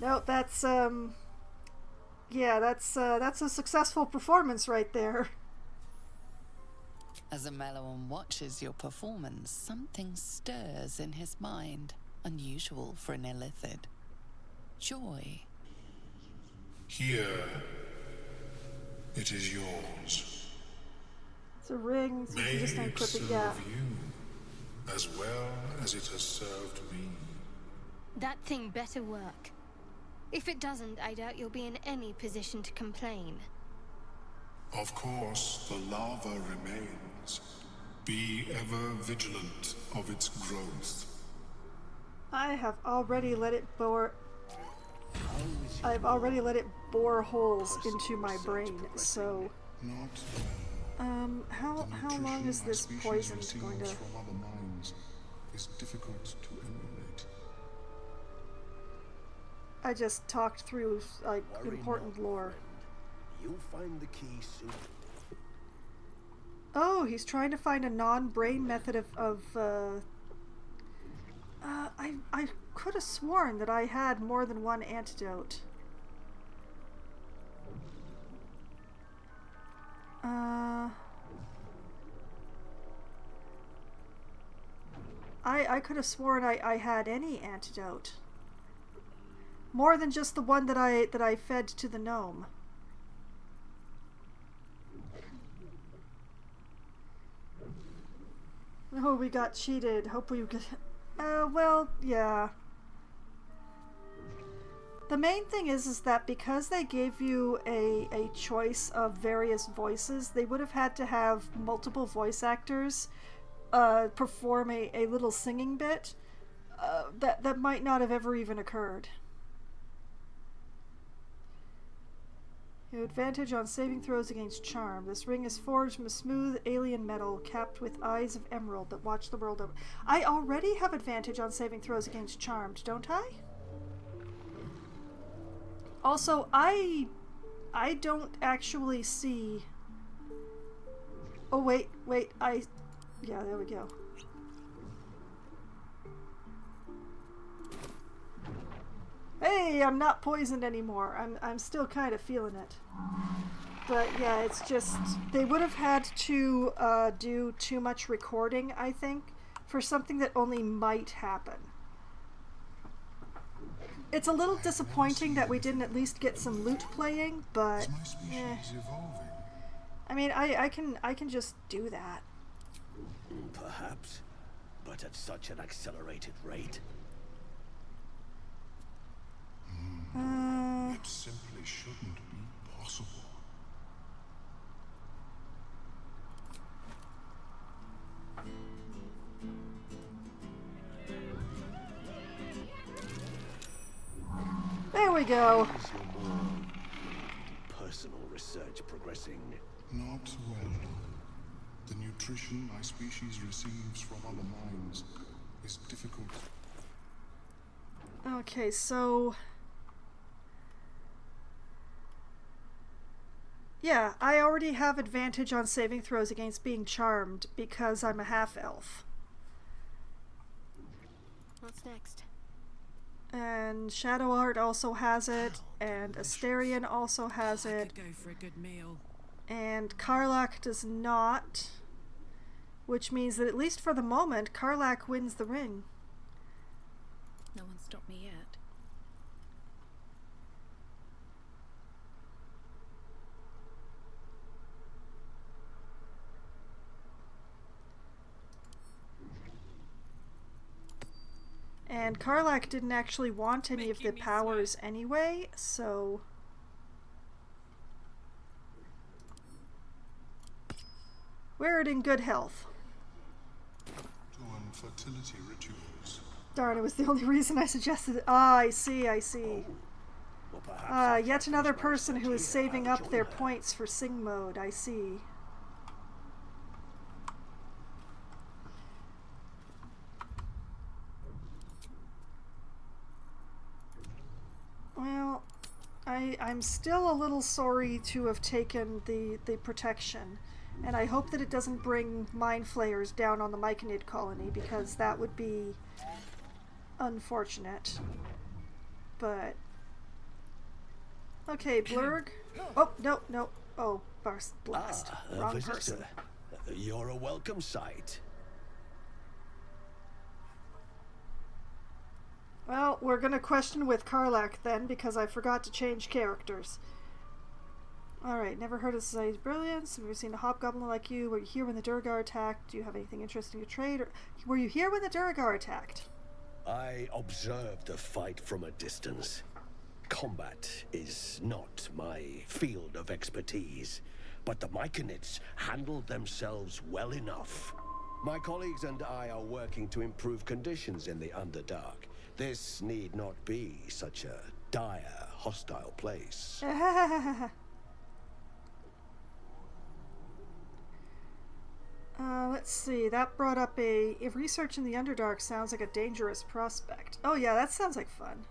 S1: Nope. That's yeah. That's a successful performance right there.
S7: As Amelon watches your performance, something stirs in his mind, unusual for an illithid. Joy.
S5: Here, it is yours.
S1: It's a ring, so you
S5: May
S1: can just
S5: it
S1: unclip it,
S5: serve
S1: yeah.
S5: you as well as it has served me.
S11: That thing better work. If it doesn't, I doubt you'll be in any position to complain.
S5: Of course, the lava remains. Be ever vigilant of its growth.
S1: I have already let it bore. I've already let it bore holes into my brain. So,
S5: Not
S1: how long is this poison going to?
S5: from other minds is difficult to emulate.
S1: I just talked through like important lore.
S4: You'll find the key soon.
S1: Oh, he's trying to find a non-brain method I could have sworn that I had more than one antidote. I could have sworn I had any antidote. More than just the one that I fed to the gnome. Oh, we got cheated. Hope we get... well, yeah. The main thing is that because they gave you a choice of various voices, they would have had to have multiple voice actors perform a little singing bit. That might not have ever even occurred. You have advantage on saving throws against charm. This ring is forged from a smooth alien metal capped with eyes of emerald that watch the world over. I already have advantage on saving throws against charmed, don't I? Also, I don't actually see... Oh, wait, yeah, there we go. Hey, I'm not poisoned anymore. I'm still kind of feeling it. But yeah, it's just they would have had to do too much recording, I think, for something that only might happen. It's a little disappointing that we didn't at least get some lute playing, but I mean, I can just do that.
S4: Perhaps, but at such an accelerated rate.
S5: It simply shouldn't be possible.
S1: There we go.
S4: Is your more personal research progressing?
S5: Not well. The nutrition my species receives from other minds is difficult.
S1: Okay, so... Yeah, I already have advantage on saving throws against being charmed because I'm a half-elf.
S11: What's next?
S1: And Shadowheart also has it, and Asterion also has it.
S6: Go for a good meal.
S1: And Karlach does not, which means that at least for the moment, Karlach wins the ring.
S10: No one stopped me yet.
S1: And Karlach didn't actually want any of the powers anyway, so... Wear it in good health.
S5: Doing fertility rituals.
S1: Darn, it was the only reason I suggested it. Ah, I see.
S4: Well,
S1: yet another person who is saving up their points for sing mode, I see. I'm still a little sorry to have taken the protection, and I hope that it doesn't bring mind flayers down on the Myconid colony, because that would be unfortunate. But okay, Blurg. Oh no. Oh, blast. Wrong
S4: visitor.
S1: person.
S4: You're a welcome sight.
S1: Well, we're gonna question with Karlach then, because I forgot to change characters. Alright, never heard of Society's Brilliance. Have you ever seen a hobgoblin like you? Were you here when the Durgar attacked? Do you have anything interesting to trade? Or were you here when the Durgar attacked?
S4: I observed the fight from a distance. Combat is not my field of expertise, but the Myconids handled themselves well enough. My colleagues and I are working to improve conditions in the Underdark. This need not be such a dire, hostile place.
S1: Let's see. That brought up if research in the Underdark sounds like a dangerous prospect. Oh yeah, that sounds like fun.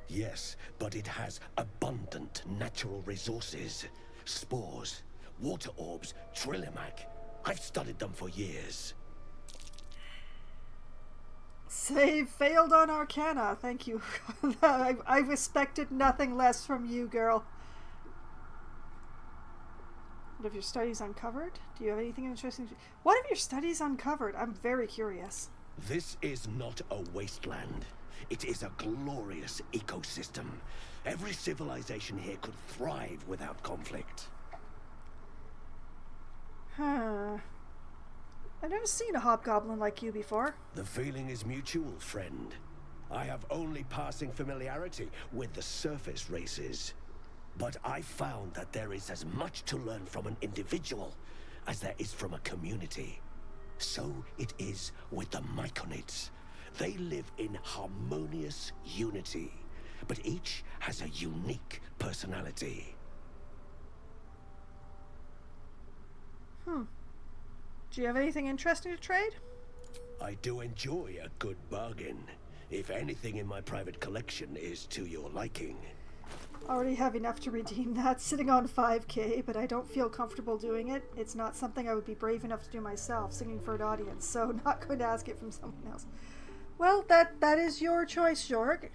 S4: Yes, but it has abundant natural resources. Spores, water orbs, Trillimac. I've studied them for years.
S1: Save failed on Arcana. Thank you. I've expected nothing less from you, girl. What have your studies uncovered? Do you have anything interesting? What have your studies uncovered? I'm very curious.
S4: This is not a wasteland. It is a glorious ecosystem. Every civilization here could thrive without conflict.
S1: Huh. I've never seen a hobgoblin like you before.
S4: The feeling is mutual, friend. I have only passing familiarity with the surface races. But I found that there is as much to learn from an individual as there is from a community. So it is with the Myconids. They live in harmonious unity, but each has a unique personality.
S1: Do you have anything interesting to trade?
S4: I do enjoy a good bargain, if anything in my private collection is to your liking.
S1: Already have enough to redeem that, sitting on 5k, but I don't feel comfortable doing it. It's not something I would be brave enough to do myself, singing for an audience, so not going to ask it from someone else. Well, that is your choice, Jorg.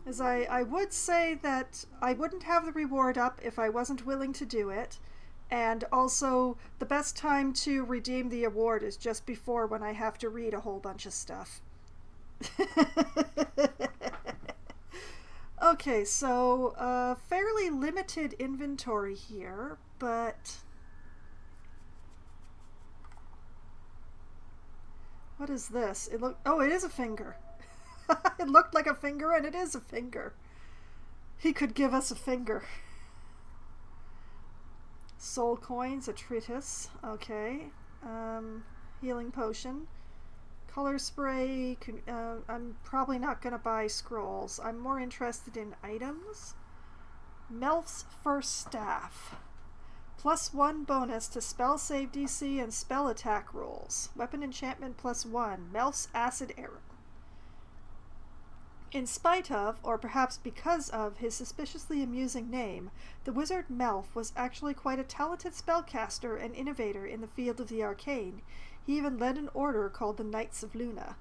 S1: As I would say that I wouldn't have the reward up if I wasn't willing to do it, and also the best time to redeem the award is just before, when I have to read a whole bunch of stuff. Okay, so fairly limited inventory here, but what is this? It is a finger. It looked like a finger, and it is a finger. He could give us a finger. Soul coins, a treatise. Okay. Healing potion. Color spray. I'm probably not going to buy scrolls. I'm more interested in items. Melf's first staff. +1 bonus to spell save DC and spell attack rolls. Weapon enchantment +1. Melf's acid arrow. In spite of, or perhaps because of, his suspiciously amusing name, the wizard Melf was actually quite a talented spellcaster and innovator in the field of the arcane. He even led an order called the Knights of Luna.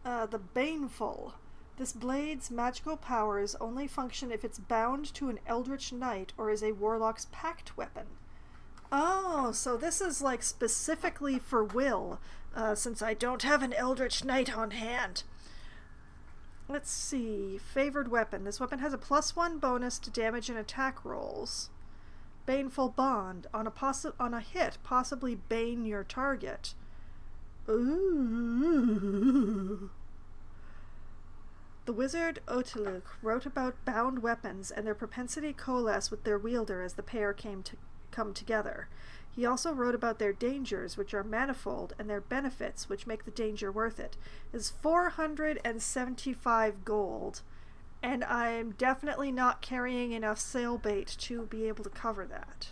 S1: The Baneful. This blade's magical powers only function if it's bound to an Eldritch Knight or is a warlock's pact weapon. Oh, so this is like specifically for Will, since I don't have an Eldritch Knight on hand. Let's see. Favored weapon. This weapon has a +1 bonus to damage and attack rolls. Baneful Bond. On a hit, possibly bane your target. Ooh. The wizard Otiluk wrote about bound weapons and their propensity coalesce with their wielder as the pair come together. He also wrote about their dangers, which are manifold, and their benefits, which make the danger worth it. Is 475 gold, and I'm definitely not carrying enough sailbait to be able to cover that.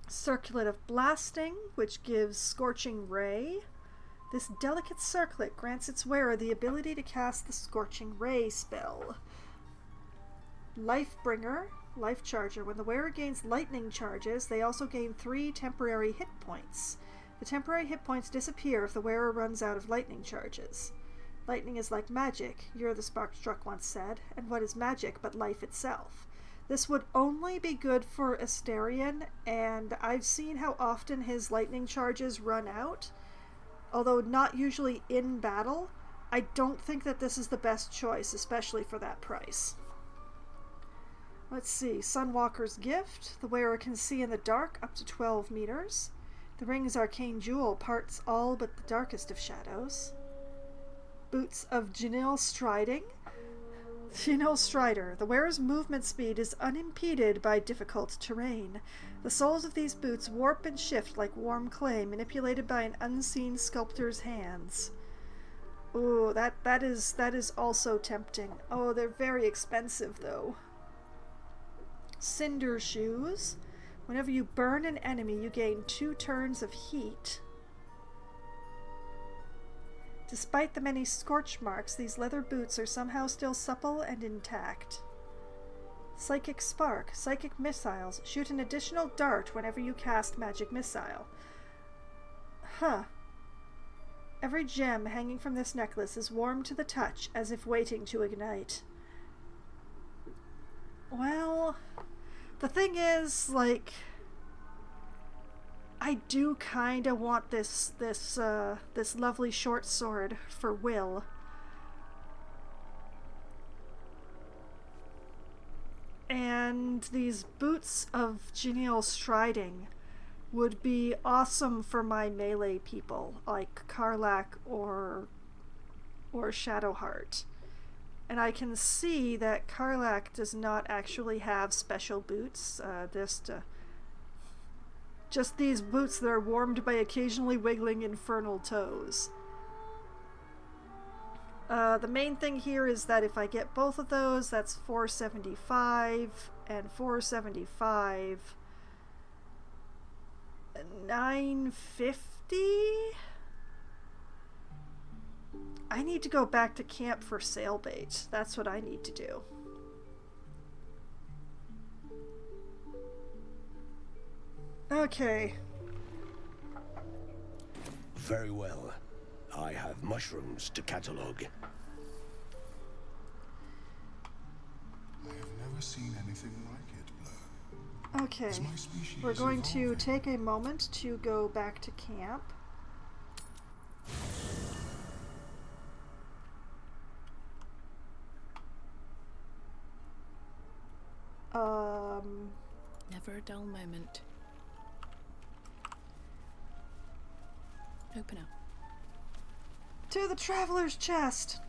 S1: Circlet of Blasting, which gives Scorching Ray. This delicate circlet grants its wearer the ability to cast the Scorching Ray spell. Lifebringer, Life Charger. When the wearer gains lightning charges, they also gain 3 temporary hit points. The temporary hit points disappear if the wearer runs out of lightning charges. Lightning is like magic, You're the Sparkstruck once said, and what is magic but life itself? This would only be good for Asterion, and I've seen how often his lightning charges run out. Although not usually in battle, I don't think that this is the best choice, especially for that price. Let's see, Sunwalker's Gift. The wearer can see in the dark up to 12 meters. The ring's arcane jewel parts all but the darkest of shadows. Boots of Janil Striding. Janil Strider. The wearer's movement speed is unimpeded by difficult terrain. The soles of these boots warp and shift like warm clay manipulated by an unseen sculptor's hands. Ooh, that is also tempting. Oh, they're very expensive though. Cinder Shoes. Whenever you burn an enemy, you gain 2 turns of heat. Despite the many scorch marks, these leather boots are somehow still supple and intact. Psychic Spark. Psychic Missiles. Shoot an additional dart whenever you cast Magic Missile. Huh. Every gem hanging from this necklace is warm to the touch, as if waiting to ignite. Well, the thing is, like, I do kind of want this lovely short sword for Will. And these boots of Genial Striding would be awesome for my melee people, like Karlach or Shadowheart. And I can see that Karlach does not actually have special boots, just these boots that are warmed by occasionally wiggling infernal toes. The main thing here is that if I get both of those, that's 475 and 475, 950. I need to go back to camp for sailbait. That's what I need to do. Okay.
S4: Very well. I have mushrooms to catalogue.
S5: I have never seen anything like it, Blur.
S1: Okay. We're going to take a moment to go back to camp.
S10: Never a dull moment. Open up.
S1: To the traveler's chest!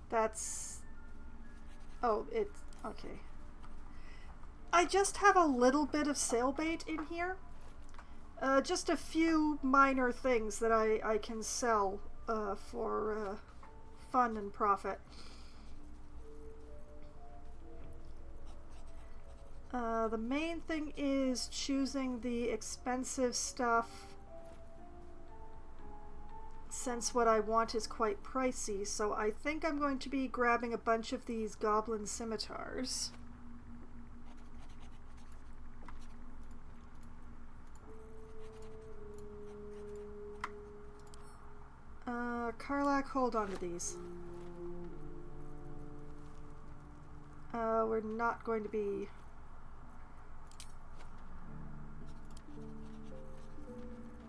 S1: That's... Oh, it's... okay. I just have a little bit of sailbait in here. Just a few minor things that I can sell for fun and profit. The main thing is choosing the expensive stuff, since what I want is quite pricey, so I think I'm going to be grabbing a bunch of these goblin scimitars. Karlach, hold on to these. We're not going to be...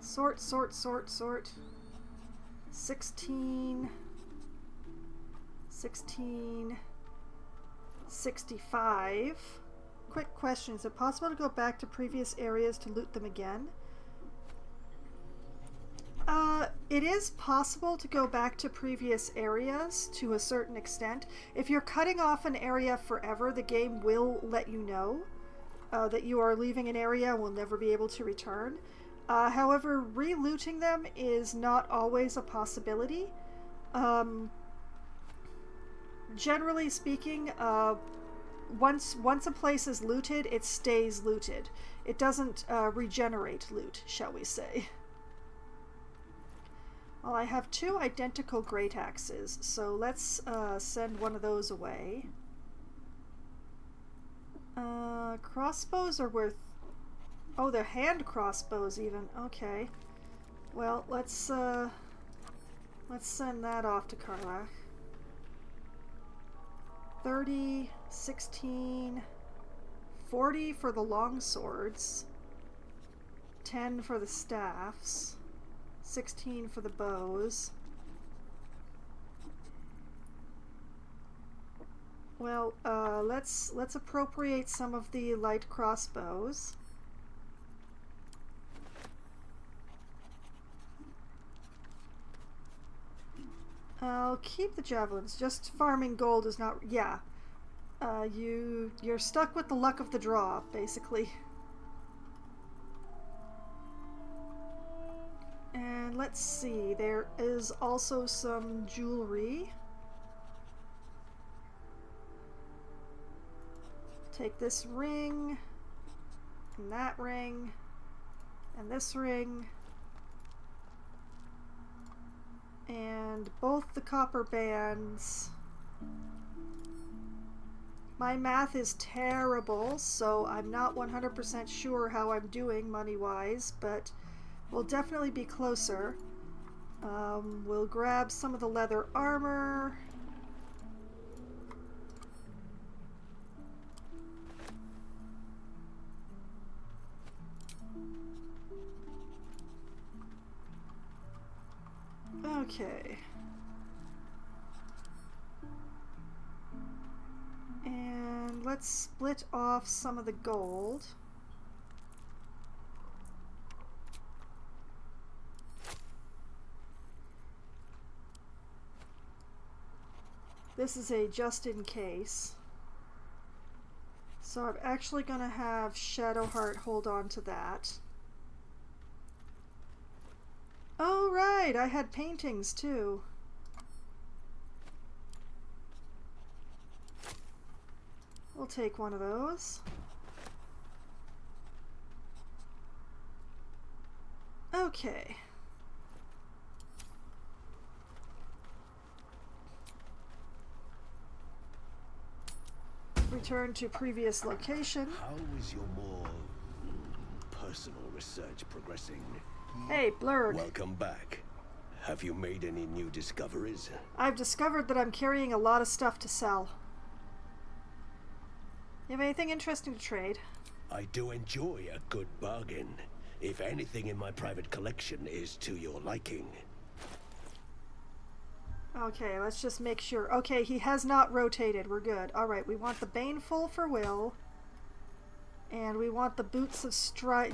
S1: Sort. 16, 65. Quick question, is it possible to go back to previous areas to loot them again? It is possible to go back to previous areas to a certain extent. If you're cutting off an area forever, the game will let you know that you are leaving an area and will never be able to return. However, re-looting them is not always a possibility. Generally speaking, once a place is looted, it stays looted. It doesn't regenerate loot, shall we say. Well, I have 2 identical great axes, so let's send one of those away. Crossbows are worth... Oh, they're hand crossbows even. Okay. Well, let's send that off to Karlach. 30, 16, 40 for the long swords, 10 for the staffs, 16 for the bows. Well, let's appropriate some of the light crossbows. I'll keep the javelins. Just farming gold is not... Yeah. You're stuck with the luck of the draw, basically. And let's see. There is also some jewelry. Take this ring, and that ring, and this ring. And both the copper bands. My math is terrible, so I'm not 100% sure how I'm doing money-wise, but we'll definitely be closer. We'll grab some of the leather armor. Okay. And let's split off some of the gold. This is a just in case. So I'm actually going to have Shadowheart hold on to that. Oh, right, I had paintings too. We'll take one of those. Okay. Return to previous location.
S4: How is your more personal research progressing?
S1: Hey, Blurg.
S4: Welcome back. Have you made any new discoveries?
S1: I've discovered that I'm carrying a lot of stuff to sell. You have anything interesting to trade?
S4: I do enjoy a good bargain. If anything in my private collection is to your liking.
S1: Okay, let's just make sure. Okay, he has not rotated. We're good. Alright, we want the Baneful for Will. And we want the Boots of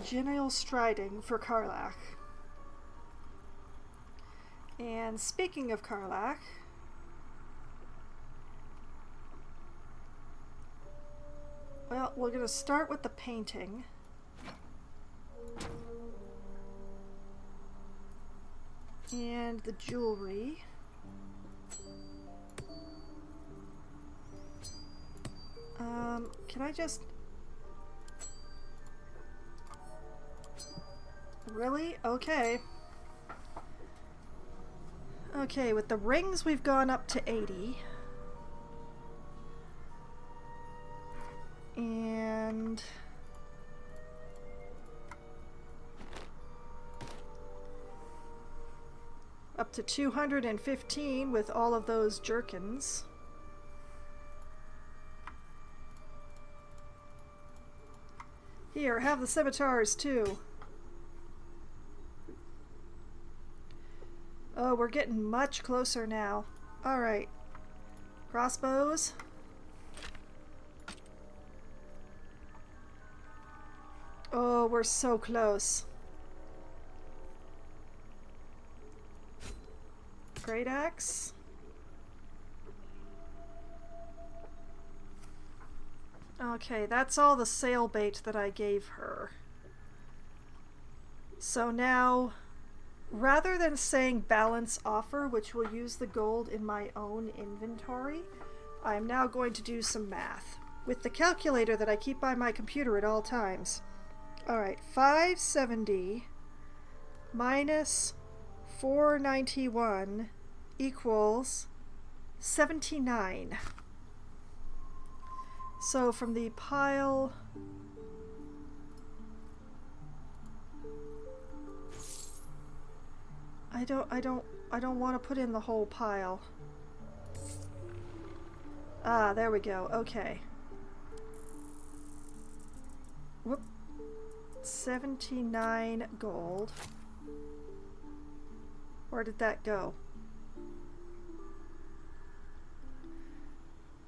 S1: Genial Striding for Karlach. And speaking of Karlach... Well, we're going to start with the painting. And the jewelry. Can I just... Really? Okay. Okay, with the rings we've gone up to 80. And... up to 215 with all of those jerkins. Here, have the scimitars too. Oh, we're getting much closer now. Alright. Crossbows. Oh, we're so close. Great axe. Okay, that's all the sail bait that I gave her. So now, rather than saying balance offer, which will use the gold in my own inventory, I'm now going to do some math. with the calculator that I keep by my computer at all times. Alright, 570 minus 491 equals 79. So from the pile... I don't want to put in the whole pile. Ah, there we go. Okay. Whoop. 79 gold. Where did that go?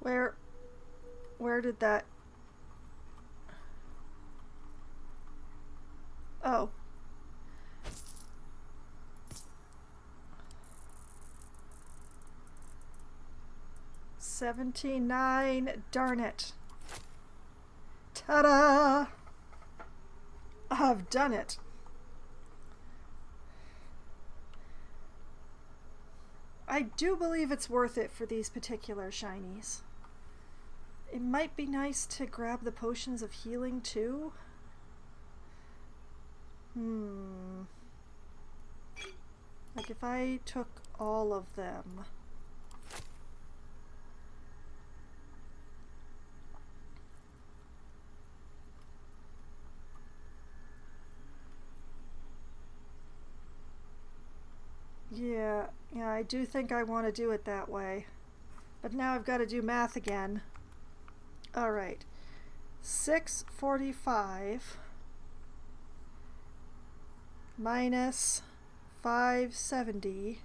S1: Where did that... Oh. $79. Darn it. Ta-da! I've done it. I do believe it's worth it for these particular shinies. It might be nice to grab the potions of healing too. Like if I took all of them. Yeah, I do think I want to do it that way. But now I've got to do math again. Alright. 645 minus 570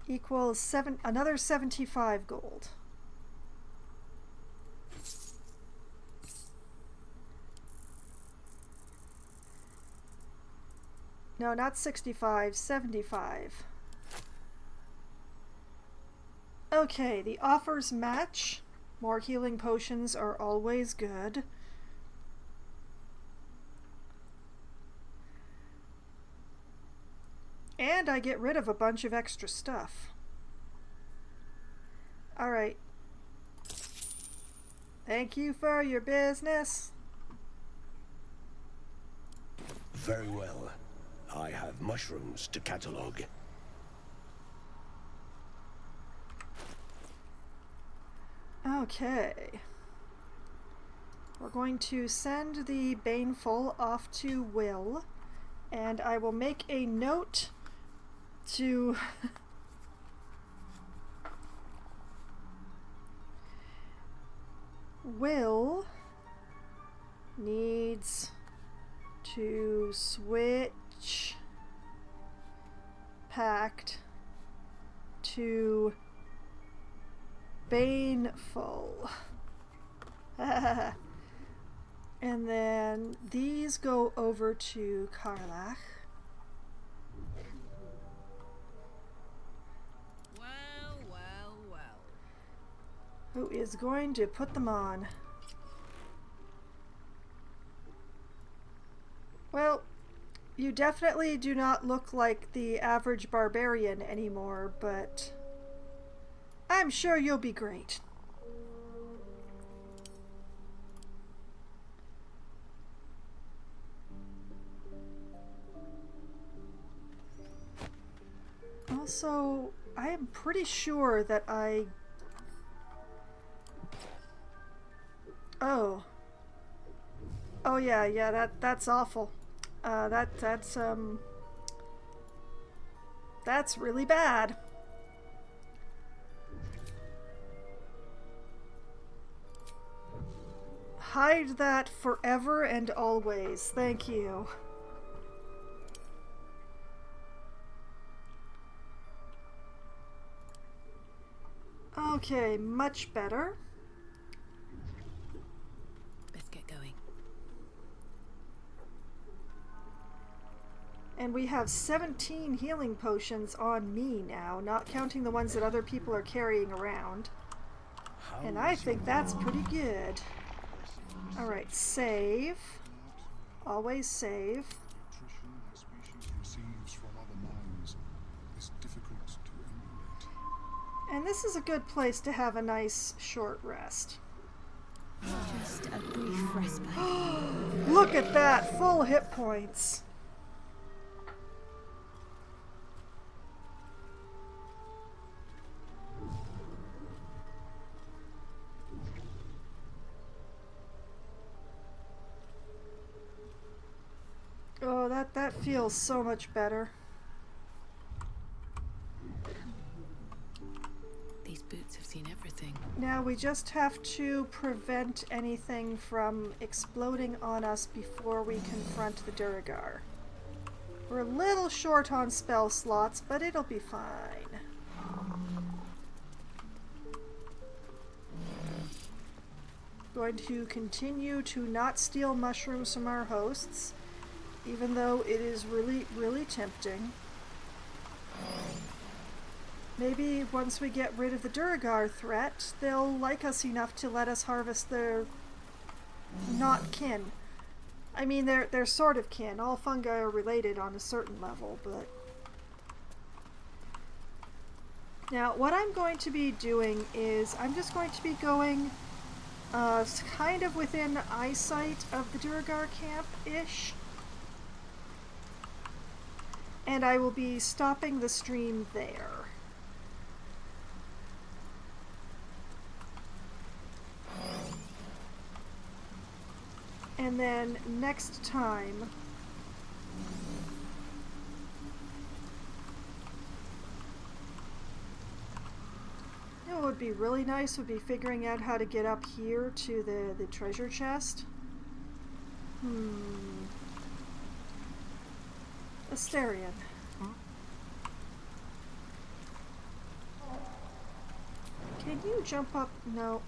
S1: equals another 75 gold. No, not 65, 75. Okay, the offers match. More healing potions are always good. And I get rid of a bunch of extra stuff. Alright. Thank you for your business.
S4: Very well. I have mushrooms to catalogue.
S1: Okay. We're going to send the Baneful off to Will, and I will make a note to... Will needs to switch pact to Baneful. And then these go over to Karlach.
S6: Well.
S1: Who is going to put them on. Well, you definitely do not look like the average barbarian anymore, but I'm sure you'll be great. Also, I am pretty sure that I... Oh. Oh yeah, that's awful. That's really bad. Hide that forever and always. Thank you. Okay, much better.
S10: Let's get going.
S1: And we have 17 healing potions on me now, not counting the ones that other people are carrying around. And I think that's pretty good. Alright, save. Always save. And this is a good place to have a nice short rest.
S11: Just a brief respite.
S1: Look at that! Full hit points. Oh, that feels so much better.
S10: These boots have seen everything.
S1: Now we just have to prevent anything from exploding on us before we confront the Durgar. We're a little short on spell slots, but it'll be fine. Going to continue to not steal mushrooms from our hosts, even though it is really, really tempting. Maybe once we get rid of the Durgar threat, they'll like us enough to let us harvest their not kin. I mean, they're sort of kin. All fungi are related on a certain level, but... Now, what I'm going to be doing is I'm just going to be going kind of within eyesight of the Durgar camp-ish. And I will be stopping the stream there. And then next time, you know what would be really nice would be figuring out how to get up here to the treasure chest. Asterion. Can you jump up? No.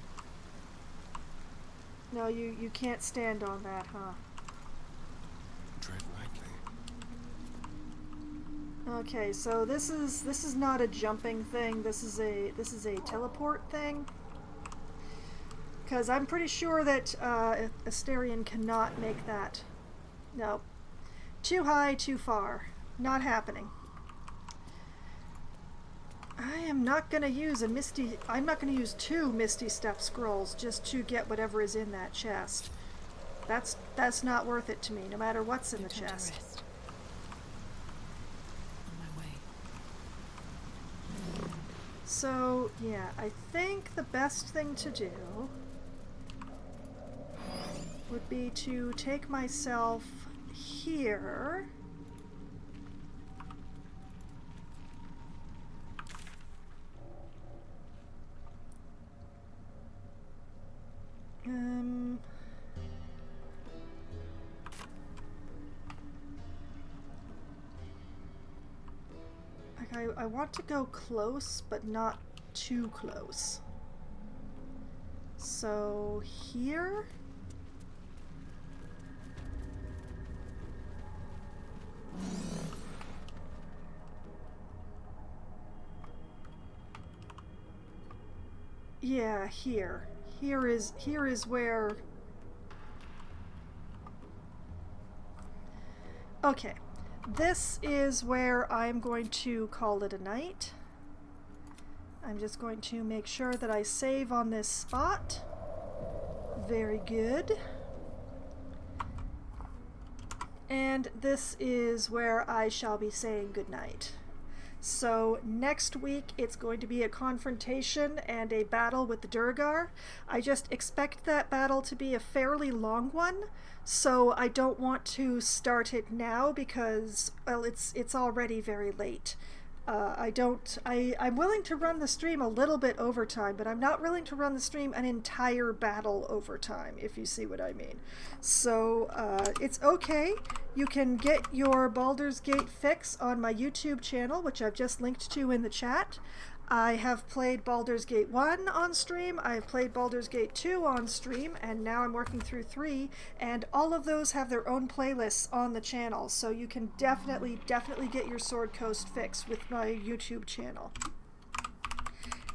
S1: No, you can't stand on that, huh?
S5: Tread lightly.
S1: Okay, so this is not a jumping thing. This is a teleport thing. Because I'm pretty sure that Asterion cannot make that. No. Too high, too far. Not happening. I am not gonna use I'm not gonna use 2 Misty Step scrolls just to get whatever is in that chest. That's not worth it to me, no matter what's in the chest.
S10: On my way.
S1: So, yeah, I think the best thing to do would be to take myself here. Like I want to go close, but not too close. So here. Yeah, here. Here is where... Okay. This is where I'm going to call it a night. I'm just going to make sure that I save on this spot. Very good. And this is where I shall be saying goodnight. So next week it's going to be a confrontation and a battle with the Durgar. I just expect that battle to be a fairly long one, so I don't want to start it now because, well, it's already very late. I'm willing to run the stream a little bit overtime, but I'm not willing to run the stream an entire battle overtime, if you see what I mean. So, it's okay. You can get your Baldur's Gate fix on my YouTube channel, which I've just linked to in the chat. I have played Baldur's Gate 1 on stream, I've played Baldur's Gate 2 on stream, and now I'm working through 3, and all of those have their own playlists on the channel, so you can definitely get your Sword Coast fix with my YouTube channel.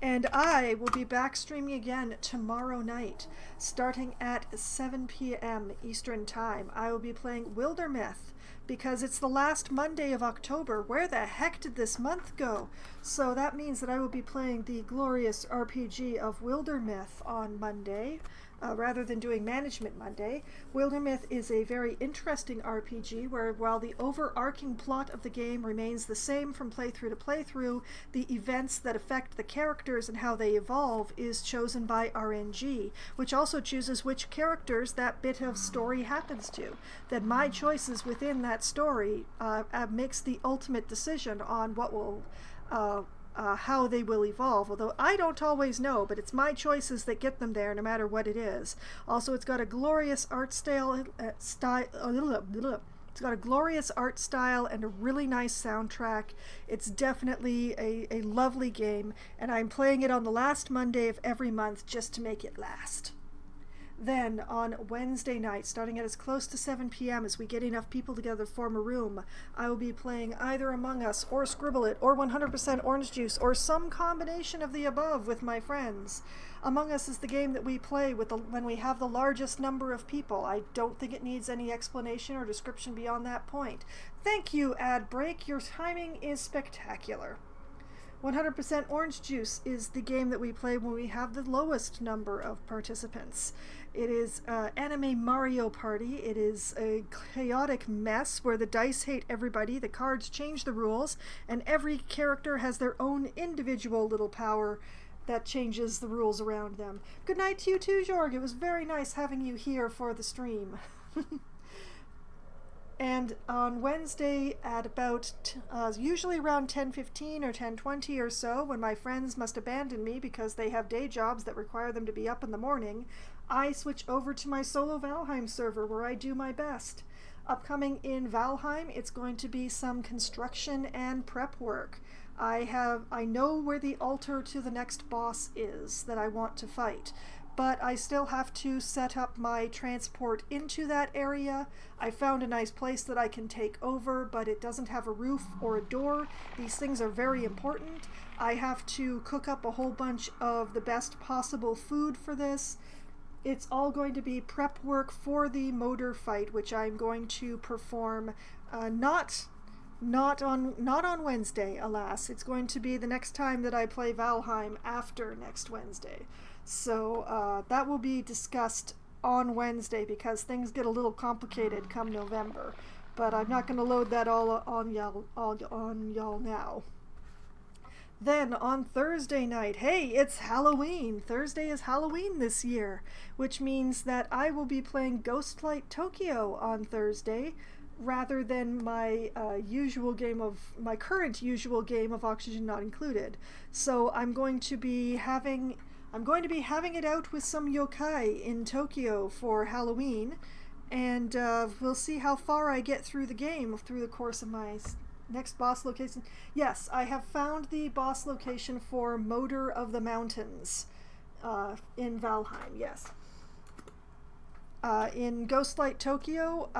S1: And I will be back streaming again tomorrow night, starting at 7 p.m. Eastern Time. I will be playing Wildermyth, because it's the last Monday of October. Where the heck did this month go? So that means that I will be playing the glorious RPG of Wildermyth on Monday. rather than doing Management Monday. Wildermyth is a very interesting RPG where, while the overarching plot of the game remains the same from playthrough to playthrough, the events that affect the characters and how they evolve is chosen by RNG, which also chooses which characters that bit of story happens to. Then my choices within that story makes the ultimate decision on what will how they will evolve, although I don't always know, but it's my choices that get them there no matter what it is. Also, it's got a glorious art style, it's got a glorious art style and a really nice soundtrack. It's definitely a lovely game, and I'm playing it on the last Monday of every month just to make it last. Then, on Wednesday night, starting at as close to 7 p.m. as we get enough people together to form a room, I will be playing either Among Us, or Scribble It, or 100% Orange Juice, or some combination of the above with my friends. Among Us is the game that we play when we have the largest number of people. I don't think it needs any explanation or description beyond that point. Thank you, Ad Break. Your timing is spectacular. 100% Orange Juice is the game that we play when we have the lowest number of participants. It is Anime Mario Party. It is a chaotic mess where the dice hate everybody, the cards change the rules, and every character has their own individual little power that changes the rules around them. Good night to you too, Jorg. It was very nice having you here for the stream. And on Wednesday at about, usually around 10:15 or 10:20 or so, when my friends must abandon me because they have day jobs that require them to be up in the morning, I switch over to my solo Valheim server where I do my best. Upcoming in Valheim, it's going to be some construction and prep work. I know where the altar to the next boss is that I want to fight, but I still have to set up my transport into that area. I found a nice place that I can take over, but it doesn't have a roof or a door. These things are very important. I have to cook up a whole bunch of the best possible food for this. It's all going to be prep work for the motor fight, which I'm going to perform not on Wednesday, alas. It's going to be the next time that I play Valheim after next Wednesday. So that will be discussed on Wednesday because things get a little complicated come November. But I'm not going to load that all on y'all now. Then on Thursday night, hey, it's Halloween. Thursday is Halloween this year, which means that I will be playing Ghostlight Tokyo on Thursday rather than my current usual game of Oxygen Not Included. So I'm going to be having it out with some yokai in Tokyo for Halloween, and we'll see how far I get through the game through the course of my next boss location. Yes, I have found the boss location for Motor of the Mountains in Valheim, yes. In Ghostlight Tokyo,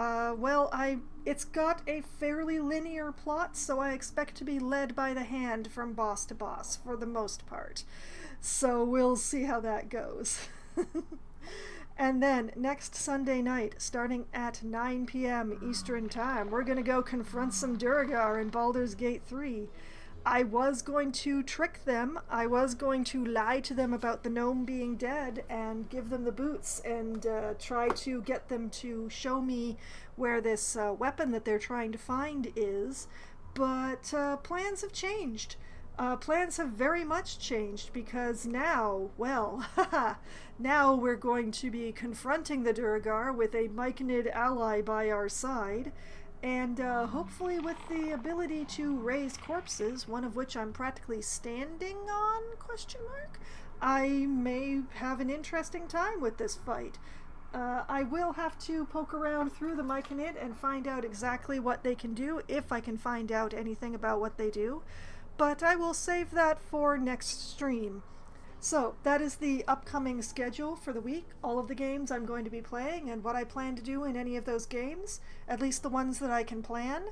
S1: it's got a fairly linear plot, so I expect to be led by the hand from boss to boss for the most part. So we'll see how that goes. And then next Sunday night, starting at 9 p.m. Eastern Time, we're going to go confront some Duergar in Baldur's Gate 3. I was going to trick them. I was going to lie to them about the gnome being dead and give them the boots and try to get them to show me where this weapon that they're trying to find is. But plans have changed. Plans have very much changed because now, now we're going to be confronting the Duergar with a Myconid ally by our side, and hopefully with the ability to raise corpses, one of which I'm practically standing on, ? I may have an interesting time with this fight. I will have to poke around through the Myconid and find out exactly what they can do, if I can find out anything about what they do. But I will save that for next stream. So that is the upcoming schedule for the week, all of the games I'm going to be playing and what I plan to do in any of those games, at least the ones that I can plan.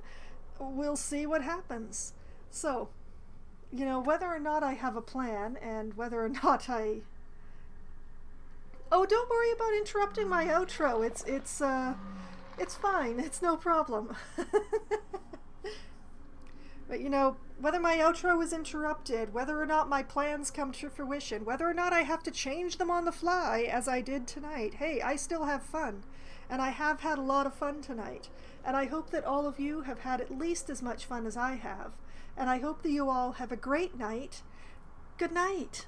S1: We'll see what happens. So, whether or not I have a plan and whether or not I... Oh, don't worry about interrupting my outro. It's fine. It's no problem. But you know, whether my outro is interrupted, whether or not my plans come to fruition, whether or not I have to change them on the fly, as I did tonight, hey, I still have fun. And I have had a lot of fun tonight. And I hope that all of you have had at least as much fun as I have. And I hope that you all have a great night. Good night.